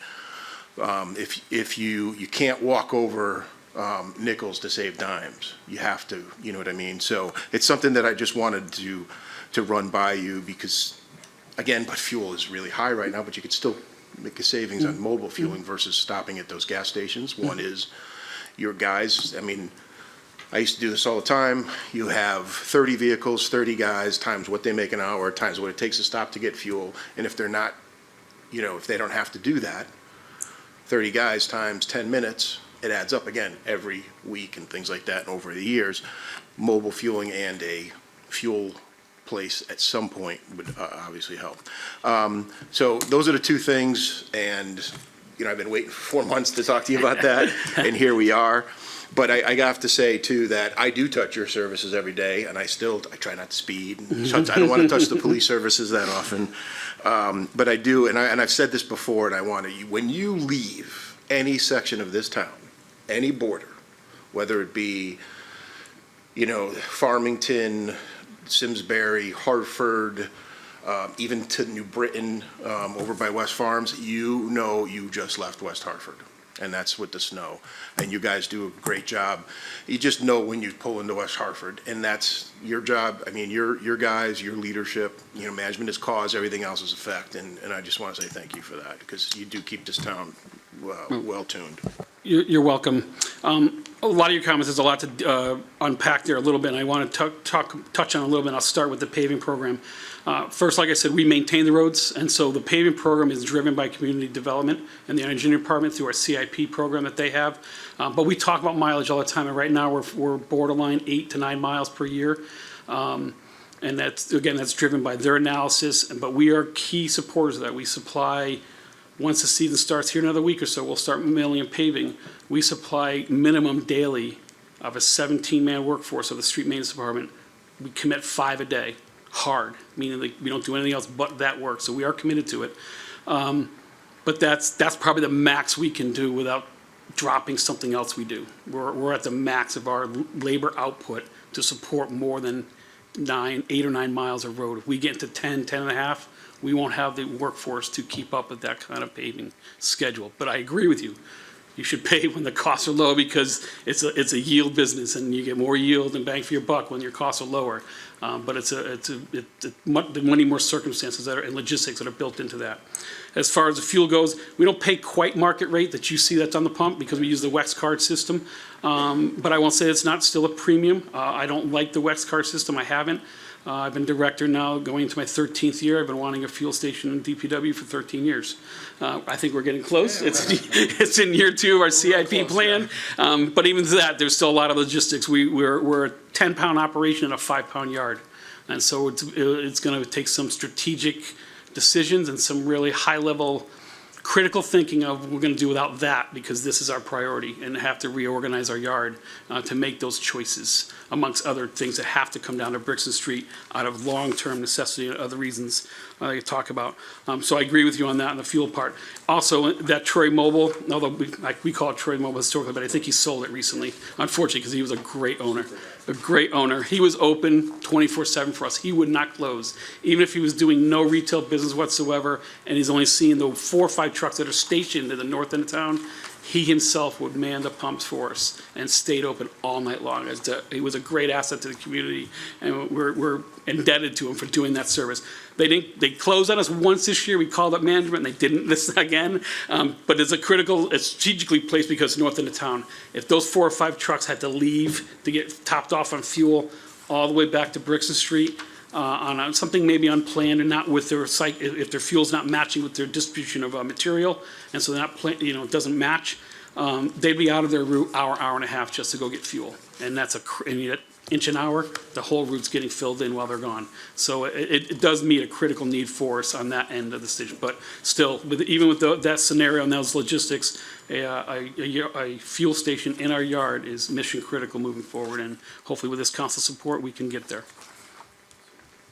If you can't walk over nickels to save dimes, you have to, you know what I mean? So it's something that I just wanted to run by you, because, again, but fuel is really high right now, but you could still make a savings on mobile fueling versus stopping at those gas stations. One is your guys, I used to do this all the time. You have 30 vehicles, 30 guys, times what they make an hour, times what it takes to stop to get fuel. And if they're not you know, if they don't have to do that, 30 guys times 10 minutes, it adds up again every week and things like that. And over the years, mobile fueling and a fuel place at some point would obviously help. So those are the two things, and you know, I've been waiting for 4 months to talk to you about that, and here we are. But I have to say too that I do touch your services every day, and I try not to speed. I don't want to touch the police services that often, but I do, and I've said this before, and I want to. When you leave any section of this town, any border, whether it be, you know, Farmington, Simsbury, Hartford, even to New Britain, over by West Farms, you know you just left West Hartford. And that's with the snow. And you guys do a great job. You just know when you pull into West Hartford, and that's your job. I mean, your guys, your leadership, you know, management is cause, everything else is effect. And I just want to say thank you for that, because you do keep this town well-tuned.
You're welcome. A lot of your comments, there's a lot to unpack there a little bit, and I want to touch on a little bit. I'll start with the paving program. First, like I said, we maintain the roads, and so the paving program is driven by community development and the engineering department through our CIP program that they have. But we talk about mileage all the time, and right now we're borderline 8 to 9 miles per year. And that's driven by their analysis, but we are key supporters of that. We supply, once the season starts here in another week or so, we'll start milling and paving. We supply minimum daily of a 17-man workforce of the street maintenance department. We commit 5 a day, hard, meaning like we don't do anything else but that work. So we are committed to it. But that's probably the max we can do without dropping something else we do. We're at the max of our labor output to support more than 8 or 9 miles of road. If we get to 10 and a half, we won't have the workforce to keep up with that kind of paving schedule. But I agree with you. You should pay when the costs are low, because it's a yield business, and you get more yield and bang for your buck when your costs are lower. But it's many more circumstances and logistics that are built into that. As far as the fuel goes, we don't pay quite market rate that you see that's on the pump, because we use the Wex card system. But I won't say it's not still a premium. I don't like the Wex card system. I haven't. I've been director now going into my 13th year. I've been wanting a fuel station in DPW for 13 years. I think we're getting close. It's in year 2 of our CIP plan. But even to that, there's still a lot of logistics. We're a 10-pound operation in a 5-pound yard. And so it's going to take some strategic decisions and some really high-level critical thinking of what we're going to do without that, because this is our priority, and have to reorganize our yard to make those choices, amongst other things that have to come down to Brixton Street out of long-term necessity and other reasons you talk about. So I agree with you on that, on the fuel part. Also, that Troy Mobile, although we call it Troy Mobile historically, but I think he sold it recently, unfortunately, because he was a great owner. A great owner. He was open 24/7 for us. He would not close. Even if he was doing no retail business whatsoever, and he's only seeing the 4 or 5 trucks that are stationed in the north end of town, he himself would man the pumps for us and stayed open all night long. He was a great asset to the community, and we're indebted to him for doing that service. They closed on us once this year. We called up management, and they didn't this again. But it's it's strategically placed because it's north end of town. If those 4 or 5 trucks had to leave to get topped off on fuel all the way back to Brixton Street, on something maybe unplanned and not with their if their fuel's not matching with their distribution of material, and so they're not it doesn't match, they'd be out of their route hour and a half just to go get fuel, and that's an inch an hour. The whole route's getting filled in while they're gone. So it does meet a critical need for us on that end of the station. But still, even with that scenario and those logistics, a fuel station in our yard is mission critical moving forward, and hopefully with this council support, we can get there.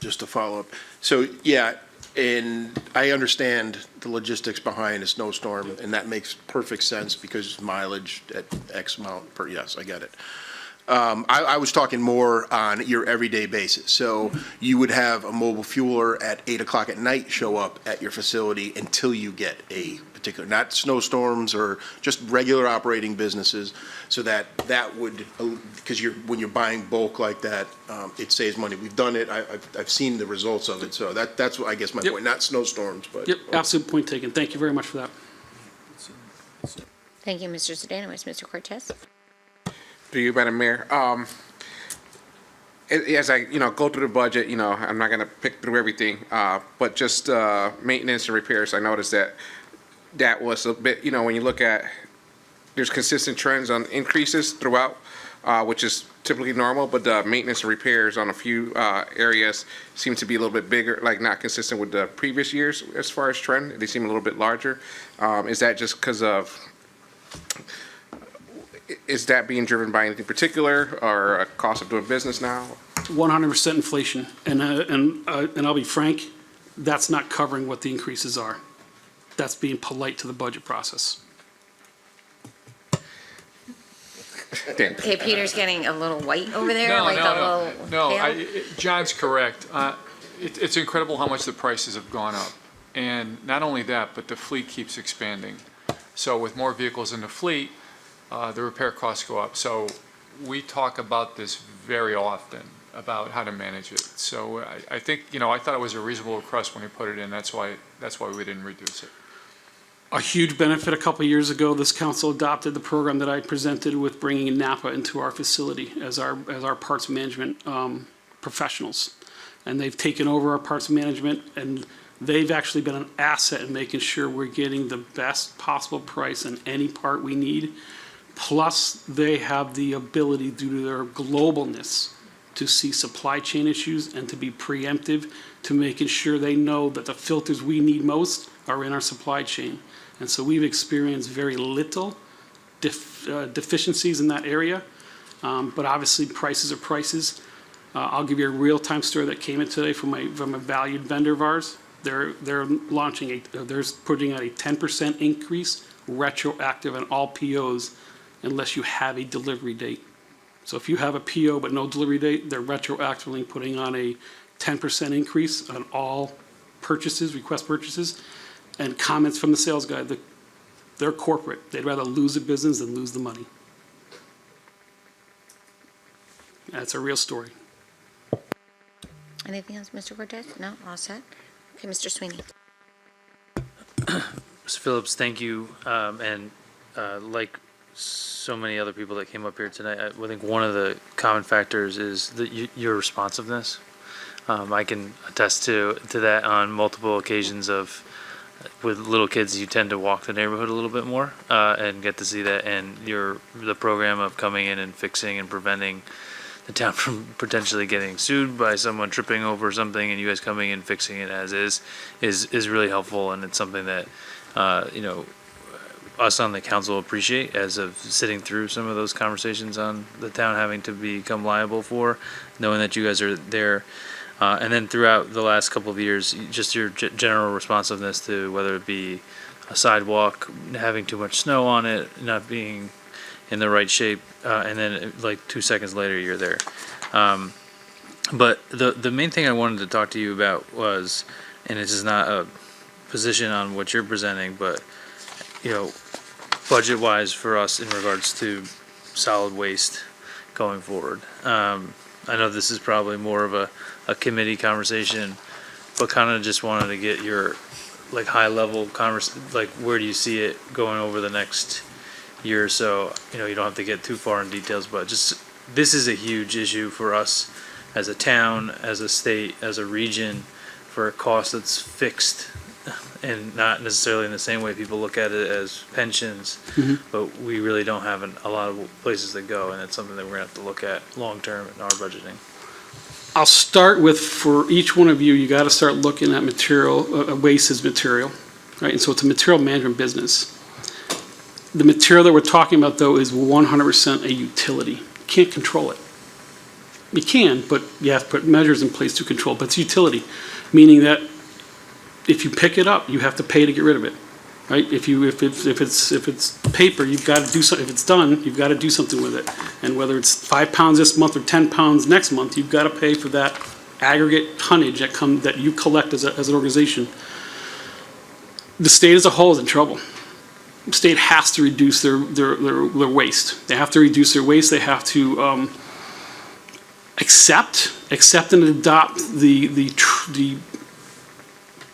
Just to follow up. So, yeah, and I understand the logistics behind a snowstorm, and that makes perfect sense because mileage at X amount per, yes, I get it. I was talking more on your everyday basis. So you would have a mobile fueler at 8 o'clock at night show up at your facility until you get a particular, not snowstorms or just regular operating businesses, so that would, because when you're buying bulk like that, it saves money. We've done it. I've seen the results of it. So that's what I guess my point. Not snowstorms, but.
Yep, absolute point taken. Thank you very much for that.
Thank you, Mr. Zdanowicz. Mr. Cortez?
To you, Madam Mayor. as I, go through the budget, I'm not gonna pick through everything, but just, maintenance and repairs, I noticed that was a bit, when you look at, there's consistent trends on increases throughout, which is typically normal, but the maintenance and repairs on a few, areas seem to be a little bit bigger, like not consistent with the previous years as far as trend. They seem a little bit larger. Is that just because of, is that being driven by anything particular or a cost of doing business now?
100% inflation, and I'll be frank, that's not covering what the increases are. That's being polite to the budget process.
Okay, Peter's getting a little white over there,
No,
like
no,
a little
no.
pale.
John's correct. It's incredible how much the prices have gone up. And not only that, but the fleet keeps expanding. So with more vehicles in the fleet, the repair costs go up. So we talk about this very often, about how to manage it. So I think, I thought it was a reasonable request when he put it in. That's why we didn't reduce it.
A huge benefit, a couple of years ago, this council adopted the program that I presented with bringing Napa into our facility as our parts management professionals. And they've taken over our parts management, and they've actually been an asset in making sure we're getting the best possible price on any part we need. Plus, they have the ability, due to their globalness, to see supply chain issues and to be preemptive, to making sure they know that the filters we need most are in our supply chain. And so we've experienced very little deficiencies in that area, but obviously prices are prices. I'll give you a real-time story that came in today from a valued vendor of ours. They're putting out a 10% increase retroactive on all POs unless you have a delivery date. So if you have a PO but no delivery date, they're retroactively putting on a 10% increase on all purchases, request purchases. And comments from the sales guy, they're corporate. They'd rather lose a business than lose the money. That's a real story.
Anything else, Mr. Cortez? No, all set? Okay, Mr. Sweeney.
Mr. Phillips, thank you. And like so many other people that came up here tonight, I think one of the common factors is your responsiveness. I can attest to that on multiple occasions of, with little kids, you tend to walk the neighborhood a little bit more and get to see that. And the program of coming in and fixing and preventing the town from potentially getting sued by someone tripping over something, and you guys coming in fixing it as is really helpful. And it's something that us on the council appreciate, as of sitting through some of those conversations on the town having to become liable for, knowing that you guys are there. And then throughout the last couple of years, just your general responsiveness to whether it be a sidewalk, having too much snow on it, not being in the right shape, and then like 2 seconds later, you're there. But the main thing I wanted to talk to you about was, and this is not a position on what you're presenting, but, budget-wise for us in regards to solid waste going forward. I know this is probably more of a committee conversation, but kind of just wanted to get your high-level where do you see it going over the next year or so? You don't have to get too far in details, but just this is a huge issue for us as a town, as a state, as a region, for a cost that's fixed and not necessarily in the same way people look at it as pensions, but we really don't have a lot of places to go, and it's something that we're gonna have to look at long-term in our budgeting.
I'll start with, for each one of you, you got to start looking at material, waste as material, right? And so it's a material management business. The material that we're talking about, though, is 100% a utility. You can't control it. You can, but you have to put measures in place to control. But it's utility, meaning that if you pick it up, you have to pay to get rid of it, right? If it's paper, you've got to do something. If it's done, you've got to do something with it. And whether it's 5 pounds this month or 10 pounds next month, you've got to pay for that aggregate tonnage that you collect as an organization. The state as a whole is in trouble. The state has to reduce their waste. They have to reduce their waste. They have to accept and adopt the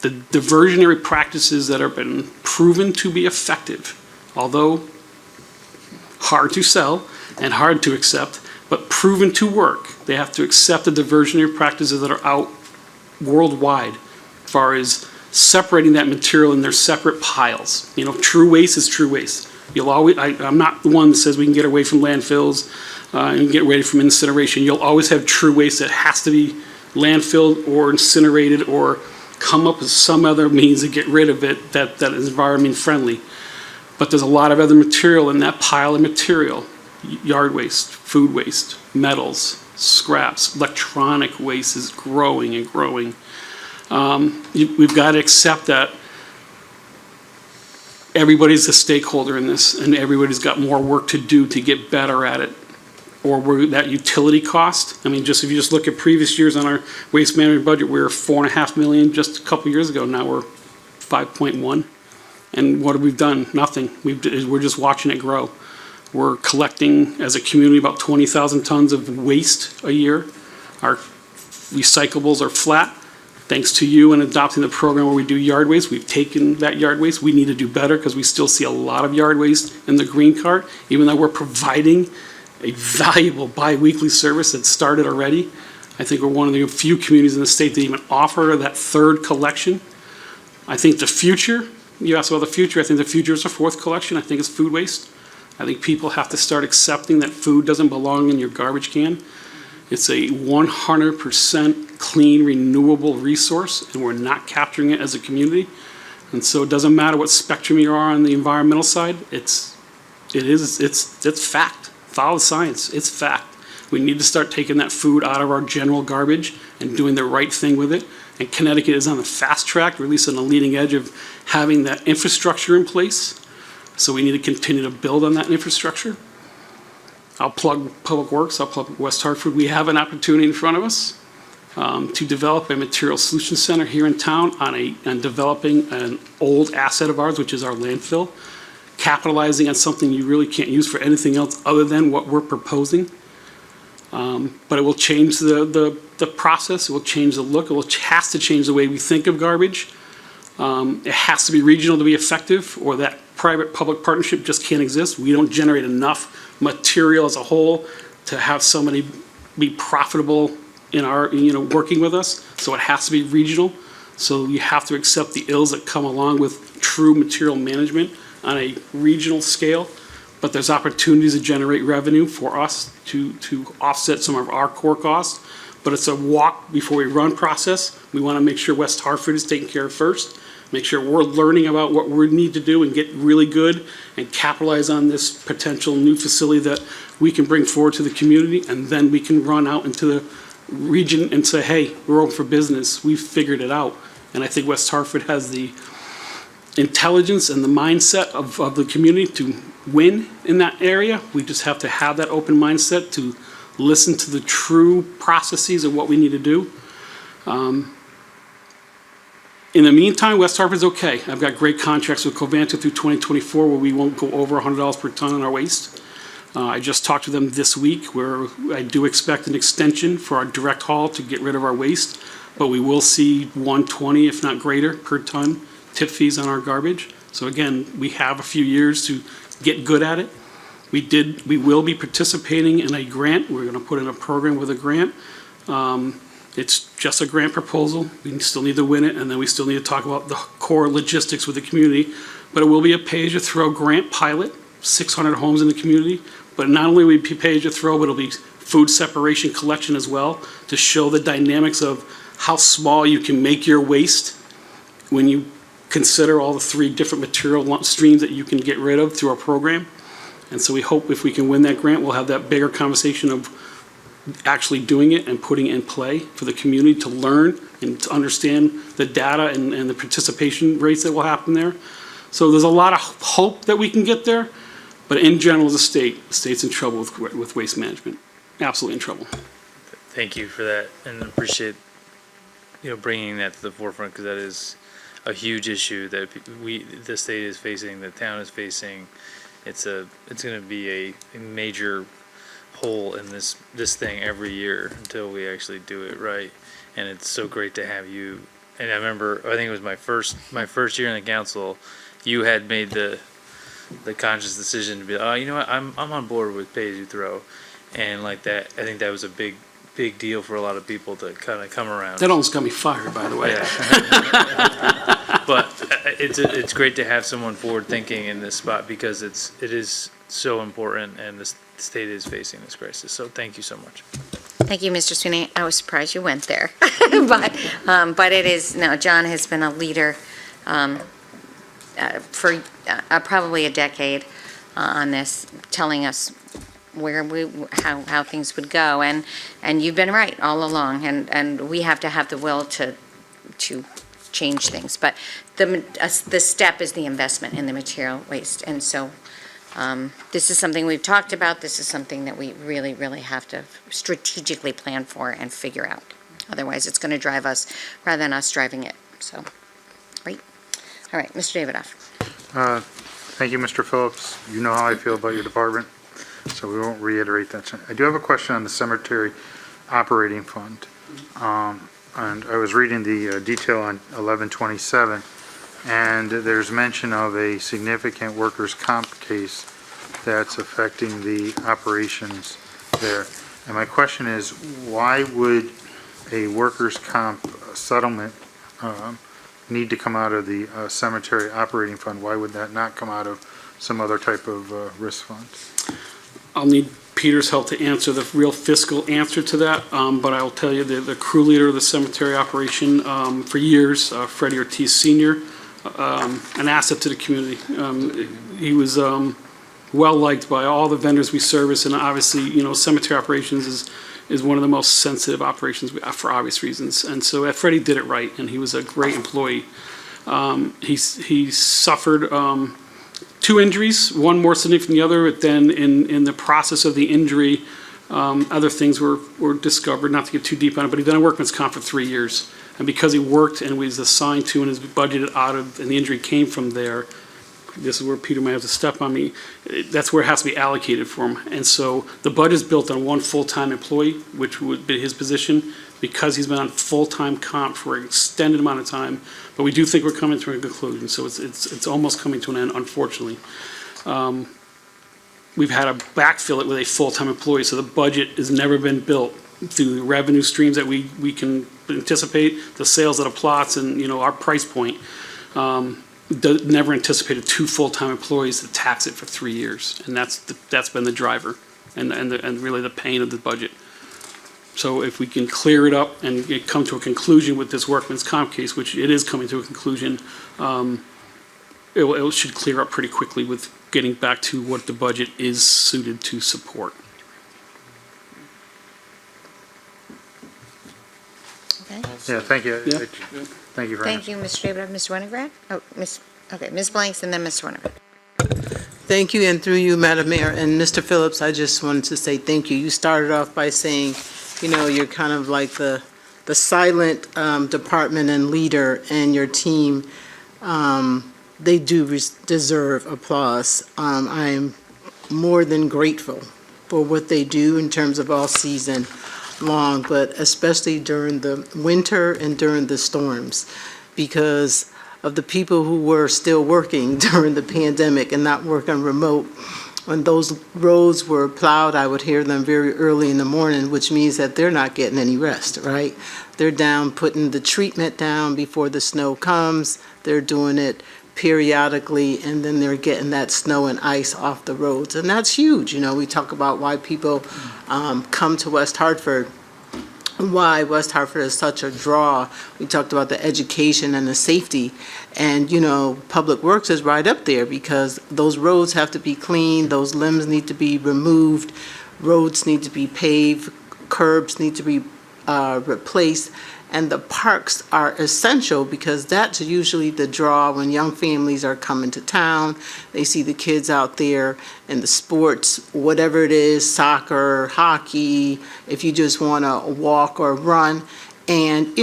diversionary practices that have been proven to be effective, although hard to sell and hard to accept. but proven to work. They have to accept the diversionary practices that are out worldwide as far as separating that material in their separate piles. You know, true waste is true waste. You'll always, I'm not the one that says we can get away from landfills and get away from incineration. You'll always have true waste that has to be landfilled or incinerated or come up with some other means to get rid of it that is environment friendly. But there's a lot of other material in that pile of material. Yard waste, food waste, metals, scraps, electronic waste is growing and growing. We've got to accept that everybody's a stakeholder in this, and everybody's got more work to do to get better at it. Or that utility cost. I mean, if you just look at previous years on our waste management budget, we were $4.5 million just a couple years ago. Now we're 5.1. And what have we done? Nothing. We're just watching it grow. We're collecting, as a community, about 20,000 tons of waste a year. Our recyclables are flat. Thanks to you in adopting the program where we do yard waste, we've taken that yard waste. We need to do better because we still see a lot of yard waste in the green cart, even though we're providing a valuable bi-weekly service that started already. I think we're one of the few communities in the state that even offer that third collection. I think the future, you asked about the future, I think the future is a fourth collection. I think it's food waste. I think people have to start accepting that food doesn't belong in your garbage can. It's a 100% clean, renewable resource, and we're not capturing it as a community. And so it doesn't matter what spectrum you are on the environmental side, it's fact. Follow the science, it's fact. We need to start taking that food out of our general garbage and doing the right thing with it. And Connecticut is on the fast track, or at least on the leading edge of having that infrastructure in place. So we need to continue to build on that infrastructure. I'll plug Public Works, I'll plug West Hartford. We have an opportunity in front of us to develop a material solution center here in town on developing an old asset of ours, which is our landfill, capitalizing on something you really can't use for anything else other than what we're proposing. But it will change the process, it will change the look, it has to change the way we think of garbage. It has to be regional to be effective, or that private-public partnership just can't exist. We don't generate enough material as a whole to have somebody be profitable in our, working with us. So it has to be regional. So you have to accept the ills that come along with true material management on a regional scale. But there's opportunities to generate revenue for us to offset some of our core costs. But it's a walk before we run process. We want to make sure West Hartford is taken care of first. Make sure we're learning about what we need to do and get really good and capitalize on this potential new facility that we can bring forward to the community. And then we can run out into the region and say, hey, we're open for business. We've figured it out. And I think West Hartford has the intelligence and the mindset of the community to win in that area. We just have to have that open mindset to listen to the true processes of what we need to do. In the meantime, West Hartford's okay. I've got great contracts with Covanta through 2024 where we won't go over $100 per ton on our waste. I just talked to them this week where I do expect an extension for our direct haul to get rid of our waste, but we will see 120, if not greater, per ton tip fees on our garbage. So again, we have a few years to get good at it. We will be participating in a grant. We're going to put in a program with a grant. It's just a grant proposal. We still need to win it, and then we still need to talk about the core logistics with the community. But it will be a pay-as-you-throw grant pilot, 600 homes in the community. But not only will it be pay-as-you-throw, but it'll be food separation collection as well to show the dynamics of how small you can make your waste when you consider all the 3 different material streams that you can get rid of through our program. And so we hope if we can win that grant, we'll have that bigger conversation of actually doing it and putting it in play for the community to learn and to understand the data and the participation rates that will happen there. So there's a lot of hope that we can get there, but in general, as a state, the state's in trouble with waste management. Absolutely in trouble.
Thank you for that, and appreciate bringing that to the forefront, because that is a huge issue that the state is facing, the town is facing. It's going to be a major hole in this thing every year until we actually do it right. And it's so great to have you. And I remember, I think it was my first year in the council, you had made the conscious decision to be, oh, you know what, I'm on board with pay as you throw. and like that, I think that was a big deal for a lot of people to kind of come around.
That almost got me fired, by the way.
Yeah. But it's great to have someone forward thinking in this spot because it is so important, and the state is facing this crisis. So thank you so much.
Thank you, Mr. Sweeney. I was surprised you went there. But it is, no, John has been a leader for probably a decade on this, telling us how things would go. And you've been right all along, and we have to have the will to change things. But the step is the investment in the material waste. And so this is something we've talked about. This is something that we really, really have to strategically plan for and figure out. Otherwise, it's going to drive us rather than us driving it. So, great. All right, Mr. Davidoff.
Thank you, Mr. Phillips. You know how I feel about your department, so we won't reiterate that. I do have a question on the cemetery operating fund. And I was reading the detail on 1127, and there's mention of a significant workers' comp case that's affecting the operations there. And my question is, why would a workers' comp settlement need to come out of the cemetery operating fund? Why would that not come out of some other type of risk fund?
I'll need Peter's help to answer the real fiscal answer to that, but I'll tell you the crew leader of the cemetery operation for years, Freddie Ortiz Sr., an asset to the community. He was well-liked by all the vendors we service, and obviously, cemetery operations is one of the most sensitive operations for obvious reasons. And so Freddie did it right, and he was a great employee. He suffered 2 injuries, one more significant than the other, but then in the process of the injury, other things were discovered, not to get too deep on it, but he'd done a workman's comp for 3 years. And because he worked and was assigned to and is budgeted out of, and the injury came from there, this is where Peter might have to step on me, that's where it has to be allocated for him. And so the budget's built on 1 full-time employee, which would be his position, because he's been on full-time comp for an extended amount of time. But we do think we're coming to a conclusion, so it's almost coming to an end, unfortunately. We've had to backfill it with a full-time employee, so the budget has never been built through the revenue streams that we can anticipate, the sales of the plots, and our price point. Never anticipated 2 full-time employees to tax it for 3 years, and that's been the driver and really the pain of the budget. So if we can clear it up and come to a conclusion with this workman's comp case, which it is coming to a conclusion, it should clear up pretty quickly with getting back to what the budget is suited to support.
Okay.
Yeah, thank you.
Yeah.
Thank you very much.
Thank you, Mr. Davidoff. Mr. Winograd? Oh, Ms. Blanks and then Mr. Winograd.
Thank you, and through you, Madam Mayor. And Mr. Phillips, I just wanted to say thank you. You started off by saying, you're kind of like the silent department and leader, and your team, they do deserve applause. I am more than grateful for what they do in terms of all season long, but especially during the winter and during the storms, because of the people who were still working during the pandemic and not working remote. When those roads were plowed, I would hear them very early in the morning, which means that they're not getting any rest, right? They're down putting the treatment down before the snow comes. They're doing it periodically, and then they're getting that snow and ice off the roads. And that's huge. We talk about why people come to West Hartford, why West Hartford is such a draw. We talked about the education and the safety, and Public Works is right up there because those roads have to be cleaned, those limbs need to be removed, roads need to be paved, curbs need to be replaced, and the parks are essential because that's usually the draw when young families are coming to town. They see the kids out there in the sports, whatever it is, soccer, hockey, if you just want to walk or run. And,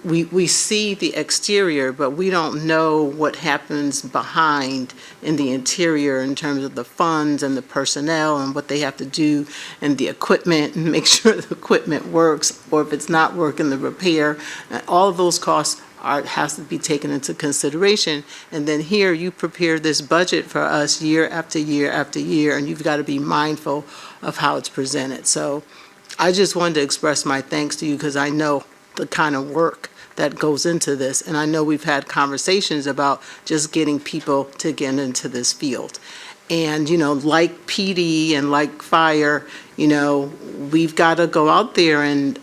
we see the exterior, but we don't know what happens behind in the interior in terms of the funds and the personnel and what they have to do and the equipment and make sure the equipment works, or if it's not working, the repair. And all of those costs has to be taken into consideration. And then here, you prepare this budget for us year after year after year, and you've got to be mindful of how it's presented. So I just wanted to express my thanks to you because I know the kind of work that goes into this. And I know we've had conversations about just getting people to get into this field. And, like PD and like fire, we've got to go out there and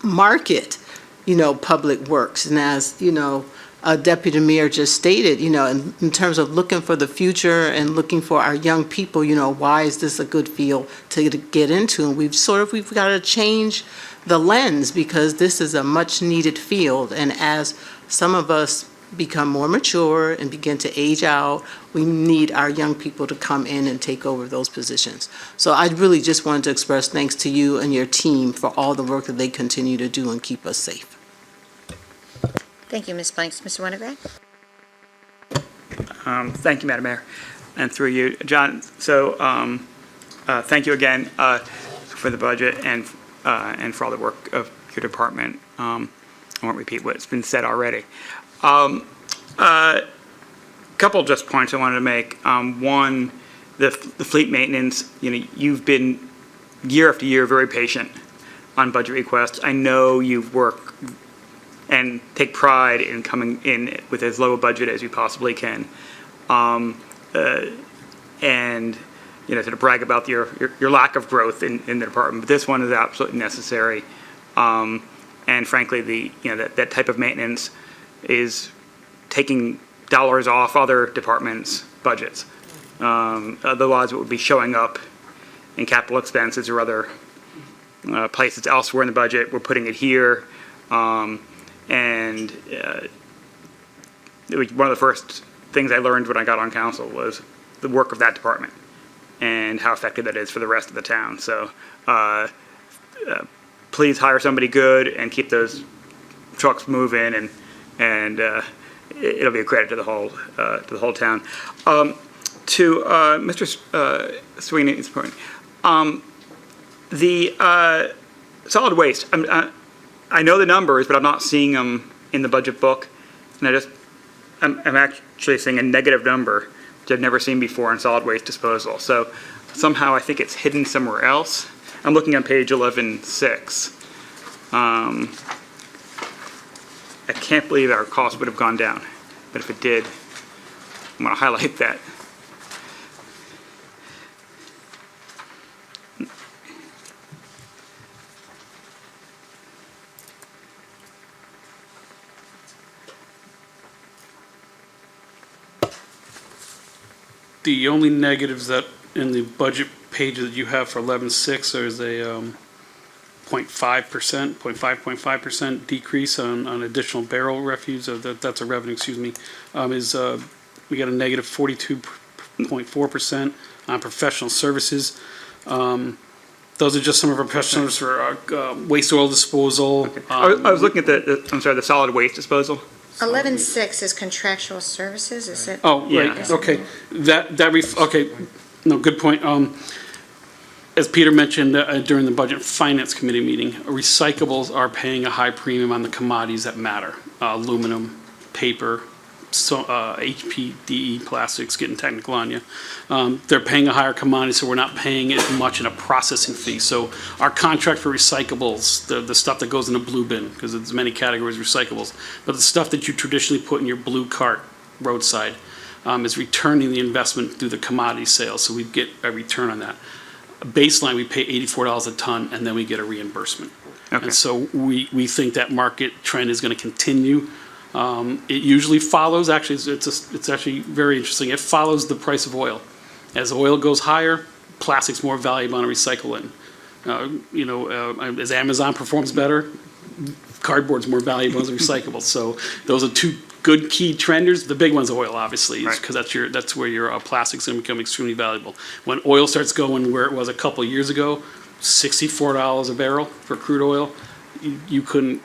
market, public works. And as, Deputy Mayor just stated, in terms of looking for the future and looking for our young people, why is this a good field to get into? And we've got to change the lens because this is a much needed field. And as some of us become more mature and begin to age out, we need our young people to come in and take over those positions. So I really just wanted to express thanks to you and your team for all the work that they continue to do and keep us safe.
Thank you, Ms. Blanks. Mr. Winograd?
Thank you, Madam Mayor, and through you, John. So thank you again for the budget and for all the work of your department. I won't repeat what's been said already. Couple just points I wanted to make. One, the fleet maintenance. You've been year after year very patient on budget requests. I know you've worked and take pride in coming in with as low a budget as you possibly can. And to brag about your lack of growth in the department, but this one is absolutely necessary. And frankly, that type of maintenance is taking dollars off other departments' budgets. Otherwise, it would be showing up in capital expenses or other places elsewhere in the budget. We're putting it here. And it was one of the first things I learned when I got on council was the work of that department and how effective that is for the rest of the town. So please hire somebody good and keep those trucks moving, and it'll be a credit to the whole town. To Mr. Sweeney's point, the solid waste. I know the numbers, but I'm not seeing them in the budget book, and I'm actually seeing a negative number, which I've never seen before in solid waste disposal. So somehow I think it's hidden somewhere else. I'm looking on page 11.6. I can't believe our cost would have gone down, but if it did, I'm going to highlight that.
The only negatives that in the budget page that you have for 11.6 is a 0.5% decrease on additional barrel refuse. That's a revenue, excuse me. We got a negative 42.4% on professional services. Those are just some of our professionals for waste oil disposal.
Okay. I was looking at the solid waste disposal.
11.6 is contractual services, is it?
Oh, right,
Yeah.
okay. Okay, no, good point. As Peter mentioned during the Budget Finance Committee meeting, recyclables are paying a high premium on the commodities that matter. Aluminum, paper, HDPE plastics, getting technical on you. They're paying a higher commodity, so we're not paying as much in a processing fee. So our contract for recyclables, the stuff that goes in a blue bin, because there's many categories of recyclables, but the stuff that you traditionally put in your blue cart roadside is returning the investment through the commodity sales, so we get a return on that. Baseline, we pay $84 a ton, and then we get a reimbursement.
Okay.
And so we think that market trend is going to continue. It usually follows, actually, it's actually very interesting. It follows the price of oil. As oil goes higher, plastic's more valuable on a recycling. As Amazon performs better, cardboard's more valuable as a recyclable. So those are two good key trenders. The big one's oil, obviously, because that's where your plastic's going to become extremely valuable. When oil starts going where it was a couple of years ago, $64 a barrel for crude oil, you couldn't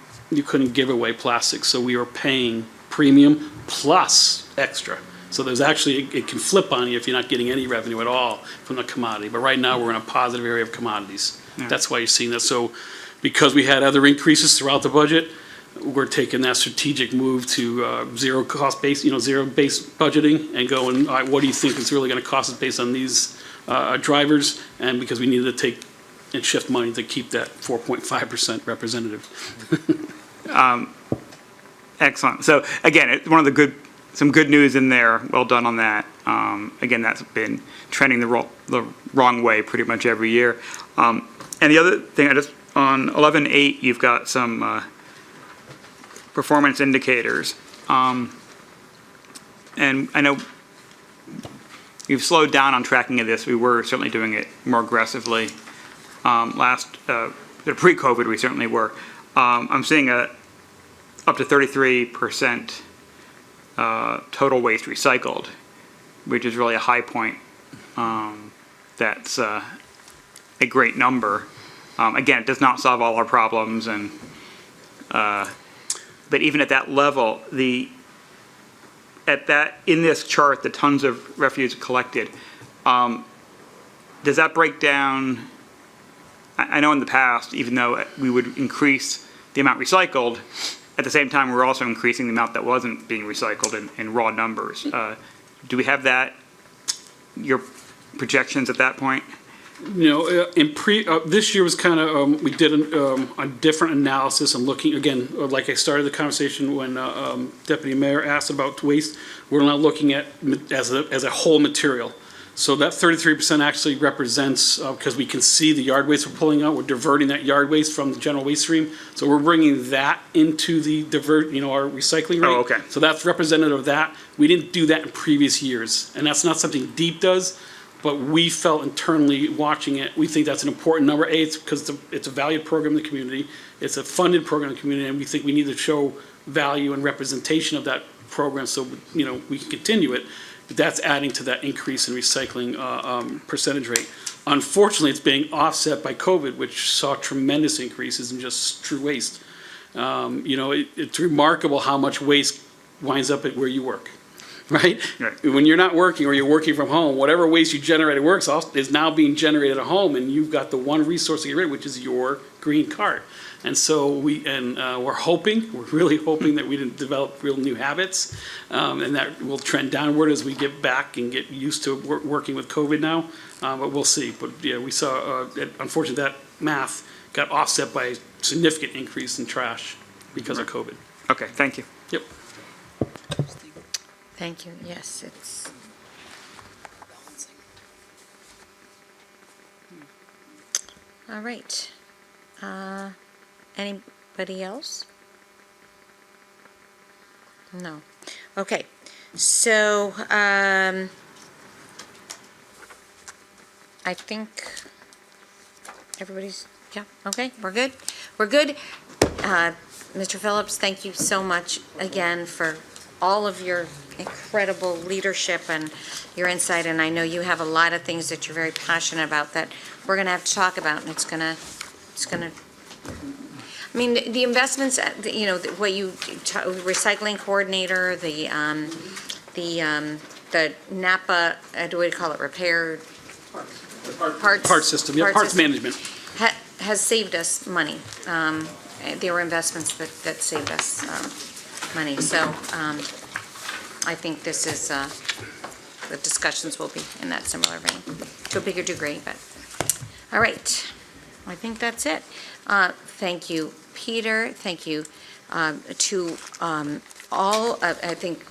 give away plastic. So we were paying premium plus extra. So there's actually, it can flip on you if you're not getting any revenue at all from the commodity. But right now we're in a positive area of commodities.
Yeah.
That's why you're seeing that. So because we had other increases throughout the budget, we're taking that strategic move to zero cost base, zero base budgeting and going, all right, what do you think it's really going to cost us based on these drivers? And because we needed to take and shift money to keep that 4.5% representative.
Excellent. So again, it's one of some good news in there. Well done on that. Again, that's been trending the wrong way pretty much every year. And the other thing, on 11.8, you've got some performance indicators. And I know you've slowed down on tracking of this. We were certainly doing it more aggressively. Pre-COVID, we certainly were. I'm seeing up to 33% total waste recycled, which is really a high point. That's a great number. Again, it does not solve all our problems, but even at that level, in this chart, the tons of refuse collected, does that break down? I know in the past, even though we would increase the amount recycled, at the same time, we're also increasing the amount that wasn't being recycled in raw numbers. Do we have that, your projections at that point?
This year was kind of, we did a different analysis and looking, again, like I started the conversation when Deputy Mayor asked about waste, we're now looking at as a whole material. So that 33% actually represents, because we can see the yard waste we're pulling out, we're diverting that yard waste from the general waste stream. So we're bringing that into the our recycling rate.
Oh, okay.
So that's representative of that. We didn't do that in previous years. And that's not something DEEP does, but we felt internally watching it, we think that's an important number. It's because it's a valued program in the community. It's a funded program in the community, and we think we need to show value and representation of that program so, we can continue it. But that's adding to that increase in recycling percentage rate. Unfortunately, it's being offset by COVID, which saw tremendous increases in just true waste. It's remarkable how much waste winds up at where you work, right? When you're not working or you're working from home, whatever waste you generate at work is now being generated at home, and you've got the one resource to get rid of, which is your green cart. And so we're really hoping that we didn't develop real new habits, and that will trend downward as we get back and get used to working with COVID now. But we'll see. But yeah, we saw, unfortunately, that math got offset by a significant increase in trash because of COVID.
Okay, thank you.
Yep.
Thank you. Yes, it's. All right. Anybody else? No. Okay. So, I think everybody's, okay, we're good. We're good. Mr. Phillips, thank you so much again for all of your incredible leadership and your insight. And I know you have a lot of things that you're very passionate about that we're going to have to talk about, and it's going to, I mean, the investments, what recycling coordinator, the NAPA, do we call it repair?
Parts system, parts management.
Has saved us money. There were investments that saved us money. So I think this is, the discussions will be in that similar vein. To a bigger degree, but, all right. I think that's it. Thank you, Peter. Thank you to all, I think,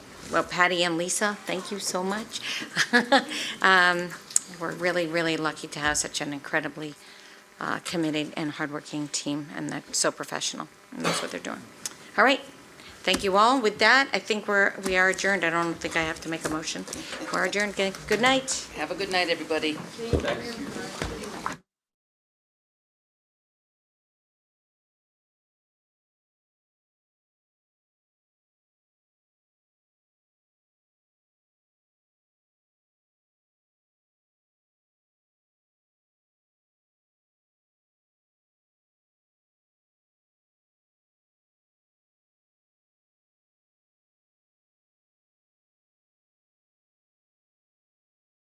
Patty and Lisa, thank you so much. We're really, really lucky to have such an incredibly committed and hardworking team, and they're so professional, and that's what they're doing. All right. Thank you all. With that, I think we are adjourned. I don't think I have to make a motion. We're adjourned. Good night.
Have a good night, everybody.